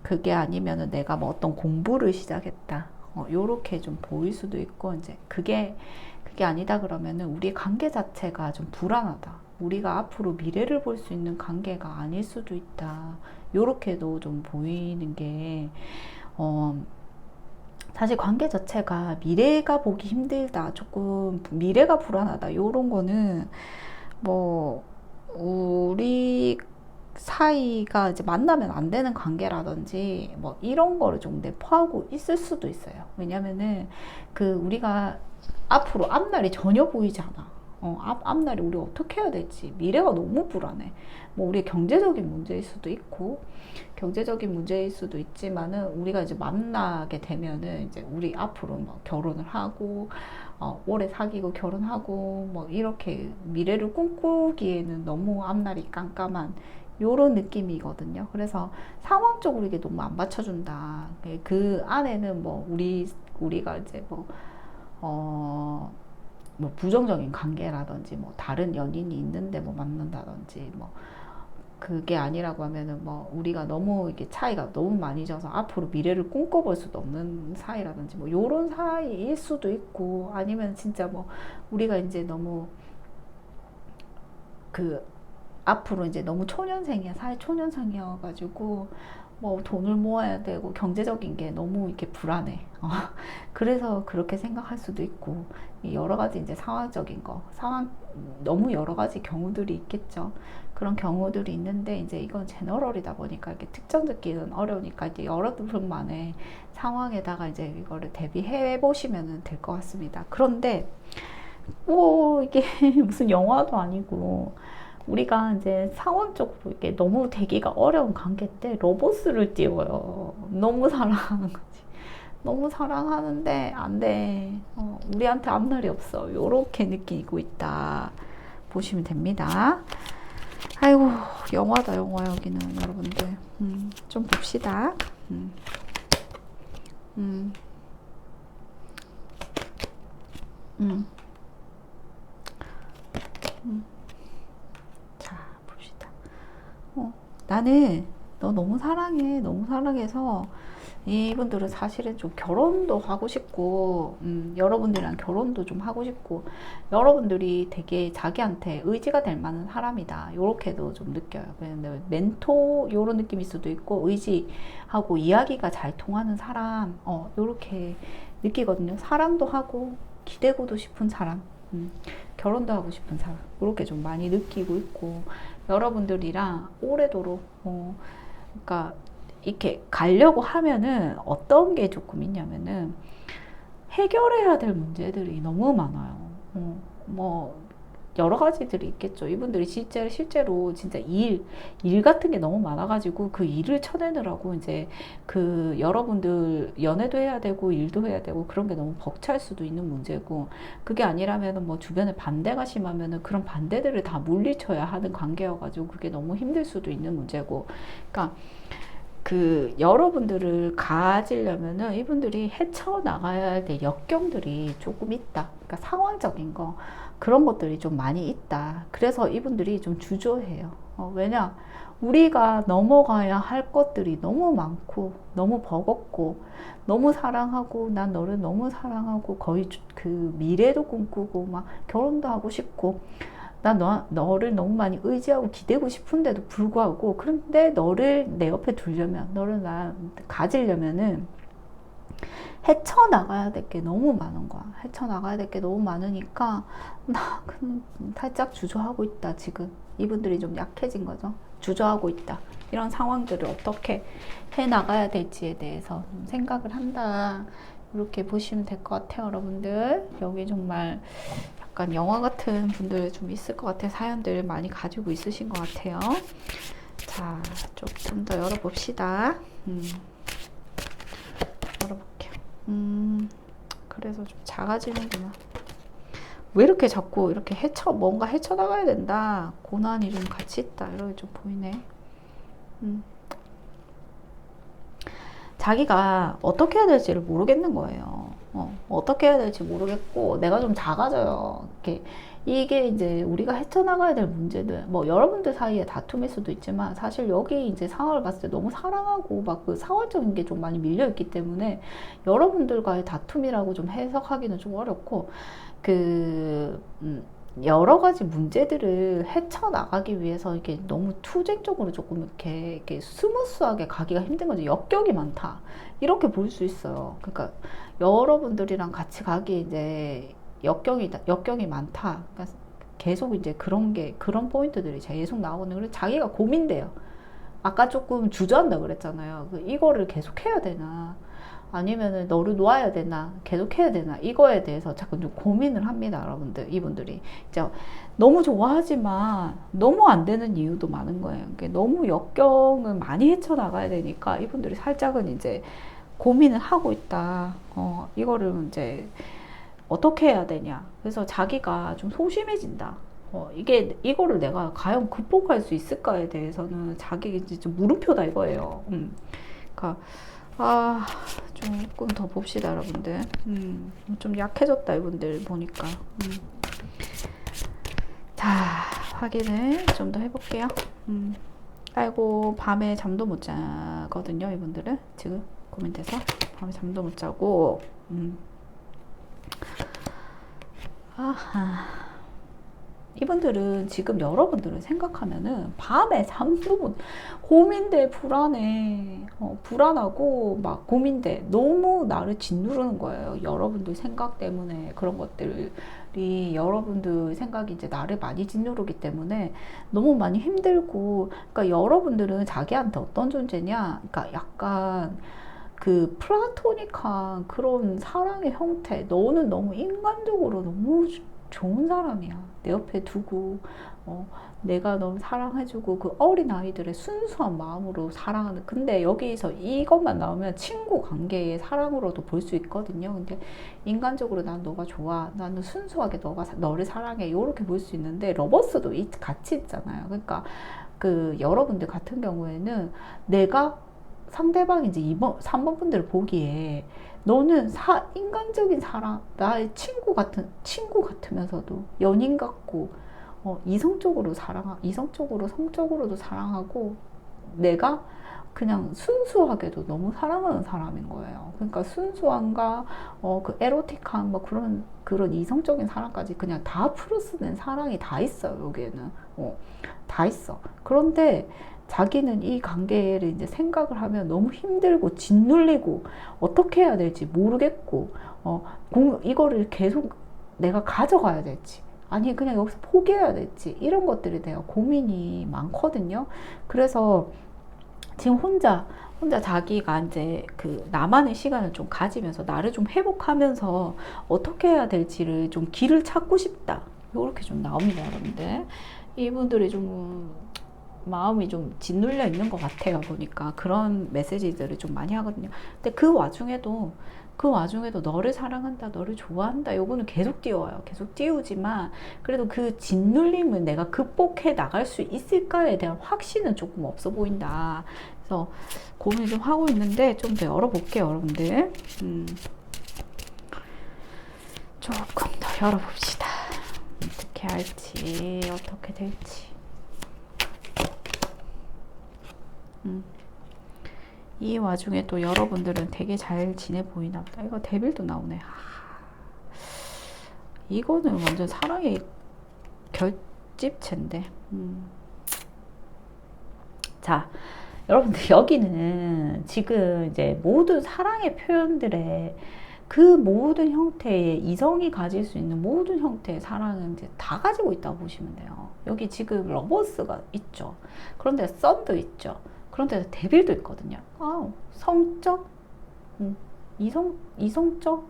그게 아니면은 내가 뭐 어떤 공부를 시작했다. 요렇게 좀 보일 수도 있고, 이제 그게 아니다 그러면은 우리 관계 자체가 좀 불안하다. 우리가 앞으로 미래를 볼 수 있는 관계가 아닐 수도 있다. 요렇게도 좀 보이는 게, 사실 관계 자체가 미래가 보기 힘들다. 조금 미래가 불안하다. 요런 거는 뭐, 우리 사이가 이제 만나면 안 되는 관계라든지 뭐 이런 거를 좀 내포하고 있을 수도 있어요. 왜냐면은 그 우리가 앞으로 앞날이 전혀 보이지 않아. 앞날이 우리 어떻게 해야 될지 미래가 너무 불안해. 뭐 우리 경제적인 문제일 수도 있고, 경제적인 문제일 수도 있지만은 우리가 이제 만나게 되면은 이제 우리 앞으로 뭐 결혼을 하고 오래 사귀고 결혼하고 뭐 이렇게 미래를 꿈꾸기에는 너무 앞날이 깜깜한 요런 느낌이거든요. 그래서 상황적으로 이게 너무 안 받쳐준다. 그 안에는 뭐 우리가 이제 뭐 부정적인 관계라든지 뭐 다른 연인이 있는데 뭐 만난다든지 뭐 그게 아니라고 하면은 뭐 우리가 너무 이게 차이가 너무 많이 져서 앞으로 미래를 꿈꿔볼 수도 없는 사이라든지 뭐 요런 사이일 수도 있고, 아니면 진짜 뭐 우리가 이제 너무 그 앞으로 이제 너무 초년생이야. 사회 초년생이어가지고 뭐 돈을 모아야 되고 경제적인 게 너무 이렇게 불안해. 그래서 그렇게 생각할 수도 있고, 여러 가지 이제 상황적인 거, 너무 여러 가지 경우들이 있겠죠. 그런 경우들이 있는데 이제 이건 제너럴이다 보니까 이렇게 특정 듣기는 어려우니까 이제 여러분만의 상황에다가 이제 이거를 대비해 보시면 될 것 같습니다. 그런데 뭐 이게 무슨 영화도 아니고 우리가 이제 상황적으로 이게 너무 되기가 어려운 관계 때 로봇을 띄워요. 너무 사랑하는 거지. 너무 사랑하는데 안 돼. 우리한테 앞날이 없어. 요렇게 느끼고 있다. 보시면 됩니다. 아이고, 영화다, 영화, 여기는, 여러분들. 좀 봅시다. 음, 음, 음, 음. 자, 봅시다. 나는 너 너무 사랑해. 너무 사랑해서 이분들은 사실은 좀 결혼도 하고 싶고, 여러분들이랑 결혼도 좀 하고 싶고, 여러분들이 되게 자기한테 의지가 될 만한 사람이다. 요렇게도 좀 느껴요. 멘토, 요런 느낌일 수도 있고, 의지하고 이야기가 잘 통하는 사람, 요렇게 느끼거든요. 사랑도 하고, 기대고도 싶은 사람. 결혼도 하고 싶은 사람, 그렇게 좀 많이 느끼고 있고, 여러분들이랑 오래도록, 그러니까 이렇게 가려고 하면은 어떤 게 조금 있냐면은 해결해야 될 문제들이 너무 많아요. 뭐 여러 가지들이 있겠죠. 이분들이 실제로 진짜 일 같은 게 너무 많아가지고 그 일을 쳐내느라고 이제 그 여러분들 연애도 해야 되고 일도 해야 되고 그런 게 너무 벅찰 수도 있는 문제고, 그게 아니라면은 뭐 주변에 반대가 심하면은 그런 반대들을 다 물리쳐야 하는 관계여가지고 그게 너무 힘들 수도 있는 문제고, 그러니까 그 여러분들을 가지려면은 이분들이 헤쳐나가야 될 역경들이 조금 있다. 그러니까 상황적인 거, 그런 것들이 좀 많이 있다. 그래서 이분들이 좀 주저해요. 왜냐? 우리가 넘어가야 할 것들이 너무 많고, 너무 버겁고, 너무 사랑하고, 난 너를 너무 사랑하고, 거의 그 미래도 꿈꾸고, 막 결혼도 하고 싶고, 난 너를 너무 많이 의지하고 기대고 싶은데도 불구하고, 그런데 너를 내 옆에 두려면, 너를 가지려면은 헤쳐나가야 될 게 너무 많은 거야. 헤쳐나가야 될 게 너무 많으니까 나 그냥 살짝 주저하고 있다. 지금 이분들이 좀 약해진 거죠. 주저하고 있다. 이런 상황들을 어떻게 해나가야 될지에 대해서 좀 생각을 한다. 이렇게 보시면 될 것 같아요, 여러분들. 여기 정말 약간 영화 같은 분들 좀 있을 것 같아요. 사연들 많이 가지고 있으신 것 같아요. 자, 좀 더 열어봅시다. 열어볼게요. 그래서 좀 작아지는구나. 왜 이렇게 자꾸 이렇게 뭔가 헤쳐나가야 된다. 고난이 좀 같이 있다. 이렇게 좀 보이네. 자기가 어떻게 해야 될지를 모르겠는 거예요. 어떻게 해야 될지 모르겠고, 내가 좀 작아져요. 이게 이제 우리가 헤쳐나가야 될 문제들, 뭐 여러분들 사이에 다툼일 수도 있지만, 사실 여기 이제 상황을 봤을 때 너무 사랑하고 막 그 사활적인 게 좀 많이 밀려있기 때문에 여러분들과의 다툼이라고 좀 해석하기는 좀 어렵고, 여러 가지 문제들을 헤쳐나가기 위해서 이게 너무 투쟁적으로 조금 이렇게 스무스하게 가기가 힘든 거죠. 역경이 많다. 이렇게 볼 수 있어요. 그러니까 여러분들이랑 같이 가기 이제 역경이 많다. 그러니까 계속 이제 그런 포인트들이 계속 나오는, 그래서 자기가 고민돼요. 아까 조금 주저한다 그랬잖아요. 이거를 계속 해야 되나? 아니면은 너를 놓아야 되나, 계속 해야 되나, 이거에 대해서 자꾸 좀 고민을 합니다, 여러분들. 이분들이 이제 너무 좋아하지만 너무 안 되는 이유도 많은 거예요. 그러니까 너무 역경을 많이 헤쳐나가야 되니까 이분들이 살짝은 이제 고민을 하고 있다. 이거를 이제 어떻게 해야 되냐. 그래서 자기가 좀 소심해진다. 이거를 내가 과연 극복할 수 있을까에 대해서는 자기 이제 좀 물음표다 이거예요. 그러니까 조금 더 봅시다, 여러분들. 좀 약해졌다, 이분들 보니까. 자, 확인을 좀 더 해볼게요. 아이고, 밤에 잠도 못 자거든요, 이분들은. 지금 고민돼서. 밤에 잠도 못 자고, 이분들은 지금 여러분들을 생각하면은 밤에 잠도 못, 고민돼, 불안해, 불안하고 막 고민돼, 너무 나를 짓누르는 거예요. 여러분들 생각 때문에. 그런 것들이 여러분들 생각이 이제 나를 많이 짓누르기 때문에 너무 많이 힘들고, 그러니까 여러분들은 자기한테 어떤 존재냐, 그러니까 약간 그 플라토닉한 그런 사랑의 형태, 너는 너무 인간적으로 너무 좋은 사람이야. 내 옆에 두고 내가 너무 사랑해주고, 그 어린 아이들의 순수한 마음으로 사랑하는. 근데 여기서 이것만 나오면 친구 관계의 사랑으로도 볼 수 있거든요. 근데 인간적으로 난 너가 좋아, 나는 순수하게 너를 사랑해, 이렇게 볼 수 있는데, 러버스도 같이 있잖아요. 그러니까 그 여러분들 같은 경우에는 내가 상대방이 이제 3번 분들을 보기에 너는 인간적인 사랑, 나의 친구 같으면서도 연인 같고, 이성적으로 성적으로도 사랑하고, 내가 그냥 순수하게도 너무 사랑하는 사람인 거예요. 그러니까 순수함과 그 에로틱한 뭐 그런 이성적인 사랑까지 그냥 다 플러스된 사랑이 다 있어요. 여기에는 다 있어. 그런데 자기는 이 관계를 이제 생각을 하면 너무 힘들고 짓눌리고 어떻게 해야 될지 모르겠고, 이거를 계속 내가 가져가야 될지, 아니 그냥 여기서 포기해야 될지 이런 것들에 대한 고민이 많거든요. 그래서 지금 혼자 자기가 이제 그 나만의 시간을 좀 가지면서 나를 좀 회복하면서 어떻게 해야 될지를 좀 길을 찾고 싶다. 이렇게 좀 나옵니다, 여러분들. 이분들이 좀 마음이 좀 짓눌려 있는 것 같아요, 보니까. 그런 메시지들을 좀 많이 하거든요. 근데 그 와중에도 너를 사랑한다, 너를 좋아한다, 요거는 계속 띄워요. 계속 띄우지만, 그래도 그 짓눌림을 내가 극복해 나갈 수 있을까에 대한 확신은 조금 없어 보인다. 그래서 고민을 좀 하고 있는데, 좀 더 열어볼게요, 여러분들. 조금 더 열어봅시다. 어떻게 할지, 어떻게 될지. 이 와중에 또 여러분들은 되게 잘 지내 보이나 보다. 이거 데빌도 나오네. 이거는 완전 사랑의 결집체인데. 자, 여러분들 여기는 지금 이제 모든 사랑의 표현들의 그 모든 형태의 이성이 가질 수 있는 모든 형태의 사랑은 이제 다 가지고 있다고 보시면 돼요. 여기 지금 러버스가 있죠. 그런데 썬도 있죠. 그런데 데빌도 있거든요. 성적, 이성적,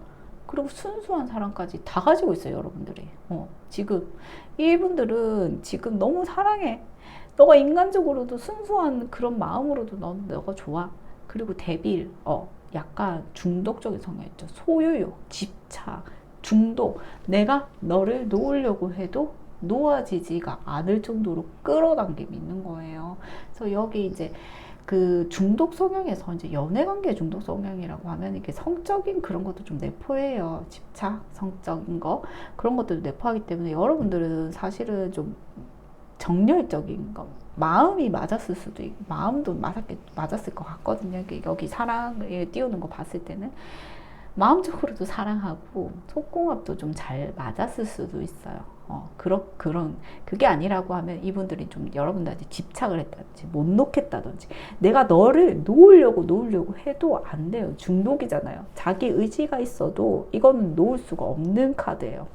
그리고 순수한 사랑까지 다 가지고 있어요, 여러분들이. 지금 이분들은 지금 너무 사랑해. 너가 인간적으로도 순수한 그런 마음으로도 너가 좋아. 그리고 데빌, 약간 중독적인 성향 있죠. 소유욕, 집착, 중독. 내가 너를 놓으려고 해도 놓아지지가 않을 정도로 끌어당김이 있는 거예요. 그래서 여기 이제 그 중독 성향에서 이제 연애관계 중독 성향이라고 하면 이렇게 성적인 그런 것도 좀 내포해요. 집착, 성적인 거 그런 것들도 내포하기 때문에 여러분들은 사실은 좀 정열적인 거 마음이 맞았을 수도 있고 마음도 맞았을 것 같거든요. 여기 사랑에 띄우는 거 봤을 때는 마음적으로도 사랑하고 속궁합도 좀 잘 맞았을 수도 있어요. 그런 그게 아니라고 하면 이분들이 좀 여러분들한테 집착을 했다든지 못 놓겠다든지 내가 너를 놓으려고 해도 안 돼요. 중독이잖아요. 자기 의지가 있어도 이거는 놓을 수가 없는 카드예요.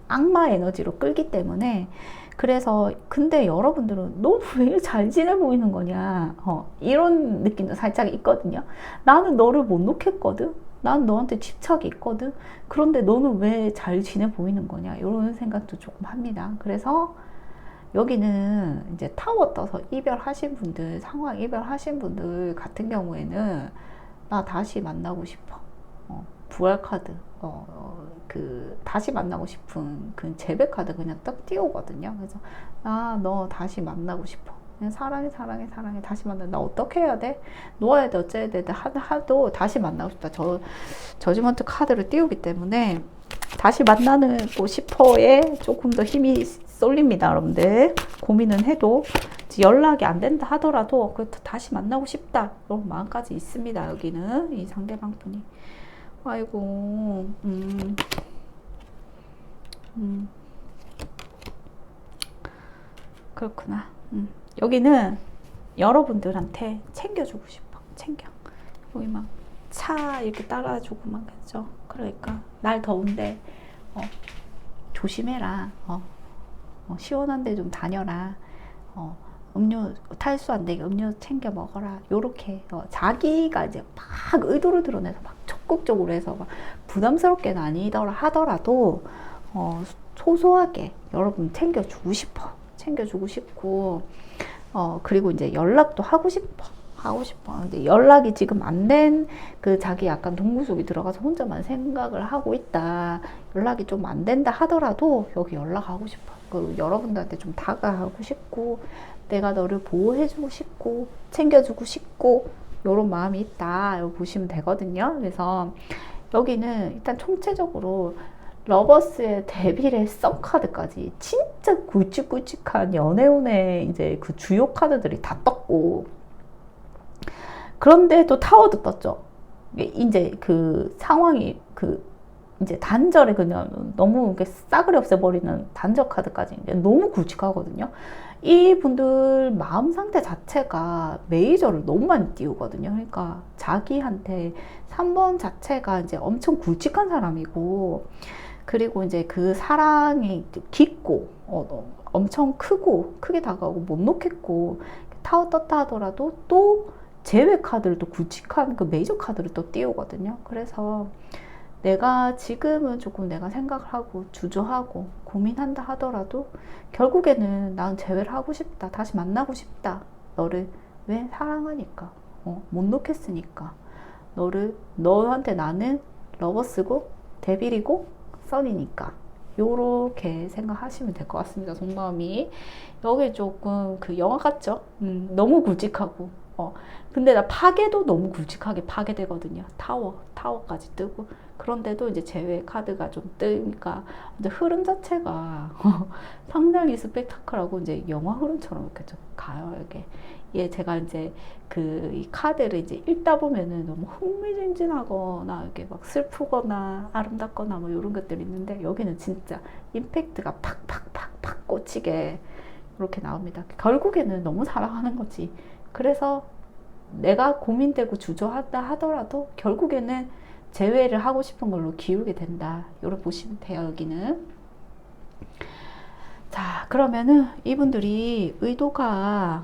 악마 에너지로 끌기 때문에 그래서 근데 여러분들은 너 왜 잘 지내 보이는 거냐 이런 느낌도 살짝 있거든요. 나는 너를 못 놓겠거든. 난 너한테 집착이 있거든. 그런데 너는 왜 잘 지내 보이는 거냐 이런 생각도 조금 합니다. 그래서 여기는 이제 타워 떠서 이별하신 분들 상황 이별하신 분들 같은 경우에는 나 다시 만나고 싶어. 부활 카드 그 다시 만나고 싶은 그 재배 카드 그냥 딱 띄우거든요. 그래서 너 다시 만나고 싶어. 그냥 사랑해 다시 만나. 나 어떻게 해야 돼? 놓아야 돼 어째야 돼? 하도 다시 만나고 싶다. 저지먼트 카드를 띄우기 때문에 다시 만나고 싶어에 조금 더 힘이 쏠립니다, 여러분들. 고민은 해도 연락이 안 된다 하더라도 다시 만나고 싶다 이런 마음까지 있습니다. 여기는 이 상대방 분이. 아이고, 그렇구나. 여기는 여러분들한테 챙겨주고 싶어. 여기 막 차 이렇게 따라주고 막 그죠? 그러니까 날 더운데 조심해라. 시원한 데 좀 다녀라. 음료 탈수 안 되게 음료 챙겨 먹어라. 요렇게 자기가 이제 막 의도를 드러내서 막 적극적으로 해서 막 부담스럽게는 아니더라 하더라도 소소하게 여러분 챙겨주고 싶고 그리고 이제 연락도 하고 싶어. 근데 연락이 지금 안 된 그 자기 약간 동굴 속에 들어가서 혼자만 생각을 하고 있다. 연락이 좀 안 된다 하더라도 여기 연락하고 싶어. 그 여러분들한테 좀 다가가고 싶고 내가 너를 보호해주고 싶고 챙겨주고 싶고 이런 마음이 있다. 이거 보시면 되거든요. 그래서 여기는 일단 총체적으로 러버스의 데빌의 썸 카드까지 진짜 굵직굵직한 연애운의 이제 그 주요 카드들이 다 떴고 그런데 또 타워도 떴죠. 이제 그 상황이 이제 단절에 그냥 너무 싸그리 없애버리는 단절 카드까지 너무 굵직하거든요. 이분들 마음 상태 자체가 메이저를 너무 많이 띄우거든요. 그러니까 자기한테 3번 자체가 이제 엄청 굵직한 사람이고 그리고 이제 그 사랑이 깊고, 엄청 크게 다가오고 못 놓겠고, 타워 떴다 하더라도 또 제외 카드를 또 굵직한 그 메이저 카드를 또 띄우거든요. 그래서 내가 지금은 조금 내가 생각을 하고 주저하고 고민한다 하더라도 결국에는 난 재회를 하고 싶다. 다시 만나고 싶다. 너를. 왜? 사랑하니까. 못 놓겠으니까. 너한테 나는 러버스고 데빌이고 선이니까. 요렇게 생각하시면 될 것 같습니다. 속마음이. 여기 조금 그 영화 같죠? 너무 굵직하고. 근데 나 파괴도 너무 굵직하게 파괴되거든요. 타워까지 뜨고. 그런데도 이제 제외 카드가 좀 뜨니까 이제 흐름 자체가 상당히 스펙타클하고 이제 영화 흐름처럼 이렇게 좀 가요. 이게. 예, 제가 이제 이 카드를 이제 읽다 보면은 너무 흥미진진하거나 이렇게 막 슬프거나 아름답거나 뭐 이런 것들이 있는데 여기는 진짜 임팩트가 팍팍팍팍 꽂히게 이렇게 나옵니다. 결국에는 너무 사랑하는 거지. 그래서 내가 고민되고 주저하다 하더라도 결국에는 제외를 하고 싶은 걸로 기울게 된다. 이렇게 보시면 돼요. 여기는. 자, 그러면은 이분들이 의도가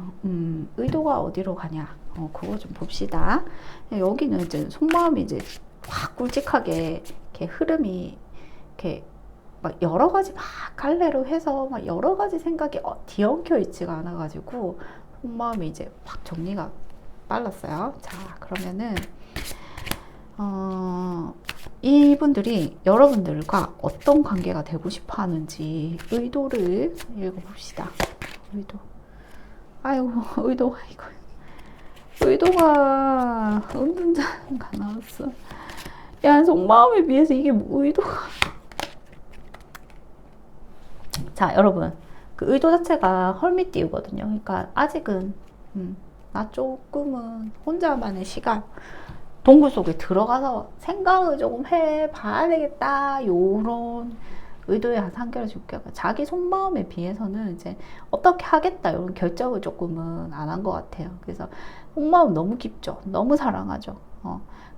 어디로 가냐? 그거 좀 봅시다. 여기는 이제 속마음이 이제 확 굵직하게 이렇게 흐름이 이렇게 막 여러 가지 막 갈래로 해서 막 여러 가지 생각이 뒤엉켜 있지가 않아가지고 속마음이 이제 확 정리가 빨랐어요. 자, 그러면은 이분들이 여러분들과 어떤 관계가 되고 싶어 하는지 의도를 읽어봅시다. 의도. 아이고, 의도가 이거. 의도가 은둔자가 나왔어. 야, 속마음에 비해서 이게 뭐 의도가. 자, 여러분. 그 의도 자체가 헐미띠거든요. 그러니까 아직은, 나 조금은 혼자만의 시간, 동굴 속에 들어가서 생각을 조금 해봐야 되겠다. 요런 의도의 한 3개월에서 6개월. 자기 속마음에 비해서는 이제 어떻게 하겠다. 이런 결정을 조금은 안 한 것 같아요. 그래서 속마음 너무 깊죠. 너무 사랑하죠.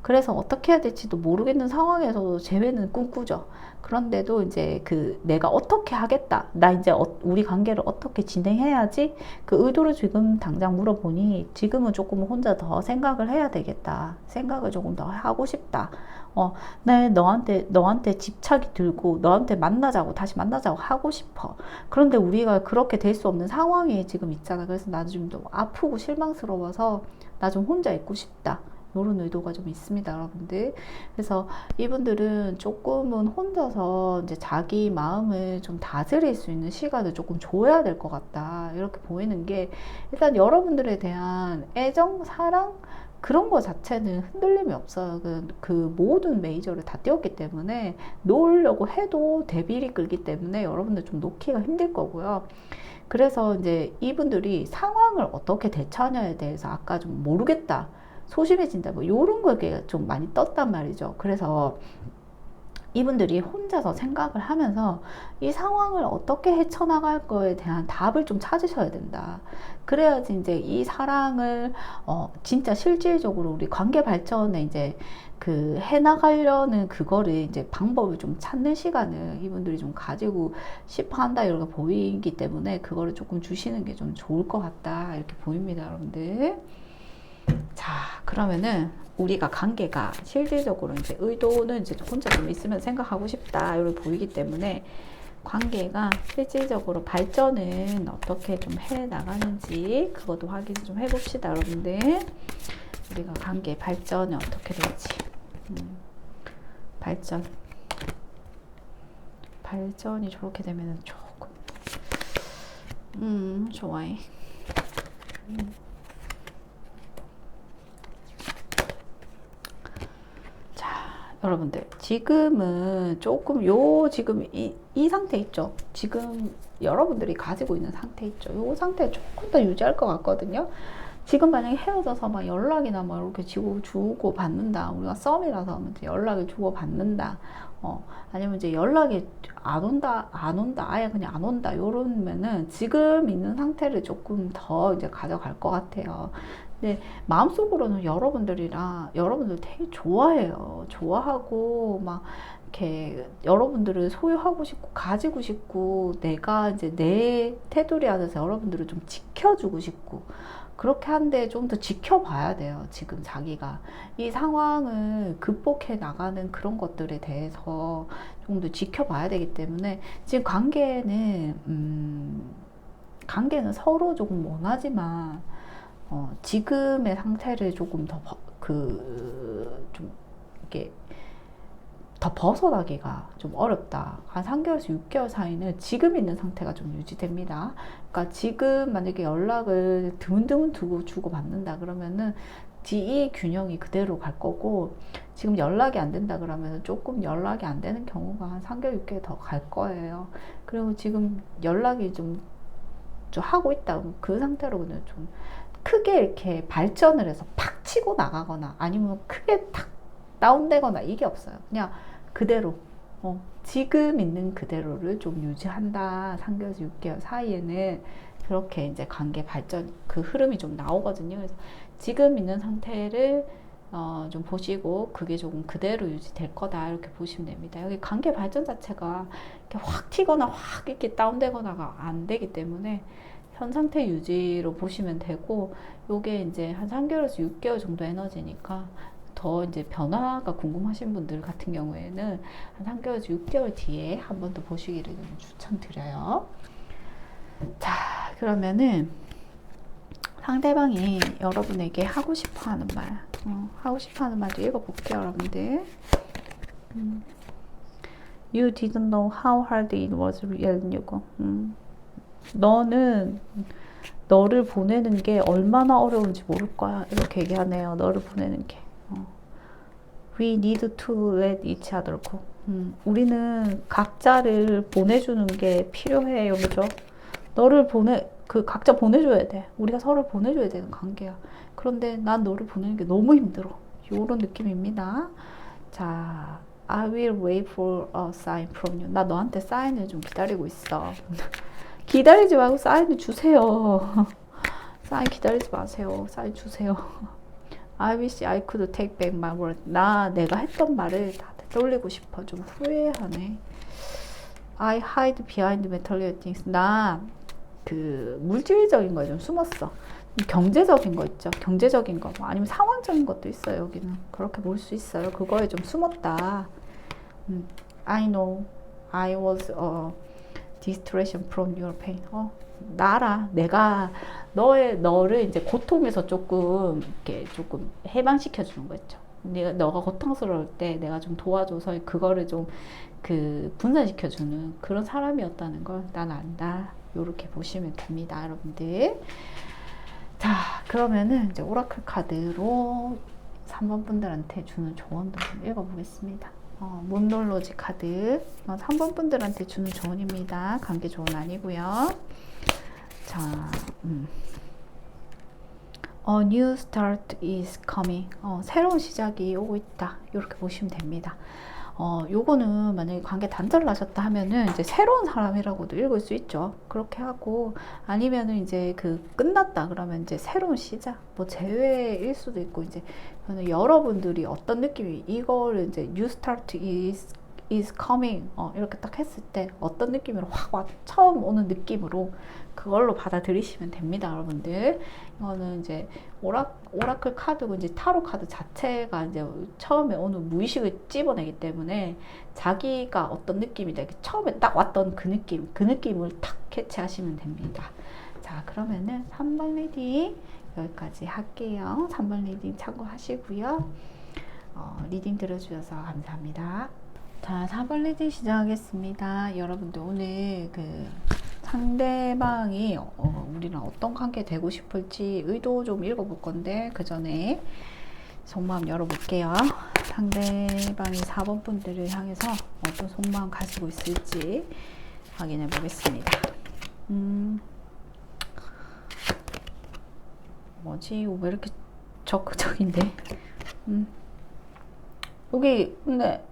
그래서 어떻게 해야 될지도 모르겠는 상황에서도 재회는 꿈꾸죠. 그런데도 이제 내가 어떻게 하겠다. 나 이제 우리 관계를 어떻게 진행해야지? 그 의도를 지금 당장 물어보니 지금은 조금 혼자 더 생각을 해야 되겠다. 생각을 조금 더 하고 싶다. 네, 너한테 집착이 들고 너한테 다시 만나자고 하고 싶어. 그런데 우리가 그렇게 될 수 없는 상황에 지금 있잖아. 그래서 나 좀 너무 아프고 실망스러워서 나 좀 혼자 있고 싶다. 이런 의도가 좀 있습니다, 여러분들. 그래서 이분들은 조금은 혼자서 이제 자기 마음을 좀 다스릴 수 있는 시간을 조금 줘야 될 것 같다. 이렇게 보이는 게 일단 여러분들에 대한 애정, 사랑 그런 거 자체는 흔들림이 없어요. 그 모든 메이저를 다 띄웠기 때문에 놓으려고 해도 데빌이 끌기 때문에 여러분들 좀 놓기가 힘들 거고요. 그래서 이제 이분들이 상황을 어떻게 대처하냐에 대해서 아까 좀 모르겠다. 소심해진다. 뭐, 요런 거에 좀 많이 떴단 말이죠. 그래서 이분들이 혼자서 생각을 하면서 이 상황을 어떻게 헤쳐나갈 거에 대한 답을 좀 찾으셔야 된다. 그래야지 이제 이 사랑을, 진짜 실질적으로 우리 관계 발전에 이제 해나가려는 그거를 이제 방법을 좀 찾는 시간을 이분들이 좀 가지고 싶어 한다. 이렇게 보이기 때문에 그거를 조금 주시는 게 좀 좋을 것 같다. 이렇게 보입니다, 여러분들. 자, 그러면은 우리가 관계가 실질적으로 이제 의도는 이제 혼자 좀 있으면 생각하고 싶다 이렇게 보이기 때문에 관계가 실질적으로 발전은 어떻게 좀 해 나가는지 그것도 확인 좀 해봅시다, 여러분들. 우리가 관계 발전이 어떻게 될지. 발전이 저렇게 되면은 조금 좋아해. 여러분들 지금은 조금 지금 이 상태 있죠. 지금 여러분들이 가지고 있는 상태 있죠. 요 상태 조금 더 유지할 것 같거든요. 지금 만약에 헤어져서 막 연락이나 막 이렇게 주고 받는다. 우리가 썸이라서 연락을 주고 받는다. 아니면 이제 연락이 안 온다, 아예 그냥 안 온다. 요러면은 지금 있는 상태를 조금 더 이제 가져갈 것 같아요. 근데 마음속으로는 여러분들 되게 좋아해요. 좋아하고 막 이렇게 여러분들을 소유하고 싶고 가지고 싶고 내가 이제 내 테두리 안에서 여러분들을 좀 지켜주고 싶고 그렇게 한데 좀 더 지켜봐야 돼요. 지금 자기가 이 상황을 극복해 나가는 그런 것들에 대해서 좀 더 지켜봐야 되기 때문에 지금 관계는 서로 조금 원하지만 지금의 상태를 조금 더 좀 이렇게 더 벗어나기가 좀 어렵다. 한 3개월에서 6개월 사이는 지금 있는 상태가 좀 유지됩니다. 그러니까 지금 만약에 연락을 드문드문 두고 주고받는다 그러면은 이 균형이 그대로 갈 거고, 지금 연락이 안 된다 그러면 조금 연락이 안 되는 경우가 한 3개월, 6개월 더 갈 거예요. 그리고 지금 연락이 좀 하고 있다. 그 상태로 그냥 좀 크게 이렇게 발전을 해서 팍 치고 나가거나 아니면 크게 탁 다운되거나 이게 없어요. 그냥 그대로 지금 있는 그대로를 좀 유지한다. 3개월에서 6개월 사이에는 그렇게 이제 관계 발전 그 흐름이 좀 나오거든요. 그래서 지금 있는 상태를 좀 보시고 그게 조금 그대로 유지될 거다 이렇게 보시면 됩니다. 여기 관계 발전 자체가 이렇게 확 튀거나 확 이렇게 다운되거나가 안 되기 때문에 현 상태 유지로 보시면 되고, 요게 이제 한 3개월에서 6개월 정도 에너지니까 더 이제 변화가 궁금하신 분들 같은 경우에는 한 3개월에서 6개월 뒤에 한 번 더 보시기를 추천드려요. 자, 그러면은 상대방이 여러분에게 하고 싶어 하는 말, 하고 싶어 하는 말도 읽어볼게요, 여러분들. You didn't know how hard it was really. 너는 너를 보내는 게 얼마나 어려운지 모를 거야. 이렇게 얘기하네요. 너를 보내는 게. We need to let each other go. 우리는 각자를 보내주는 게 필요해요. 그죠? 너를 각자 보내줘야 돼. 우리가 서로 보내줘야 되는 관계야. 그런데 난 너를 보내는 게 너무 힘들어. 이런 느낌입니다. 자, I will wait for a sign from you. 나 너한테 사인을 좀 기다리고 있어. 기다리지 말고 사인을 주세요. 사인 기다리지 마세요. 사인 주세요. I wish I could take back my word. 내가 했던 말을 다 되돌리고 싶어. 좀 후회하네. I hide behind material things. 그 물질적인 거에 좀 숨었어. 경제적인 거 있죠. 경제적인 거. 아니면 상황적인 것도 있어요. 여기는. 그렇게 볼 수 있어요. 그거에 좀 숨었다. I know I was distraction from your pain. 내가 너를 이제 고통에서 조금 해방시켜 주는 거 있죠. 너가 고통스러울 때 내가 좀 도와줘서 그거를 좀 분산시켜 주는 그런 사람이었다는 걸 난 안다. 요렇게 보시면 됩니다, 여러분들. 자, 그러면은 이제 오라클 카드로 3번 분들한테 주는 조언도 좀 읽어보겠습니다. 몬놀로지 카드 3번 분들한테 주는 조언입니다. 관계 조언 아니고요. 자, A new start is coming. 새로운 시작이 오고 있다. 이렇게 보시면 됩니다. 요거는 만약에 관계 단절을 하셨다 하면은 이제 새로운 사람이라고도 읽을 수 있죠. 그렇게 하고, 아니면은 이제 끝났다 그러면 이제 새로운 시작, 뭐 재회일 수도 있고, 이제 여러분들이 어떤 느낌이, 이걸 이제 new start is coming 이렇게 딱 했을 때 어떤 느낌으로 처음 오는 느낌으로 그걸로 받아들이시면 됩니다, 여러분들. 이거는 이제 오라클 카드고 이제 타로 카드 자체가 이제 처음에 오는 무의식을 찝어내기 때문에 자기가 어떤 느낌이다, 처음에 딱 왔던 그 느낌을 탁 캐치하시면 됩니다. 자, 그러면은 3번 리딩 여기까지 할게요. 3번 리딩 참고하시고요. 리딩 들어주셔서 감사합니다. 자, 4번 리딩 시작하겠습니다. 여러분들 오늘 상대방이 우리랑 어떤 관계 되고 싶을지 의도 좀 읽어볼 건데, 그 전에 속마음 열어볼게요. 상대방이 4번 분들을 향해서 어떤 속마음 가지고 있을지 확인해 보겠습니다. 뭐지? 왜 이렇게 적극적인데? 여기 근데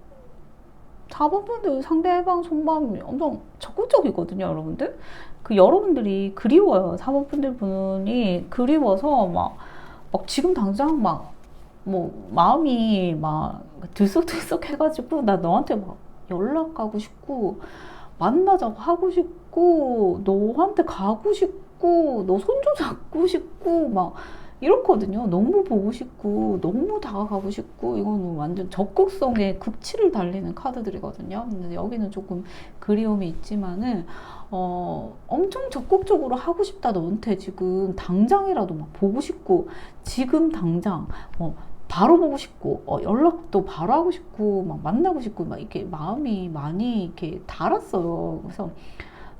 4번 분들 상대방 속마음이 엄청 적극적이거든요, 여러분들. 여러분들이 그리워요. 4번 분이 그리워서 막 지금 당장 마음이 들썩들썩 해가지고 나 너한테 연락 가고 싶고, 만나자고 하고 싶고, 너한테 가고 싶고, 너 손 좀 잡고 싶고, 막 이렇거든요. 너무 보고 싶고, 너무 다가가고 싶고, 이거는 완전 적극성의 극치를 달리는 카드들이거든요. 근데 여기는 조금 그리움이 있지만은, 엄청 적극적으로 하고 싶다, 너한테 지금 당장이라도 막 보고 싶고, 지금 당장, 바로 보고 싶고, 연락도 바로 하고 싶고, 막 만나고 싶고, 막 이렇게 마음이 많이 이렇게 달았어요. 그래서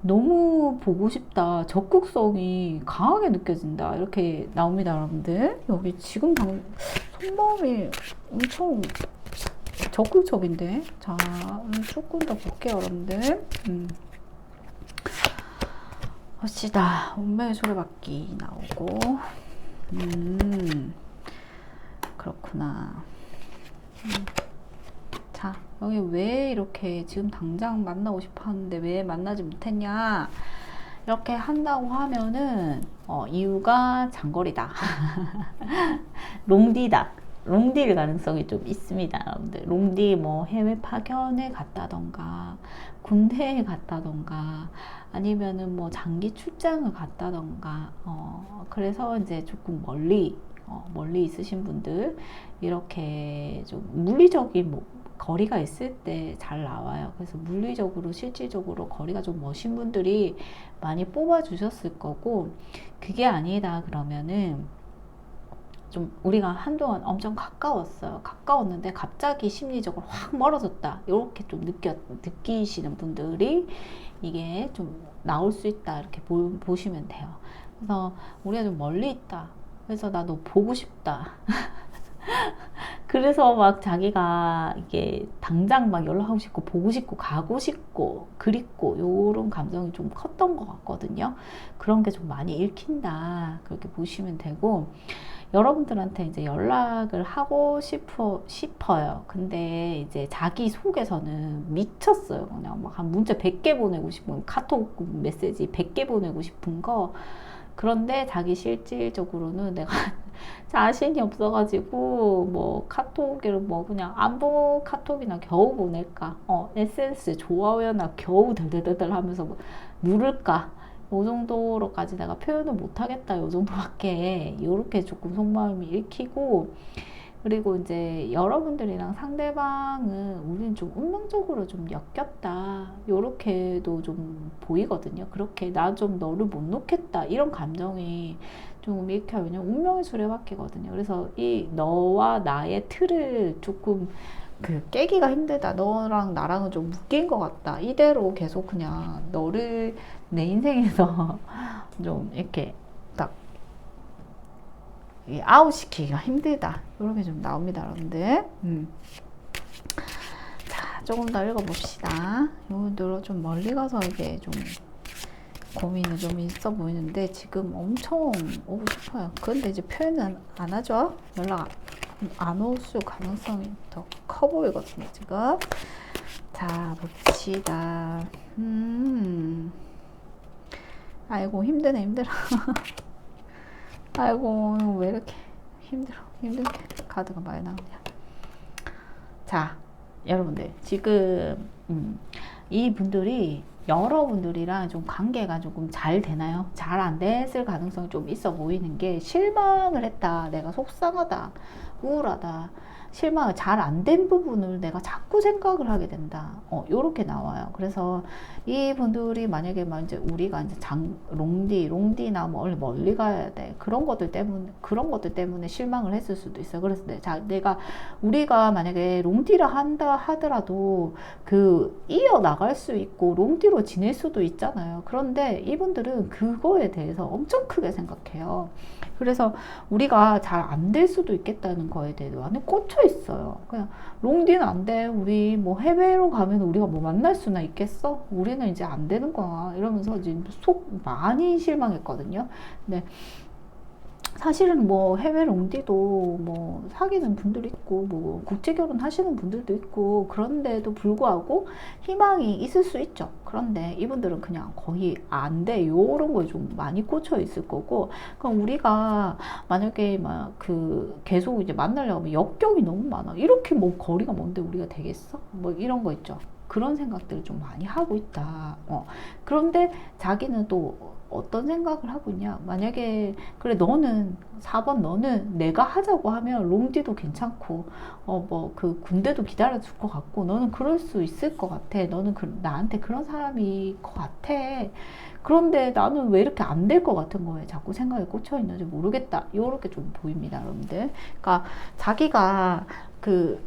너무 보고 싶다, 적극성이 강하게 느껴진다, 이렇게 나옵니다, 여러분들. 여기 지금 속마음이 엄청 적극적인데. 자, 조금 더 볼게요, 여러분들. 봅시다. 운명의 소리받기 나오고, 그렇구나. 자, 여기 왜 이렇게 지금 당장 만나고 싶어 하는데 왜 만나지 못했냐? 이렇게 한다고 하면은, 이유가 장거리다. 롱디다. 롱디일 가능성이 좀 있습니다, 여러분들. 롱디 뭐 해외 파견에 갔다던가, 군대에 갔다던가, 아니면은 뭐 장기 출장을 갔다던가, 그래서 이제 조금 멀리 있으신 분들, 이렇게 좀 물리적인 거리가 있을 때 잘 나와요. 그래서 물리적으로, 실질적으로 거리가 좀 머신 분들이 많이 뽑아주셨을 거고, 그게 아니다 그러면은, 좀 우리가 한동안 엄청 가까웠는데 갑자기 심리적으로 확 멀어졌다. 이렇게 좀 느끼시는 분들이 이게 좀 나올 수 있다. 이렇게 보시면 돼요. 그래서 우리가 좀 멀리 있다. 그래서 나 너 보고 싶다. 그래서 막 자기가 이게 당장 막 연락하고 싶고 보고 싶고 가고 싶고 그립고 요런 감정이 좀 컸던 것 같거든요. 그런 게 좀 많이 읽힌다. 그렇게 보시면 되고, 여러분들한테 이제 연락을 하고 싶어요. 근데 이제 자기 속에서는 미쳤어요. 그냥 막 한 문자 100개 보내고 싶은, 카톡 메시지 100개 보내고 싶은 거. 그런데 자기 실질적으로는 내가 자신이 없어가지고 뭐 카톡을 뭐 그냥 안부 카톡이나 겨우 보낼까, SNS 좋아요나 겨우 덜덜덜 하면서 뭐 누를까, 요 정도로까지 내가 표현을 못하겠다, 요 정도밖에. 요렇게 조금 속마음이 읽히고, 그리고 이제 여러분들이랑 상대방은 우리는 좀 운명적으로 좀 엮였다, 요렇게도 좀 보이거든요. 그렇게 나 좀 너를 못 놓겠다, 이런 감정이 좀 읽혀요. 왜냐면 운명의 수레바퀴거든요. 그래서 이 너와 나의 틀을 조금 깨기가 힘들다, 너랑 나랑은 좀 묶인 것 같다, 이대로 계속 그냥 너를 내 인생에서 좀 이렇게 딱 아웃시키기가 힘들다, 이렇게 좀 나옵니다, 여러분들. 자, 조금 더 읽어봅시다. 이분들은 좀 멀리 가서 이게 좀 고민이 좀 있어 보이는데 지금 엄청 오고 싶어요. 근데 이제 표현은 안 하죠. 연락 안 올 수 가능성이 더 커 보이거든요, 지금. 자, 봅시다. 아이고, 힘드네. 아이고, 왜 이렇게 힘든 카드가 많이 나오냐. 자, 여러분들, 지금 이분들이 여러분들이랑 좀 관계가 조금 잘 되나요? 잘 안 됐을 가능성이 좀 있어 보이는 게, 실망을 했다, 내가 속상하다, 우울하다, 실망을 잘 안 된 부분을 내가 자꾸 생각을 하게 된다. 요렇게 나와요. 그래서 이분들이 만약에 막 이제 우리가 이제 롱디나 뭐 멀리 가야 돼. 그런 것들 때문에 실망을 했을 수도 있어요. 그래서 우리가 만약에 롱디를 한다 하더라도 이어 나갈 수 있고 롱디로 지낼 수도 있잖아요. 그런데 이분들은 그거에 대해서 엄청 크게 생각해요. 그래서 우리가 잘 안 될 수도 있겠다는 거에 대해서 완전 꽂혀 있어요. 그냥 롱디는 안 돼. 우리 뭐 해외로 가면 우리가 뭐 만날 수나 있겠어? 우리는 이제 안 되는 거야. 이러면서 지금 많이 실망했거든요. 근데 사실은 뭐 해외 롱디도 뭐 사귀는 분들 있고 뭐 국제 결혼 하시는 분들도 있고, 그런데도 불구하고 희망이 있을 수 있죠. 그런데 이분들은 그냥 거의 안 돼, 요런 거에 좀 많이 꽂혀 있을 거고, 그럼 우리가 만약에 막 계속 이제 만나려고 하면 역경이 너무 많아. 이렇게 뭐 거리가 먼데 우리가 되겠어? 뭐 이런 거 있죠. 그런 생각들을 좀 많이 하고 있다. 그런데 자기는 또 어떤 생각을 하고 있냐. 만약에 그래 너는 4번 너는 내가 하자고 하면 롱디도 괜찮고 뭐 그 군대도 기다려줄 것 같고 너는 그럴 수 있을 것 같아. 너는 나한테 그런 사람일 것 같아. 그런데 나는 왜 이렇게 안 될 것 같은 거예요. 자꾸 생각에 꽂혀 있는지 모르겠다. 이렇게 좀 보입니다, 여러분들. 그러니까 자기가 그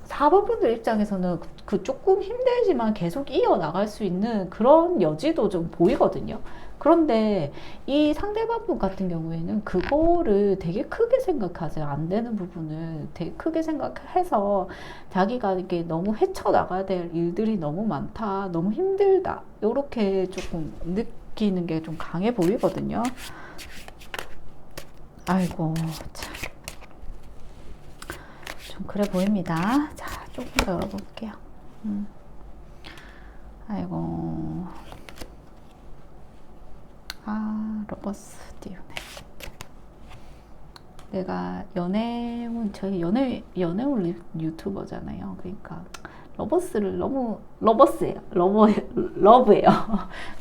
4번 분들 입장에서는 그 조금 힘들지만 계속 이어나갈 수 있는 그런 여지도 좀 보이거든요. 그런데 이 상대방 분 같은 경우에는 그거를 되게 크게 생각하지 안 되는 부분을 되게 크게 생각해서 자기가 이게 너무 헤쳐나가야 될 일들이 너무 많다, 너무 힘들다, 이렇게 조금 느끼는 게 좀 강해 보이거든요. 아이고, 참. 좀 그래 보입니다. 자, 조금 더 열어볼게요. 아이고. 러버스 띄우네. 내가 저희 연애운 유튜버잖아요. 그러니까 러버스를 너무 러버스예요. 러브예요.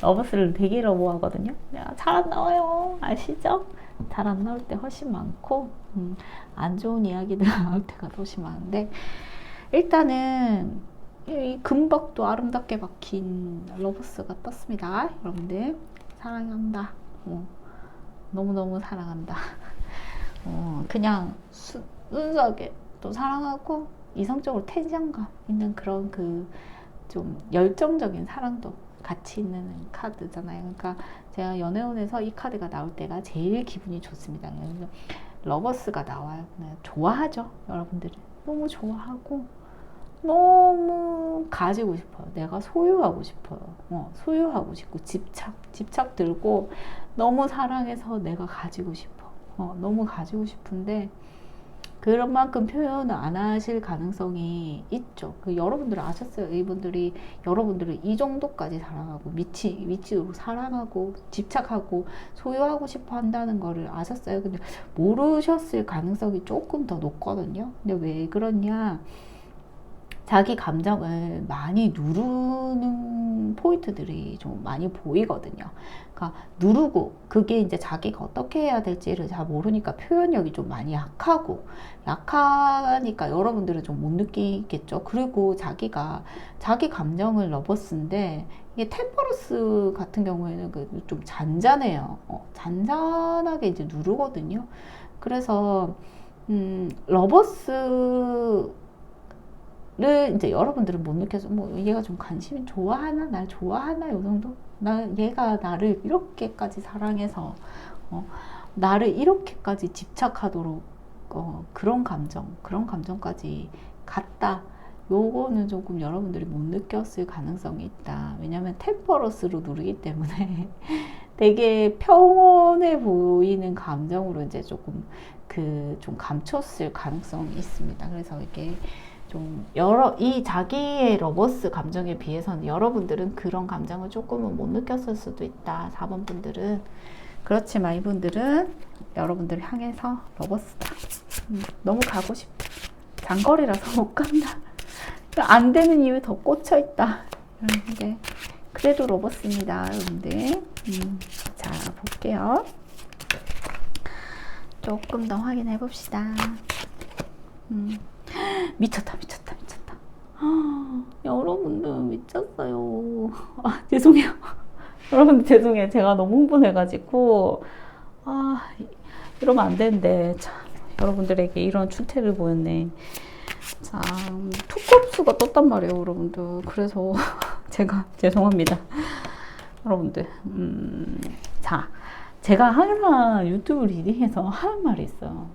러버스를 되게 러브하거든요. 잘 안 나와요. 아시죠? 잘 안 나올 때 훨씬 많고 안 좋은 이야기들 나올 때가 훨씬 많은데 일단은 이 금박도 아름답게 박힌 러버스가 떴습니다. 여러분들 사랑한다. 너무너무 사랑한다. 그냥 순수하게 또 사랑하고 이성적으로 텐션감 있는 그런 그 좀 열정적인 사랑도 같이 있는 카드잖아요. 그러니까 제가 연애운에서 이 카드가 나올 때가 제일 기분이 좋습니다. 그래서 러버스가 나와요. 좋아하죠, 여러분들이. 너무 좋아하고 너무 가지고 싶어요. 내가 소유하고 싶어요. 소유하고 싶고 집착 들고 너무 사랑해서 내가 가지고 싶어. 너무 가지고 싶은데 그런 만큼 표현을 안 하실 가능성이 있죠. 여러분들은 아셨어요. 이분들이 여러분들을 이 정도까지 사랑하고 미치도록 사랑하고 집착하고 소유하고 싶어 한다는 거를 아셨어요. 근데 모르셨을 가능성이 조금 더 높거든요. 근데 왜 그러냐? 자기 감정을 많이 누르는 포인트들이 좀 많이 보이거든요. 그러니까 누르고 그게 이제 자기가 어떻게 해야 될지를 잘 모르니까 표현력이 좀 많이 약하니까 여러분들은 좀 못 느끼겠죠. 그리고 자기가 자기 감정을 러버스인데 이게 템퍼러스 같은 경우에는 좀 잔잔해요. 잔잔하게 이제 누르거든요. 그래서 러버스 를 이제 여러분들은 못 느껴서 뭐 얘가 좀 관심이 좋아하나 날 좋아하나 요 정도 얘가 나를 이렇게까지 사랑해서 나를 이렇게까지 집착하도록 그런 감정까지 갔다. 요거는 조금 여러분들이 못 느꼈을 가능성이 있다. 왜냐면 템퍼러스로 누르기 때문에 되게 평온해 보이는 감정으로 이제 조금 좀 감췄을 가능성이 있습니다. 그래서 이게 좀 이 자기의 러버스 감정에 비해서는 여러분들은 그런 감정을 조금은 못 느꼈을 수도 있다. 4번 분들은. 그렇지만 이분들은 여러분들을 향해서 러버스다. 너무 가고 싶다. 장거리라서 못 간다. 안 되는 이유에 더 꽂혀 있다. 그런데 그래도 러버스입니다, 여러분들. 자, 볼게요. 조금 더 확인해 봅시다. 미쳤다. 여러분들 미쳤어요. 죄송해요. 여러분들 죄송해요. 제가 너무 흥분해가지고 이러면 안 되는데 참 여러분들에게 이런 추태를 보였네. 자, 투컵수가 떴단 말이에요, 여러분들. 그래서 제가 죄송합니다. 여러분들 자, 제가 항상 유튜브 리딩에서 하는 말이 있어요.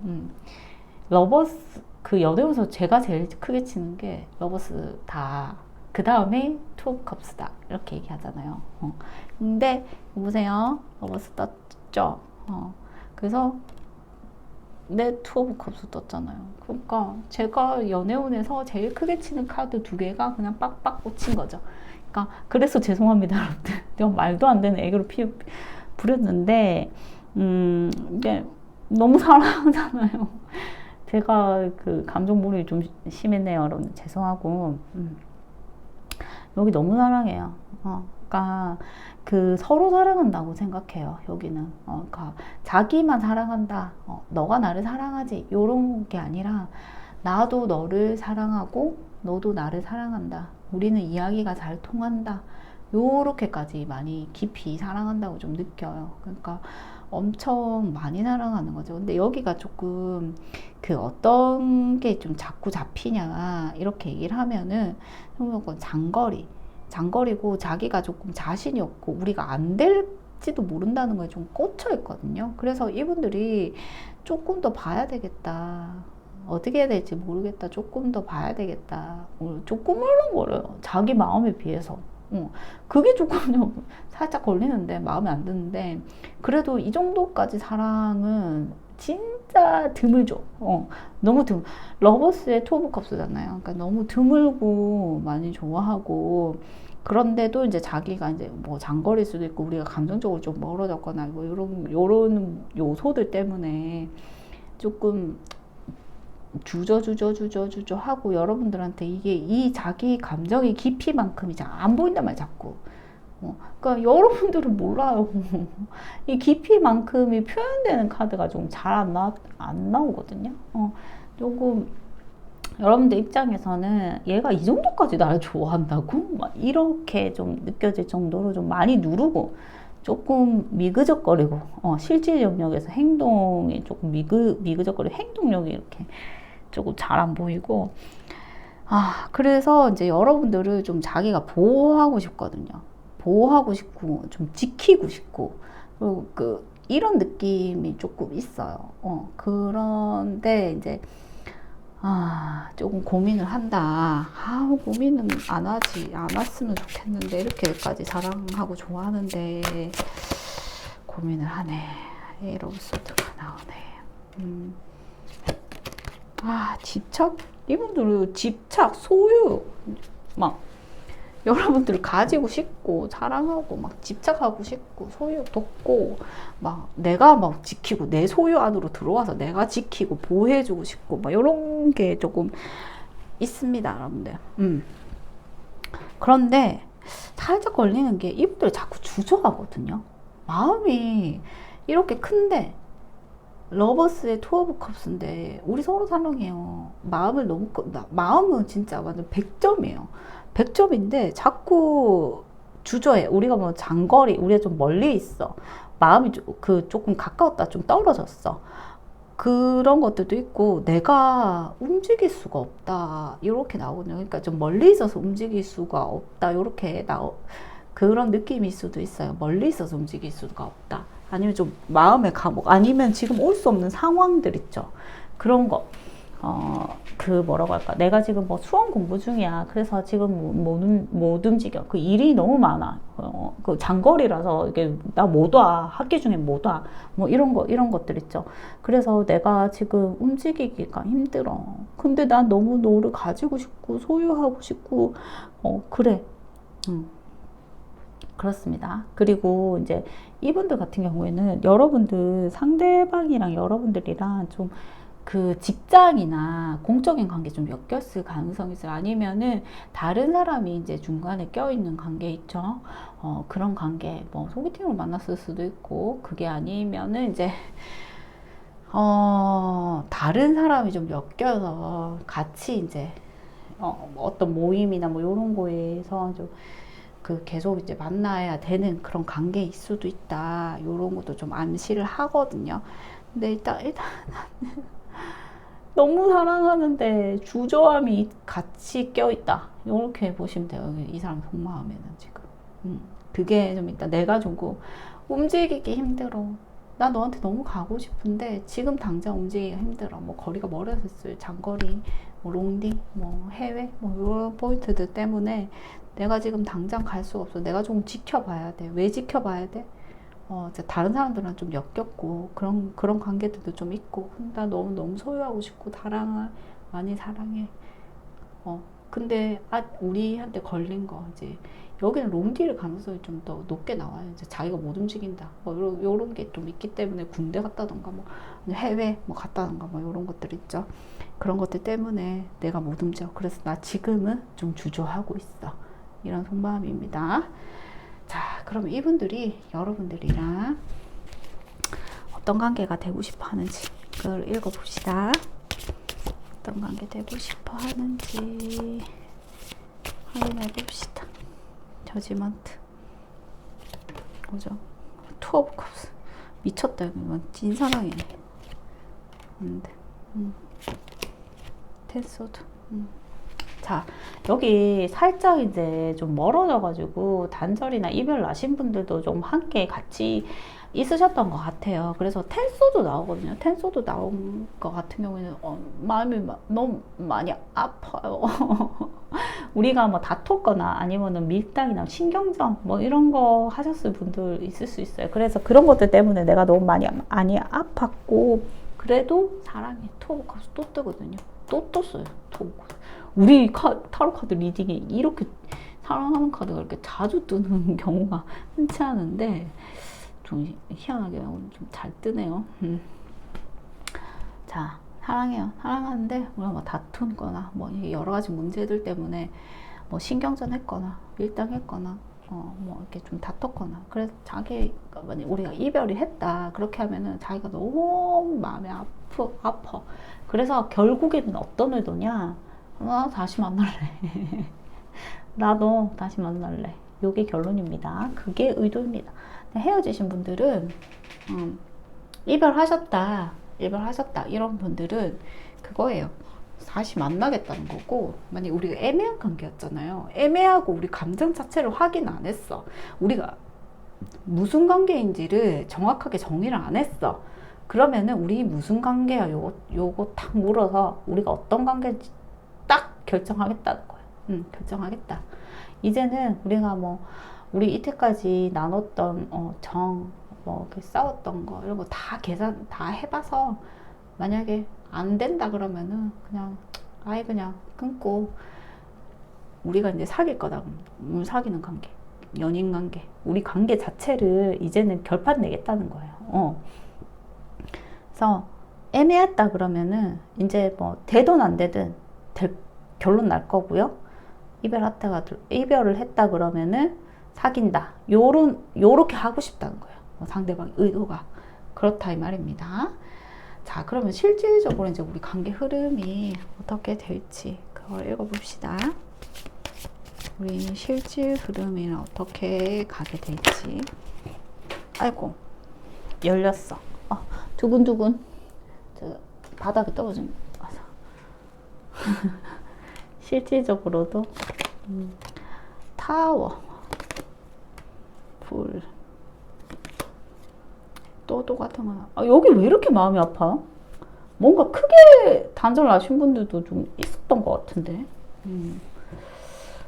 러버스 연애운에서 제가 제일 크게 치는 게 러버스 다 그 다음에 투 오브 컵스다 이렇게 얘기하잖아요. 근데 보세요, 러버스 떴죠. 그래서 내 투 오브 컵스 떴잖아요. 그러니까 제가 연애운에서 제일 크게 치는 카드 2개가 그냥 빡빡 꽂힌 거죠. 그러니까 그래서 죄송합니다, 여러분들. 내가 말도 안 되는 애교를 부렸는데 이게 너무 사랑하잖아요. 제가 그 감정 몰입이 좀 심했네요, 여러분. 죄송하고. 여기 너무 사랑해요. 그러니까 그 서로 사랑한다고 생각해요. 여기는 그러니까 자기만 사랑한다. 너가 나를 사랑하지. 요런 게 아니라 나도 너를 사랑하고 너도 나를 사랑한다. 우리는 이야기가 잘 통한다. 요렇게까지 많이 깊이 사랑한다고 좀 느껴요. 그러니까 엄청 많이 사랑하는 거죠. 근데 여기가 조금 그 어떤 게 좀 자꾸 잡히냐 이렇게 얘기를 하면은 장거리고 자기가 조금 자신이 없고 우리가 안 될지도 모른다는 거에 좀 꽂혀 있거든요. 그래서 이분들이 조금 더 봐야 되겠다. 어떻게 해야 될지 모르겠다. 조금 더 봐야 되겠다. 조금 울렁거려요. 자기 마음에 비해서. 그게 조금 살짝 걸리는데 마음에 안 드는데 그래도 이 정도까지 사랑은 진짜 드물죠. 너무 러버스의 투 오브 컵스잖아요. 그러니까 너무 드물고 많이 좋아하고 그런데도 이제 자기가 이제 뭐 장거리일 수도 있고 우리가 감정적으로 좀 멀어졌거나 뭐 요런 요소들 때문에 조금 주저 하고 여러분들한테 이게 이 자기 감정의 깊이만큼이 잘 안 보인단 말이야 자꾸. 그러니까 여러분들은 몰라요. 이 깊이만큼이 표현되는 카드가 좀 잘 안 나오거든요. 조금 여러분들 입장에서는 얘가 이 정도까지 나를 좋아한다고? 막 이렇게 좀 느껴질 정도로 좀 많이 누르고 조금 미그적거리고 실질 영역에서 행동이 조금 미그적거리고 행동력이 이렇게 조금 잘 안 보이고 그래서 이제 여러분들을 좀 자기가 보호하고 싶거든요. 보호하고 싶고 좀 지키고 싶고 그리고 이런 느낌이 조금 있어요. 그런데 이제 조금 고민을 한다. 고민은 안 않았으면 좋겠는데 이렇게까지 사랑하고 좋아하는데 고민을 하네. 에러브소드가 나오네. 집착? 이분들은 집착, 소유, 막, 여러분들을 가지고 싶고, 사랑하고, 막, 집착하고 싶고, 소유 돋고, 막, 내가 막 지키고, 내 소유 안으로 들어와서 내가 지키고, 보호해주고 싶고, 막, 이런 게 조금 있습니다, 여러분들. 그런데, 살짝 걸리는 게, 이분들 자꾸 주저하거든요. 마음이 이렇게 큰데, 러버스의 투 오브 컵스인데 우리 서로 사랑해요. 마음은 진짜 완전 100점이에요. 100점인데 자꾸 주저해. 우리가 뭐 장거리, 우리가 좀 멀리 있어. 마음이 조금 가까웠다 좀 떨어졌어. 그런 것들도 있고 내가 움직일 수가 없다 이렇게 나오거든요. 그러니까 좀 멀리 있어서 움직일 수가 없다 이렇게 그런 느낌일 수도 있어요. 멀리 있어서 움직일 수가 없다. 아니면 좀 마음의 감옥, 아니면 지금 올 수 없는 상황들 있죠. 그런 거. 뭐라고 할까. 내가 지금 뭐 수험 공부 중이야. 그래서 지금 못 움직여. 그 일이 너무 많아. 그 장거리라서 이게 나 못 와. 학기 중에 못 와. 뭐 이런 것들 있죠. 그래서 내가 지금 움직이기가 힘들어. 근데 난 너무 너를 가지고 싶고, 소유하고 싶고, 그래. 그렇습니다. 그리고 이제 이분들 같은 경우에는 여러분들 상대방이랑 여러분들이랑 좀 그 직장이나 공적인 관계 좀 엮였을 가능성이 있어요. 아니면은 다른 사람이 이제 중간에 껴있는 관계 있죠. 그런 관계 뭐 소개팅으로 만났을 수도 있고 그게 아니면은 이제 다른 사람이 좀 엮여서 같이 이제 어떤 모임이나 뭐 이런 거에서 좀 계속 이제 만나야 되는 그런 관계일 수도 있다. 이런 것도 좀 암시를 하거든요. 근데 일단 너무 사랑하는데 주저함이 같이 껴있다. 이렇게 보시면 돼요. 이 사람 속마음에는 지금. 그게 좀 있다. 내가 조금 움직이기 힘들어. 나 너한테 너무 가고 싶은데 지금 당장 움직이기가 힘들어. 뭐 거리가 멀어졌을 장거리, 뭐 롱디, 뭐 해외, 뭐 이런 포인트들 때문에 내가 지금 당장 갈 수가 없어. 내가 좀 지켜봐야 돼. 왜 지켜봐야 돼? 다른 사람들은 좀 엮였고 그런 관계들도 좀 있고 나 너무 소유하고 싶고 많이 사랑해. 근데 우리한테 걸린 거 이제 여기는 롱디를 가능성이 좀 더 높게 나와요. 이제 자기가 못 움직인다. 뭐 요런 게 좀 있기 때문에 군대 갔다던가 뭐 해외 뭐 갔다던가 뭐 요런 것들 있죠. 그런 것들 때문에 내가 못 움직여. 그래서 나 지금은 좀 주저하고 있어. 이런 속마음입니다. 자, 그럼 이분들이 여러분들이랑 어떤 관계가 되고 싶어 하는지 그걸 읽어봅시다. 어떤 관계 되고 싶어 하는지 확인해 봅시다. 저지먼트. 뭐죠? 투 오브 컵스. 미쳤다. 이건 찐사랑이네. 텐소드. 자, 여기 살짝 이제 좀 멀어져가지고 단절이나 이별 나신 분들도 좀 함께 같이 있으셨던 것 같아요. 그래서 텐소도 나오거든요. 텐소도 나온 것 같은 경우에는 마음이 너무 많이 아파요. 우리가 뭐 다퉜거나 아니면은 밀당이나 신경전 뭐 이런 거 하셨을 분들 있을 수 있어요. 그래서 그런 것들 때문에 내가 너무 많이 아팠고 그래도 사랑해 투어커스 또 뜨거든요. 또 떴어요. 투어커스. 우리 타로 카드 리딩에 이렇게 사랑하는 카드가 이렇게 자주 뜨는 경우가 흔치 않은데 좀 희한하게 좀 잘 뜨네요. 자, 사랑해요. 사랑하는데 우리가 뭐 다툰거나 뭐 여러 가지 문제들 때문에 뭐 신경전 했거나 밀당했거나 뭐 이렇게 좀 다퉜거나 그래서 자기가 만약 우리가 이별이 했다 그렇게 하면은 자기가 너무 마음이 아파. 그래서 결국에는 어떤 의도냐? 다시 만날래. 나도 다시 만날래. 요게 결론입니다. 그게 의도입니다. 헤어지신 분들은 이별하셨다 이런 분들은 그거예요. 다시 만나겠다는 거고, 만약 우리가 애매한 관계였잖아요. 애매하고 우리 감정 자체를 확인 안 했어. 우리가 무슨 관계인지를 정확하게 정의를 안 했어. 그러면은 우리 무슨 관계야 요거 딱 물어서 우리가 어떤 관계인지 딱 결정하겠다는 거예요. 결정하겠다. 이제는 우리가 뭐 우리 이때까지 나눴던 뭐 이렇게 싸웠던 거 이런 거 다 계산 다 해봐서 만약에 안 된다 그러면은 그냥 아예 그냥 끊고 우리가 이제 사귈 거다. 사귀는 관계, 연인 관계, 우리 관계 자체를 이제는 결판 내겠다는 거예요. 그래서 애매했다 그러면은 이제 뭐 되든 안 되든 결론 날 거고요. 이별을 했다 그러면은 사귄다. 요렇게 하고 싶다는 거예요. 상대방 의도가 그렇다 이 말입니다. 자, 그러면 실질적으로 이제 우리 관계 흐름이 어떻게 될지 그걸 읽어봅시다. 우리 실질 흐름이 어떻게 가게 될지. 아이고, 열렸어. 두근두근. 바닥에 떨어진 거서. 실질적으로도 타워, 불, 또도 같은 거. 여기 왜 이렇게 마음이 아파? 뭔가 크게 단절 나신 분들도 좀 있었던 것 같은데.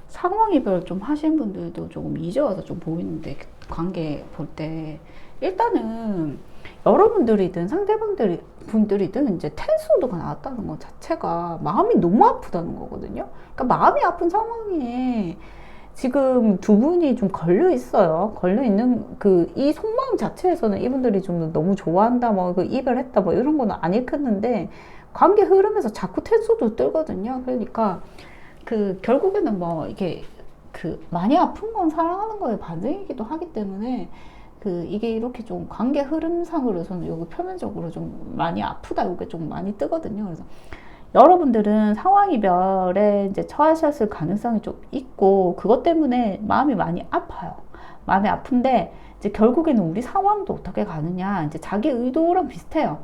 상황 이별 좀 하신 분들도 조금 이제 와서 좀 보이는데, 관계 볼 때 일단은 여러분들이든 분들이든 이제 텐소드가 나왔다는 것 자체가 마음이 너무 아프다는 거거든요. 그러니까 마음이 아픈 상황에 지금 두 분이 좀 걸려 있어요. 걸려 있는 이 속마음 자체에서는 이분들이 좀 너무 좋아한다, 뭐 이별했다, 뭐 이런 거는 안 읽혔는데 관계 흐름에서 자꾸 텐소도 뜨거든요. 그러니까 결국에는 뭐 이게 많이 아픈 건 사랑하는 거에 반증이기도 하기 때문에 이게 이렇게 좀 관계 흐름상으로서는 여기 표면적으로 좀 많이 아프다 이게 좀 많이 뜨거든요. 그래서 여러분들은 상황 이별에 이제 처하셨을 가능성이 좀 있고 그것 때문에 마음이 많이 아파요. 마음이 아픈데 이제 결국에는 우리 상황도 어떻게 가느냐 이제 자기 의도랑 비슷해요.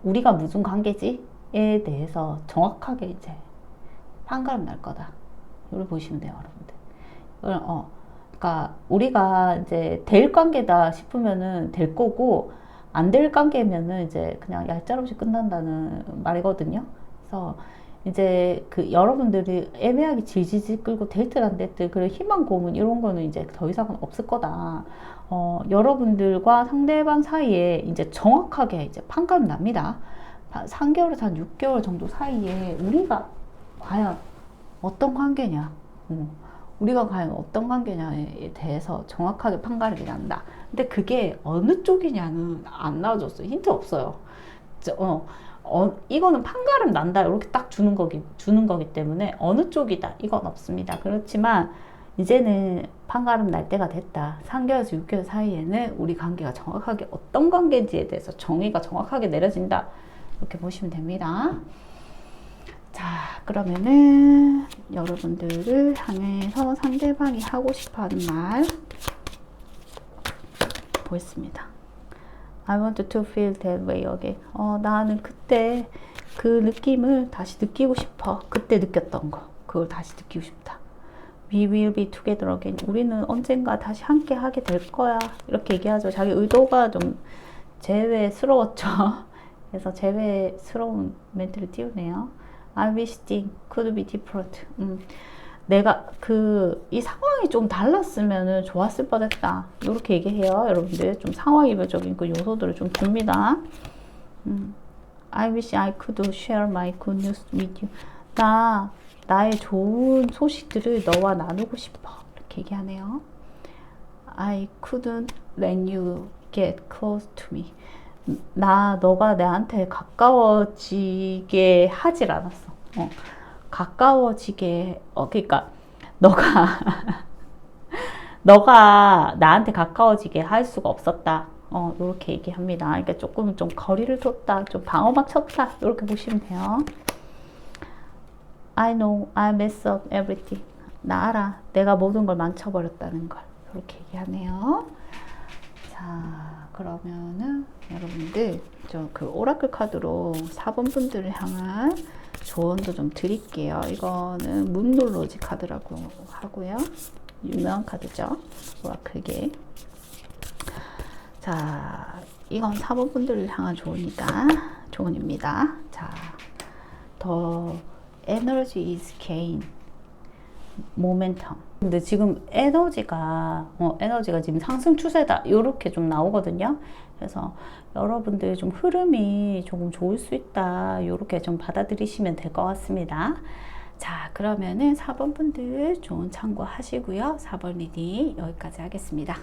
우리가 무슨 관계지에 대해서 정확하게 이제 판가름 날 거다. 이걸 보시면 돼요, 여러분들. 그러니까 우리가 이제 될 관계다 싶으면은 될 거고 안 될 관계면은 이제 그냥 얄짤없이 끝난다는 말이거든요. 그래서 이제 여러분들이 애매하게 질질질 끌고 데이트를 안 됐든 그런 희망 고문 이런 거는 이제 더 이상은 없을 거다. 여러분들과 상대방 사이에 이제 정확하게 이제 판가름 납니다. 3개월에서 한 6개월 정도 사이에 우리가 과연 어떤 관계냐, 우리가 과연 어떤 관계냐에 대해서 정확하게 판가름이 난다. 근데 그게 어느 쪽이냐는 안 나와줬어요. 힌트 없어요. 이거는 판가름 난다 이렇게 딱 주는 거기 때문에 어느 쪽이다 이건 없습니다. 그렇지만 이제는 판가름 날 때가 됐다. 3개월에서 6개월 사이에는 우리 관계가 정확하게 어떤 관계인지에 대해서 정의가 정확하게 내려진다. 이렇게 보시면 됩니다. 자, 그러면은 여러분들을 향해서 상대방이 하고 싶어 하는 말 보겠습니다. I want to feel that way again. 나는 그때 그 느낌을 다시 느끼고 싶어. 그때 느꼈던 거. 그걸 다시 느끼고 싶다. We will be together again. 우리는 언젠가 다시 함께 하게 될 거야. 이렇게 얘기하죠. 자기 의도가 좀 제외스러웠죠. 그래서 제외스러운 멘트를 띄우네요. I wish things could be different. 내가 이 상황이 좀 달랐으면 좋았을 뻔했다. 이렇게 얘기해요. 여러분들 좀 상황이별적인 그 요소들을 좀 줍니다. I wish I could share my good news with you. 나의 좋은 소식들을 너와 나누고 싶어. 이렇게 얘기하네요. I couldn't let you get close to me. 너가 나한테 가까워지게 하질 않았어. 가까워지게, 그러니까 너가 나한테 가까워지게 할 수가 없었다. 이렇게 얘기합니다. 그러니까 조금 좀 거리를 뒀다, 좀 방어막 쳤다. 이렇게 보시면 돼요. I know I mess up everything. 나 알아. 내가 모든 걸 망쳐버렸다는 걸. 이렇게 얘기하네요. 자, 그러면은 여러분들 저 그 오라클 카드로 4번 분들을 향한 조언도 좀 드릴게요. 이거는 문놀로지 카드라고 하고요. 유명한 카드죠. 오라클계. 자, 이건 4번 분들을 향한 조언입니다. 자, 더 에너지 is gain. 모멘텀. 근데 지금 에너지가 지금 상승 추세다. 이렇게 좀 나오거든요. 그래서 여러분들 좀 흐름이 조금 좋을 수 있다. 이렇게 좀 받아들이시면 될 것 같습니다. 자, 그러면은 4번 분들 좋은 참고하시고요. 4번 리딩 여기까지 하겠습니다.